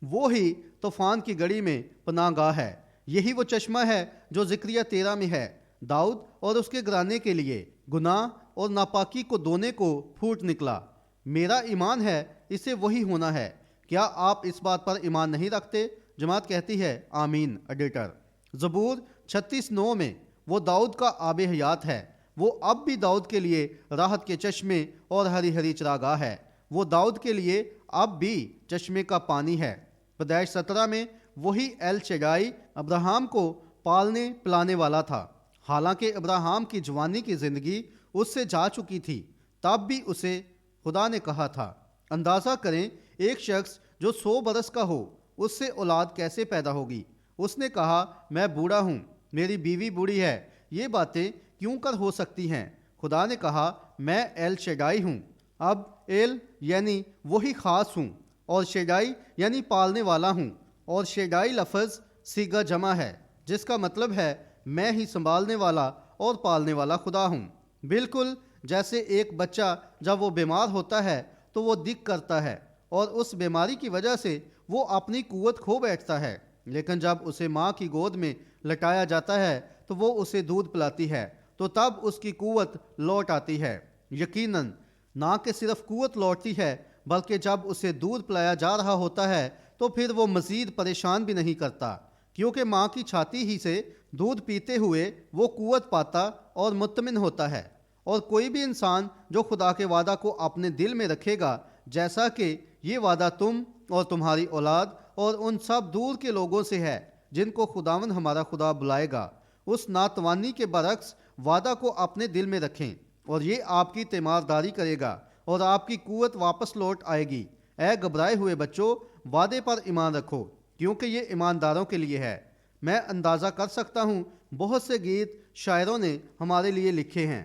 وہی طوفان کی گڑی میں پناہ گاہ ہے۔ یہی وہ چشمہ ہے جو زکریا 13 میں ہے۔ داؤد اور اس کے گھرانے کے لیے گناہ اور ناپاکی کو دھونے کو پھوٹ نکلا۔ میرا ایمان ہے اسے وہی ہونا ہے۔ کیا آپ اس بات پر ایمان نہیں رکھتے؟ جماعت کہتی ہے آمین۔ ایڈیٹر۔ زبور 36:9 میں وہ داؤد کا آب حیات ہے۔ وہ اب بھی داؤد کے لیے راحت کے چشمے اور ہری ہری چراگاہ ہے۔ وہ داؤد کے لیے اب بھی چشمے کا پانی ہے۔ پیدائش 17 میں وہی ایل شدائی ابراہیم کو پالنے پلانے والا تھا۔ حالانکہ ابراہیم کی جوانی کی زندگی اس سے جا چکی تھی، تب بھی اسے خدا نے کہا تھا۔ اندازہ کریں ایک شخص جو 100 برس کا ہو، اس سے اولاد کیسے پیدا ہوگی؟ اس نے کہا میں بوڑھا ہوں، میری بیوی بوڑھی ہے، یہ باتیں کیوں کر ہو سکتی ہیں؟ خدا نے کہا میں ایل شدائی ہوں۔ اب ایل یعنی وہی خاص ہوں، اور شدائی یعنی پالنے والا ہوں، اور شدائی لفظ سیگا جمع ہے جس کا مطلب ہے میں ہی سنبھالنے والا اور پالنے والا خدا ہوں۔ بالکل جیسے ایک بچہ جب وہ بیمار ہوتا ہے تو وہ دق کرتا ہے اور اس بیماری کی وجہ سے وہ اپنی قوت کھو بیٹھتا ہے، لیکن جب اسے ماں کی گود میں لٹایا جاتا ہے تو وہ اسے دودھ پلاتی ہے تو تب اس کی قوت لوٹ آتی ہے۔ یقیناً نہ کہ صرف قوت لوٹتی ہے بلکہ جب اسے دودھ پلایا جا رہا ہوتا ہے تو پھر وہ مزید پریشان بھی نہیں کرتا، کیونکہ ماں کی چھاتی ہی سے دودھ پیتے ہوئے وہ قوت پاتا اور مطمئن ہوتا ہے۔ اور کوئی بھی انسان جو خدا کے وعدہ کو اپنے دل میں رکھے گا، جیسا کہ یہ وعدہ تم اور تمہاری اولاد اور ان سب دور کے لوگوں سے ہے جن کو خداوند ہمارا خدا بلائے گا، اس ناتوانی کے برعکس وعدہ کو اپنے دل میں رکھیں اور یہ آپ کی تیمارداری کرے گا اور آپ کی قوت واپس لوٹ آئے گی۔ اے گھبرائے ہوئے بچوں، وعدے پر ایمان رکھو کیونکہ یہ ایمانداروں کے لیے ہے۔ میں اندازہ کر سکتا ہوں بہت سے گیت شاعروں نے ہمارے لیے لکھے ہیں۔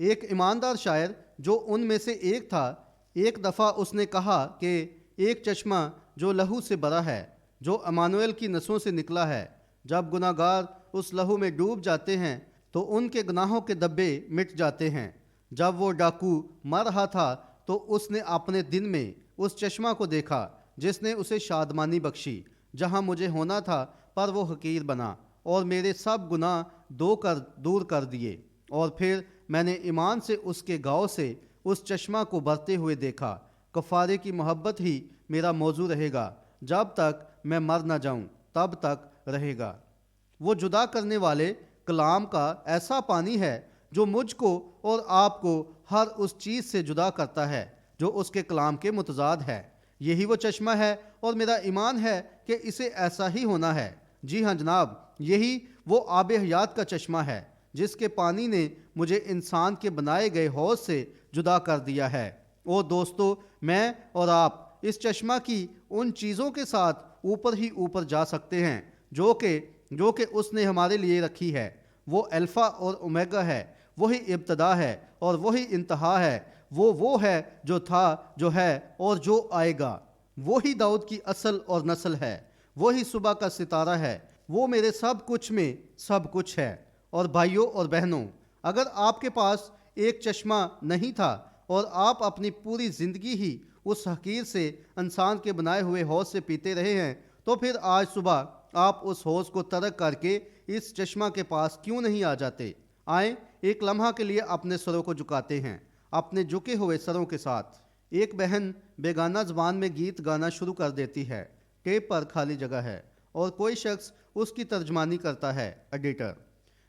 ایک ایماندار شاعر جو ان میں سے ایک تھا، ایک دفعہ اس نے کہا کہ ایک چشمہ جو لہو سے بھرا ہے، جو امانویل کی نسوں سے نکلا ہے، جب گناہ گار اس لہو میں ڈوب جاتے ہیں تو ان کے گناہوں کے دبے مٹ جاتے ہیں۔ جب وہ ڈاکو مر رہا تھا تو اس نے اپنے دن میں اس چشمہ کو دیکھا جس نے اسے شادمانی بخشی۔ جہاں مجھے ہونا تھا پر وہ حقیر بنا اور میرے سب گناہ دور کر دیے، اور پھر میں نے ایمان سے اس کے گاؤں سے اس چشمہ کو بھرتے ہوئے دیکھا۔ کفارے کی محبت ہی میرا موضوع رہے گا، جب تک میں مر نہ جاؤں تب تک رہے گا۔ وہ جدا کرنے والے کلام کا ایسا پانی ہے جو مجھ کو اور آپ کو ہر اس چیز سے جدا کرتا ہے جو اس کے کلام کے متضاد ہے۔ یہی وہ چشمہ ہے اور میرا ایمان ہے کہ اسے ایسا ہی ہونا ہے۔ جی ہاں جناب، یہی وہ آب حیات کا چشمہ ہے جس کے پانی نے مجھے انسان کے بنائے گئے حوض سے جدا کر دیا ہے۔ او دوستو، میں اور آپ اس چشمہ کی ان چیزوں کے ساتھ اوپر ہی اوپر جا سکتے ہیں جو کہ اس نے ہمارے لیے رکھی ہے۔ وہ الفا اور اومیگا ہے، وہی ابتدا ہے اور وہی انتہا ہے۔ وہ ہے جو تھا، جو ہے اور جو آئے گا۔ وہی داؤد کی اصل اور نسل ہے، وہی صبح کا ستارہ ہے۔ وہ میرے سب کچھ میں سب کچھ ہے۔ اور بھائیوں اور بہنوں، اگر آپ کے پاس ایک چشمہ نہیں تھا اور آپ اپنی پوری زندگی ہی اس حقیر سے انسان کے بنائے ہوئے حوض سے پیتے رہے ہیں، تو پھر آج صبح آپ اس حوض کو ترک کر کے اس چشمہ کے پاس کیوں نہیں آ جاتے؟ آئیں ایک لمحہ کے لیے اپنے سروں کو جھکاتے ہیں، اپنے جھکے ہوئے سروں کے ساتھ۔ ایک بہن بیگانہ زبان میں گیت گانا شروع کر دیتی ہے۔ ٹیپ پر خالی جگہ ہے اور کوئی شخص اس کی ترجمانی کرتا ہے۔ ایڈیٹر۔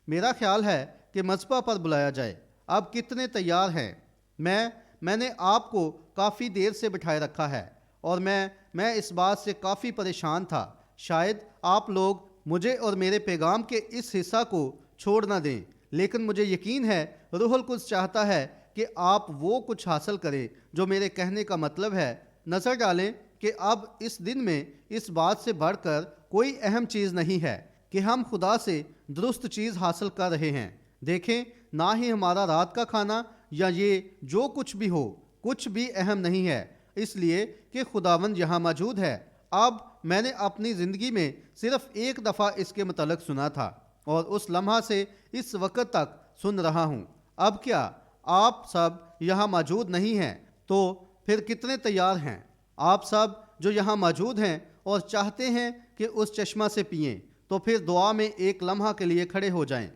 میرا خیال ہے کہ مذبح پر بلایا جائے۔ اب کتنے تیار ہیں؟ میں نے آپ کو کافی دیر سے بٹھائے رکھا ہے۔ اور میں اس بات سے کافی پریشان تھا، شاید آپ لوگ مجھے اور میرے پیغام کے اس حصہ کو چھوڑ نہ دیں، لیکن مجھے یقین ہے روح القدس چاہتا ہے کہ آپ وہ کچھ حاصل کریں جو میرے کہنے کا مطلب ہے۔ نظر ڈالیں کہ اب اس دن میں اس بات سے بڑھ کر کوئی اہم چیز نہیں ہے کہ ہم خدا سے درست چیز حاصل کر رہے ہیں۔ دیکھیں، نہ ہی ہمارا رات کا کھانا یا یہ جو کچھ بھی ہو، کچھ بھی اہم نہیں ہے، اس لیے کہ خداوند یہاں موجود ہے۔ اب میں نے اپنی زندگی میں صرف ایک دفعہ اس کے متعلق سنا تھا اور اس لمحہ سے اس وقت تک سن رہا ہوں۔ اب کیا آپ سب یہاں موجود نہیں ہیں تو پھر کتنے تیار ہیں؟ آپ سب جو یہاں موجود ہیں اور چاہتے ہیں کہ اس چشمہ سے پئیں تو پھر دعا میں ایک لمحہ کے لیے کھڑے ہو جائیں۔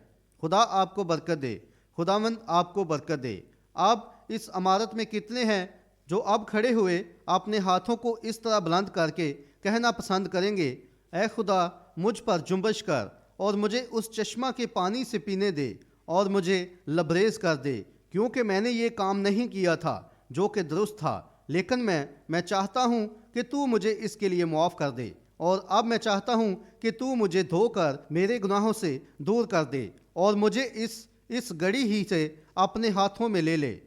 خدا آپ کو برکت دے، خداوند آپ کو برکت دے۔ اب اس عمارت میں کتنے ہیں جو اب کھڑے ہوئے اپنے ہاتھوں کو اس طرح بلند کر کے کہنا پسند کریں گے، اے خدا مجھ پر جنبش کر اور مجھے اس چشمہ کے پانی سے پینے دے اور مجھے لبریز کر دے، کیونکہ میں نے یہ کام نہیں کیا تھا جو کہ درست تھا، لیکن میں چاہتا ہوں کہ تو مجھے اس کے لیے معاف کر دے، اور اب میں چاہتا ہوں کہ تو مجھے دھو کر میرے گناہوں سے دور کر دے اور مجھے اس گڑی ہی سے اپنے ہاتھوں میں لے لے۔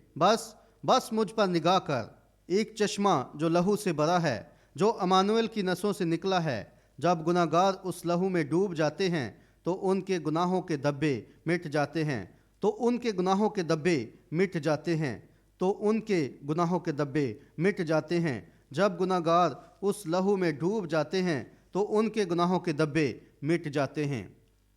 بس مجھ پر نگاہ کر، ایک چشمہ جو لہو سے بھرا ہے، جو امانویل کی نسوں سے نکلا ہے۔ جب گناہ گار اس لہو میں ڈوب جاتے ہیں تو ان کے گناہوں کے دبے مٹ جاتے ہیں، تو ان کے گناہوں کے دبے مٹ جاتے ہیں، تو ان کے گناہوں کے دبے مٹ جاتے ہیں۔ جب گناہ گار اس لہو میں ڈوب جاتے ہیں تو ان کے گناہوں کے دبے مٹ جاتے ہیں۔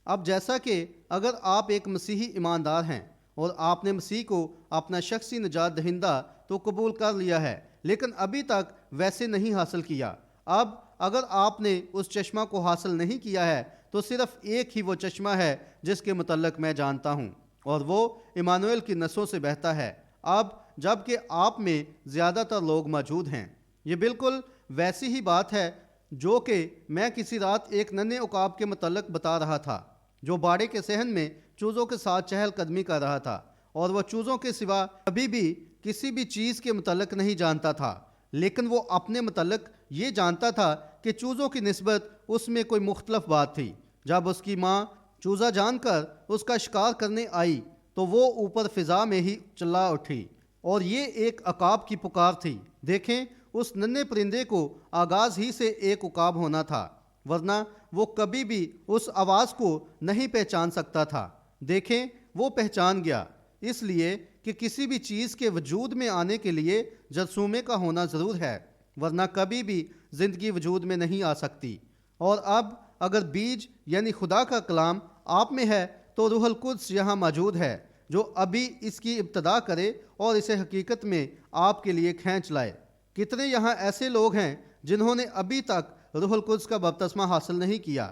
اب جیسا کہ اگر آپ ایک مسیحی ایماندار ہیں اور آپ نے مسیح کو اپنا شخصی نجات دہندہ تو قبول کر لیا ہے، لیکن ابھی تک ویسے نہیں حاصل کیا، اب اگر آپ نے اس چشمہ کو حاصل نہیں کیا ہے تو صرف ایک ہی وہ چشمہ ہے جس کے متعلق میں جانتا ہوں، اور وہ ایمانویل کی نسوں سے بہتا ہے۔ اب جب کہ آپ میں زیادہ تر لوگ موجود ہیں، یہ بالکل ویسی ہی بات ہے جو کہ میں کسی رات ایک ننھے عقاب کے متعلق بتا رہا تھا جو باڑے کے صحن میں چوزوں کے ساتھ چہل قدمی کر رہا تھا، اور وہ چوزوں کے سوا کبھی بھی کسی بھی چیز کے متعلق نہیں جانتا تھا، لیکن وہ اپنے متعلق یہ جانتا تھا کہ چوزوں کی نسبت اس میں کوئی مختلف بات تھی۔ جب اس کی ماں چوزا جان کر اس کا شکار کرنے آئی تو وہ اوپر فضا میں ہی چلا اٹھی، اور یہ ایک عقاب کی پکار تھی۔ دیکھیں، اس ننھے پرندے کو آغاز ہی سے ایک عقاب ہونا تھا، ورنہ وہ کبھی بھی اس آواز کو نہیں پہچان سکتا تھا۔ دیکھیں، وہ پہچان گیا، اس لیے کہ کسی بھی چیز کے وجود میں آنے کے لیے جرثومے کا ہونا ضرور ہے، ورنہ کبھی بھی زندگی وجود میں نہیں آ سکتی۔ اور اب اگر بیج یعنی خدا کا کلام آپ میں ہے تو روح القدس یہاں موجود ہے جو ابھی اس کی ابتدا کرے اور اسے حقیقت میں آپ کے لیے کھینچ لائے۔ کتنے یہاں ایسے لوگ ہیں جنہوں نے ابھی تک روح القدس کا بپتسمہ حاصل نہیں کیا؟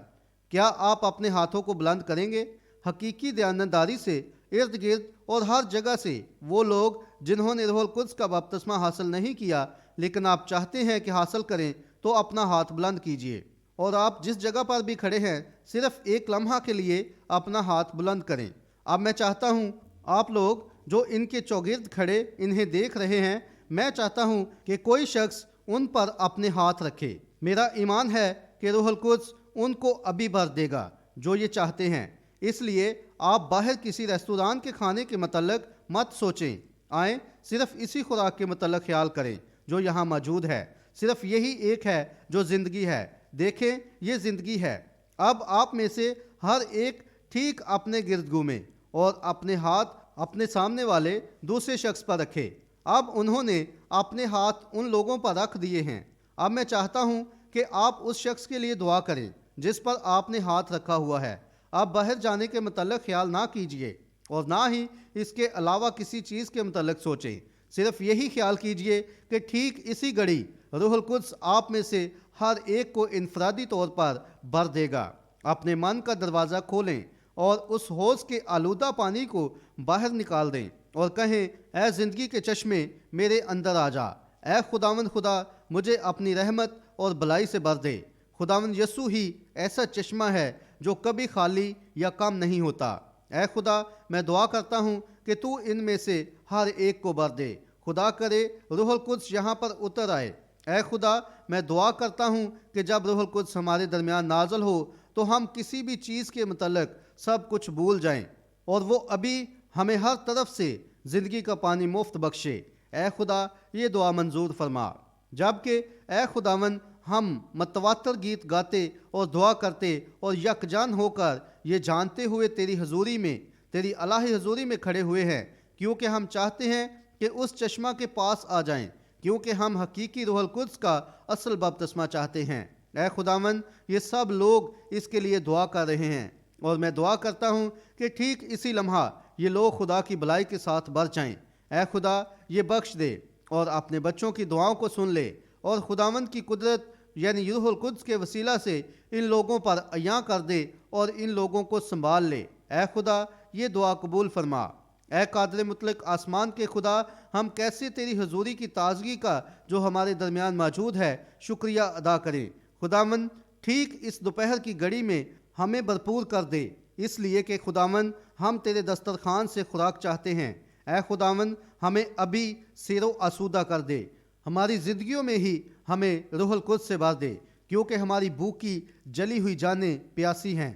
کیا آپ اپنے ہاتھوں کو بلند کریں گے؟ حقیقی دیانتداری سے ارد گرد اور ہر جگہ سے وہ لوگ جنہوں نے روح القدس کا بپتسمہ حاصل نہیں کیا لیکن آپ چاہتے ہیں کہ حاصل کریں تو اپنا ہاتھ بلند کیجئے، اور آپ جس جگہ پر بھی کھڑے ہیں صرف ایک لمحہ کے لیے اپنا ہاتھ بلند کریں۔ اب میں چاہتا ہوں آپ لوگ جو ان کے چوگرد کھڑے انہیں دیکھ رہے ہیں، میں چاہتا ہوں کہ کوئی شخص ان پر اپنے ہاتھ رکھے۔ میرا ایمان ہے کہ روح القدس ان کو ابھی بھر دے گا جو یہ چاہتے ہیں، اس لیے آپ باہر کسی ریستوران کے کھانے کے متعلق مت سوچیں، آئیں صرف اسی خوراک کے متعلق خیال کریں جو یہاں موجود ہے۔ صرف یہی ایک ہے جو زندگی ہے۔ دیکھیں، یہ زندگی ہے۔ اب آپ میں سے ہر ایک ٹھیک اپنے گرد گھومے اور اپنے ہاتھ اپنے سامنے والے دوسرے شخص پر رکھے۔ اب انہوں نے اپنے ہاتھ ان لوگوں پر رکھ دیے ہیں۔ اب میں چاہتا ہوں کہ آپ اس شخص کے لیے دعا کریں جس پر آپ نے ہاتھ رکھا ہوا ہے۔ آپ باہر جانے کے متعلق خیال نہ کیجیے اور نہ ہی اس کے علاوہ کسی چیز کے متعلق سوچیں۔ صرف یہی خیال کیجیے کہ ٹھیک اسی گھڑی روح القدس آپ میں سے ہر ایک کو انفرادی طور پر بھر دے گا۔ اپنے من کا دروازہ کھولیں اور اس حوض کے آلودہ پانی کو باہر نکال دیں اور کہیں، اے زندگی کے چشمے میرے اندر آ جا۔ اے خداوند خدا، مجھے اپنی رحمت اور بھلائی سے بھر دے۔ خداوند یسوع ہی ایسا چشمہ ہے جو کبھی خالی یا کم نہیں ہوتا۔ اے خدا، میں دعا کرتا ہوں کہ تو ان میں سے ہر ایک کو بھر دے۔ خدا کرے روح القدس یہاں پر اتر آئے اے خدا، میں دعا کرتا ہوں کہ جب روح القدس ہمارے درمیان نازل ہو تو ہم کسی بھی چیز کے متعلق سب کچھ بھول جائیں اور وہ ابھی ہمیں ہر طرف سے زندگی کا پانی مفت بخشے۔ اے خدا، یہ دعا منظور فرما۔ جبکہ اے خداوند، ہم متواتر گیت گاتے اور دعا کرتے اور یکجان ہو کر یہ جانتے ہوئے تیری حضوری میں، تیری الہی حضوری میں کھڑے ہوئے ہیں، کیونکہ ہم چاہتے ہیں کہ اس چشمہ کے پاس آ جائیں، کیونکہ ہم حقیقی روح القدس کا اصل بپتسمہ چاہتے ہیں۔ اے خداوند، یہ سب لوگ اس کے لیے دعا کر رہے ہیں، اور میں دعا کرتا ہوں کہ ٹھیک اسی لمحہ یہ لوگ خدا کی بھلائی کے ساتھ بڑھ جائیں۔ اے خدا، یہ بخش دے اور اپنے بچوں کی دعاؤں کو سن لے، اور خداوند کی قدرت یعنی روح القدس کے وسیلہ سے ان لوگوں پر عیاں کر دے اور ان لوگوں کو سنبھال لے۔ اے خدا، یہ دعا قبول فرما۔ اے قادر مطلق آسمان کے خدا، ہم کیسے تیری حضوری کی تازگی کا جو ہمارے درمیان موجود ہے شکریہ ادا کریں۔ خداوند، ٹھیک اس دوپہر کی گھڑی میں ہمیں بھرپور کر دے، اس لیے کہ خداوند ہم تیرے دسترخوان سے خوراک چاہتے ہیں۔ اے خداوند، ہمیں ابھی سیر و آسودہ کر دے، ہماری زندگیوں میں ہی ہمیں روح القدس سے بھر دے، کیونکہ ہماری بھوکی جلی ہوئی جانیں پیاسی ہیں۔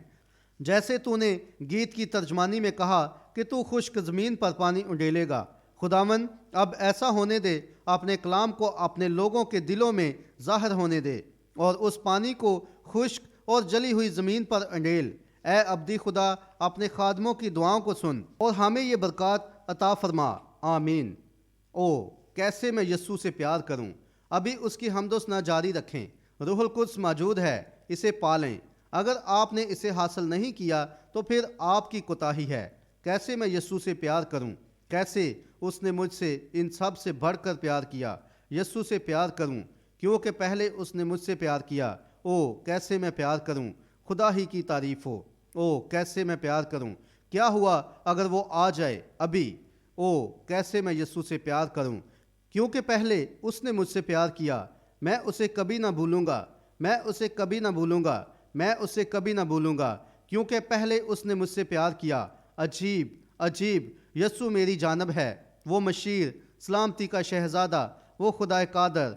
جیسے تو نے گیت کی ترجمانی میں کہا کہ تو خشک زمین پر پانی انڈیلے گا۔ خداوند، اب ایسا ہونے دے، اپنے کلام کو اپنے لوگوں کے دلوں میں ظاہر ہونے دے اور اس پانی کو خشک اور جلی ہوئی زمین پر انڈیل۔ اے ابدی خدا، اپنے خادموں کی دعاؤں کو سن اور ہمیں یہ برکات عطا فرما۔ آمین۔ کیسے میں یسوع سے پیار کروں۔ ابھی اس کی حمد و ثنا جاری رکھیں۔ روح القدس موجود ہے، اسے پالیں۔ اگر آپ نے اسے حاصل نہیں کیا تو پھر آپ کی کوتاہی ہے۔ کیسے میں یسوع سے پیار کروں، کیسے اس نے مجھ سے ان سب سے بڑھ کر پیار کیا۔ یسوع سے پیار کروں کیونکہ پہلے اس نے مجھ سے پیار کیا۔ کیسے میں پیار کروں، خدا ہی کی تعریف ہو۔ کیسے میں پیار کروں، کیا ہوا اگر وہ آ جائے ابھی۔ کیسے میں یسوع سے پیار کروں کیونکہ پہلے اس نے مجھ سے پیار کیا۔ میں اسے کبھی نہ بھولوں گا، میں اسے کبھی نہ بھولوں گا، میں اسے کبھی نہ بھولوں گا، کیونکہ پہلے اس نے مجھ سے پیار کیا۔ عجیب، عجیب، یسوع میری جانب ہے، وہ مشیر، سلامتی کا شہزادہ، وہ خدا قادر۔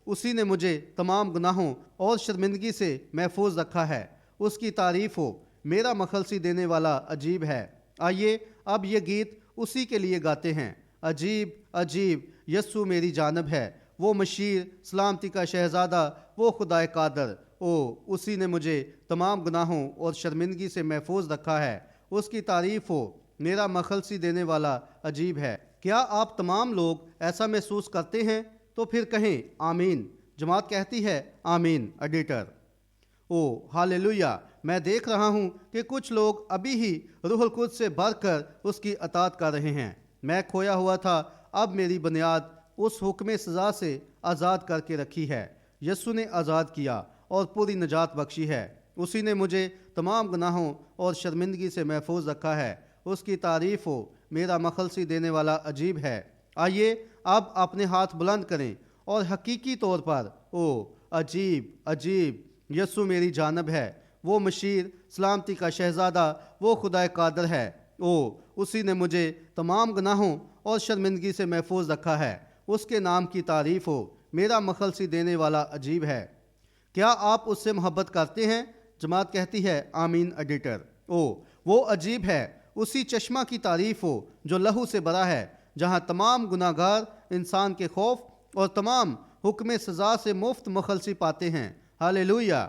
اسی نے مجھے تمام گناہوں اور شرمندگی سے محفوظ رکھا ہے۔ اس کی تعریف ہو، میرا مخلصی دینے والا عجیب ہے۔ آئیے اب یہ گیت اسی کے لیے گاتے ہیں۔ عجیب، عجیب، یسوع میری جانب ہے، وہ مشیر، سلامتی کا شہزادہ، وہ خدا قادر۔ اسی نے مجھے تمام گناہوں اور شرمندگی سے محفوظ رکھا ہے۔ اس کی تعریف ہو، میرا مخلصی دینے والا عجیب ہے۔ کیا آپ تمام لوگ ایسا محسوس کرتے ہیں؟ تو پھر کہیں آمین۔ جماعت کہتی ہے آمین۔ Editor: hallelujah! میں دیکھ رہا ہوں کہ کچھ لوگ ابھی ہی روح القدس سے بھر کر اس کی اطاعت کر رہے ہیں۔ میں کھویا ہوا تھا، اب میری بنیاد اس حکم سزا سے آزاد کر کے رکھی ہے۔ یسوع نے آزاد کیا اور پوری نجات بخشی ہے۔ اسی نے مجھے تمام گناہوں اور شرمندگی سے محفوظ رکھا ہے۔ اس کی تعریف ہو، میرا مخلصی دینے والا عجیب ہے۔ آئیے اب اپنے ہاتھ بلند کریں اور حقیقی طور پر عجیب، عجیب، یسوع میری جانب ہے، وہ مشیر، سلامتی کا شہزادہ، وہ خدا قادر ہے۔ اسی نے مجھے تمام گناہوں اور شرمندگی سے محفوظ رکھا ہے۔ اس کے نام کی تعریف ہو، میرا مخلصی دینے والا عجیب ہے۔ کیا آپ اس سے محبت کرتے ہیں؟ جماعت کہتی ہے آمین۔ ایڈیٹر: وہ عجیب ہے، اسی چشمہ کی تعریف ہو جو لہو سے بھرا ہے، جہاں تمام گناہ گار انسان کے خوف اور تمام حکم سزا سے مفت مخلصی پاتے ہیں۔ ہاللویا!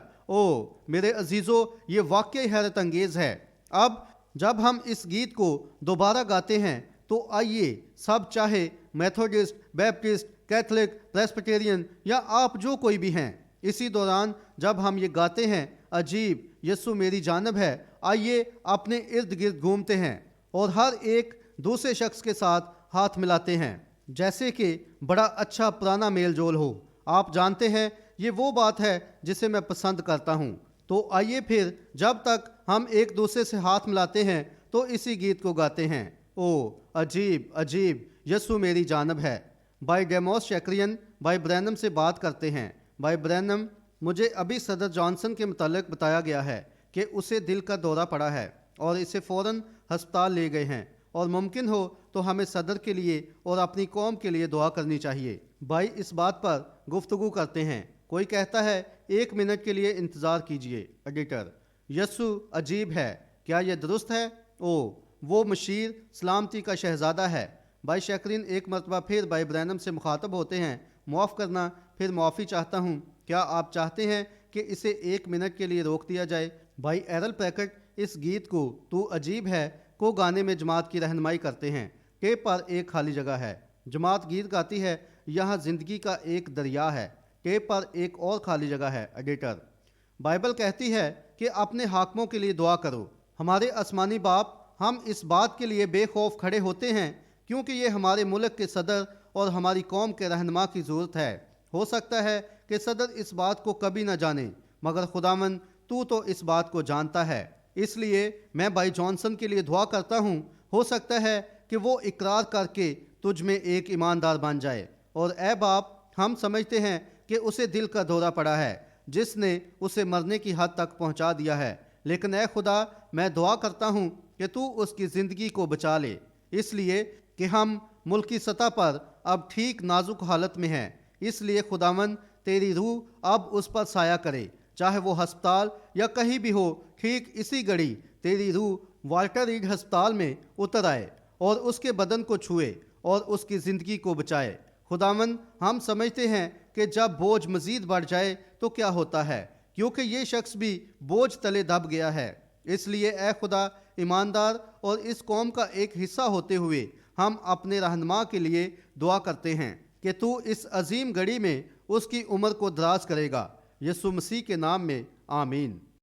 میرے عزیزو، یہ واقعی حیرت انگیز ہے۔ اب جب ہم اس گیت کو دوبارہ گاتے ہیں تو آئیے سب، چاہے میتھوڈسٹ، بیپٹسٹ، کیتھولک، پریسبیٹیرین یا آپ جو کوئی بھی ہیں، اسی دوران جب ہم یہ گاتے ہیں عجیب، یسوع میری جانب ہے، آئیے اپنے ارد گرد گھومتے ہیں اور ہر ایک دوسرے شخص کے ساتھ ہاتھ ملاتے ہیں جیسے کہ بڑا اچھا پرانا میل جول ہو۔ آپ جانتے ہیں یہ وہ بات ہے جسے میں پسند کرتا ہوں۔ تو آئیے پھر جب تک ہم ایک دوسرے سے ہاتھ ملاتے ہیں تو اسی گیت کو گاتے ہیں۔ عجیب، عجیب، یسوع میری جانب ہے۔ بھائی ڈیموس شیکرین بھائی برینم سے بات کرتے ہیں۔ بھائی برینم، مجھے ابھی صدر جانسن کے متعلق بتایا گیا ہے کہ اسے دل کا دورہ پڑا ہے اور اسے فوراً ہسپتال لے گئے ہیں، اور ممکن ہو تو ہمیں صدر کے لیے اور اپنی قوم کے لیے دعا کرنی چاہیے۔ بھائی اس بات پر گفتگو کرتے ہیں۔ کوئی کہتا ہے 1 منٹ کے لیے انتظار کیجئے۔ ایڈیٹر: یسوع عجیب ہے، کیا یہ درست ہے؟ وہ مشیر سلامتی کا شہزادہ ہے۔ بھائی شیکرین ایک مرتبہ پھر بھائی برینم سے مخاطب ہوتے ہیں۔ معاف کرنا، پھر معافی چاہتا ہوں، کیا آپ چاہتے ہیں کہ اسے 1 منٹ کے لیے روک دیا جائے؟ بھائی ایرل پیکٹ اس گیت کو تو عجیب ہے کو گانے میں جماعت کی رہنمائی کرتے ہیں۔ ٹیپ پر ایک خالی جگہ ہے۔ جماعت گیت گاتی ہے، یہاں زندگی کا ایک دریا ہے۔ ٹیپ پر ایک اور خالی جگہ ہے۔ ایڈیٹر: بائبل کہتی ہے کہ اپنے حاکموں کے لیے دعا کرو۔ ہمارے آسمانی باپ، ہم اس بات کے لیے بے خوف کھڑے ہوتے ہیں کیونکہ یہ ہمارے ملک کے صدر اور ہماری قوم کے رہنما کی ضرورت ہے۔ ہو سکتا ہے کہ صدر اس بات کو کبھی نہ جانے، مگر خداوند تو اس بات کو جانتا ہے۔ اس لیے میں بھائی جانسن کے لیے دعا کرتا ہوں، ہو سکتا ہے کہ وہ اقرار کر کے تجھ میں ایک ایماندار بن جائے۔ اور اے باپ، ہم سمجھتے ہیں کہ اسے دل کا دورہ پڑا ہے جس نے اسے مرنے کی حد تک پہنچا دیا ہے، لیکن اے خدا، میں دعا کرتا ہوں کہ تو اس کی زندگی کو بچا لے، اس لیے کہ ہم ملکی سطح پر اب ٹھیک نازک حالت میں ہیں۔ اس لیے خداوند تیری روح اب اس پر سایہ کرے، چاہے وہ ہسپتال یا کہیں بھی ہو۔ ٹھیک اسی گھڑی تیری روح والٹر ریڈ ہسپتال میں اتر آئے اور اس کے بدن کو چھوئے اور اس کی زندگی کو بچائے۔ خداوند، ہم سمجھتے ہیں کہ جب بوجھ مزید بڑھ جائے تو کیا ہوتا ہے، کیونکہ یہ شخص بھی بوجھ تلے دب گیا ہے۔ اس لیے اے خدا، ایماندار اور اس قوم کا ایک حصہ ہوتے ہوئے ہم اپنے رہنما کے لیے دعا کرتے ہیں کہ تو اس عظیم گھڑی میں اس کی عمر کو دراز کرے گا۔ یسوع مسیح کے نام میں آمین۔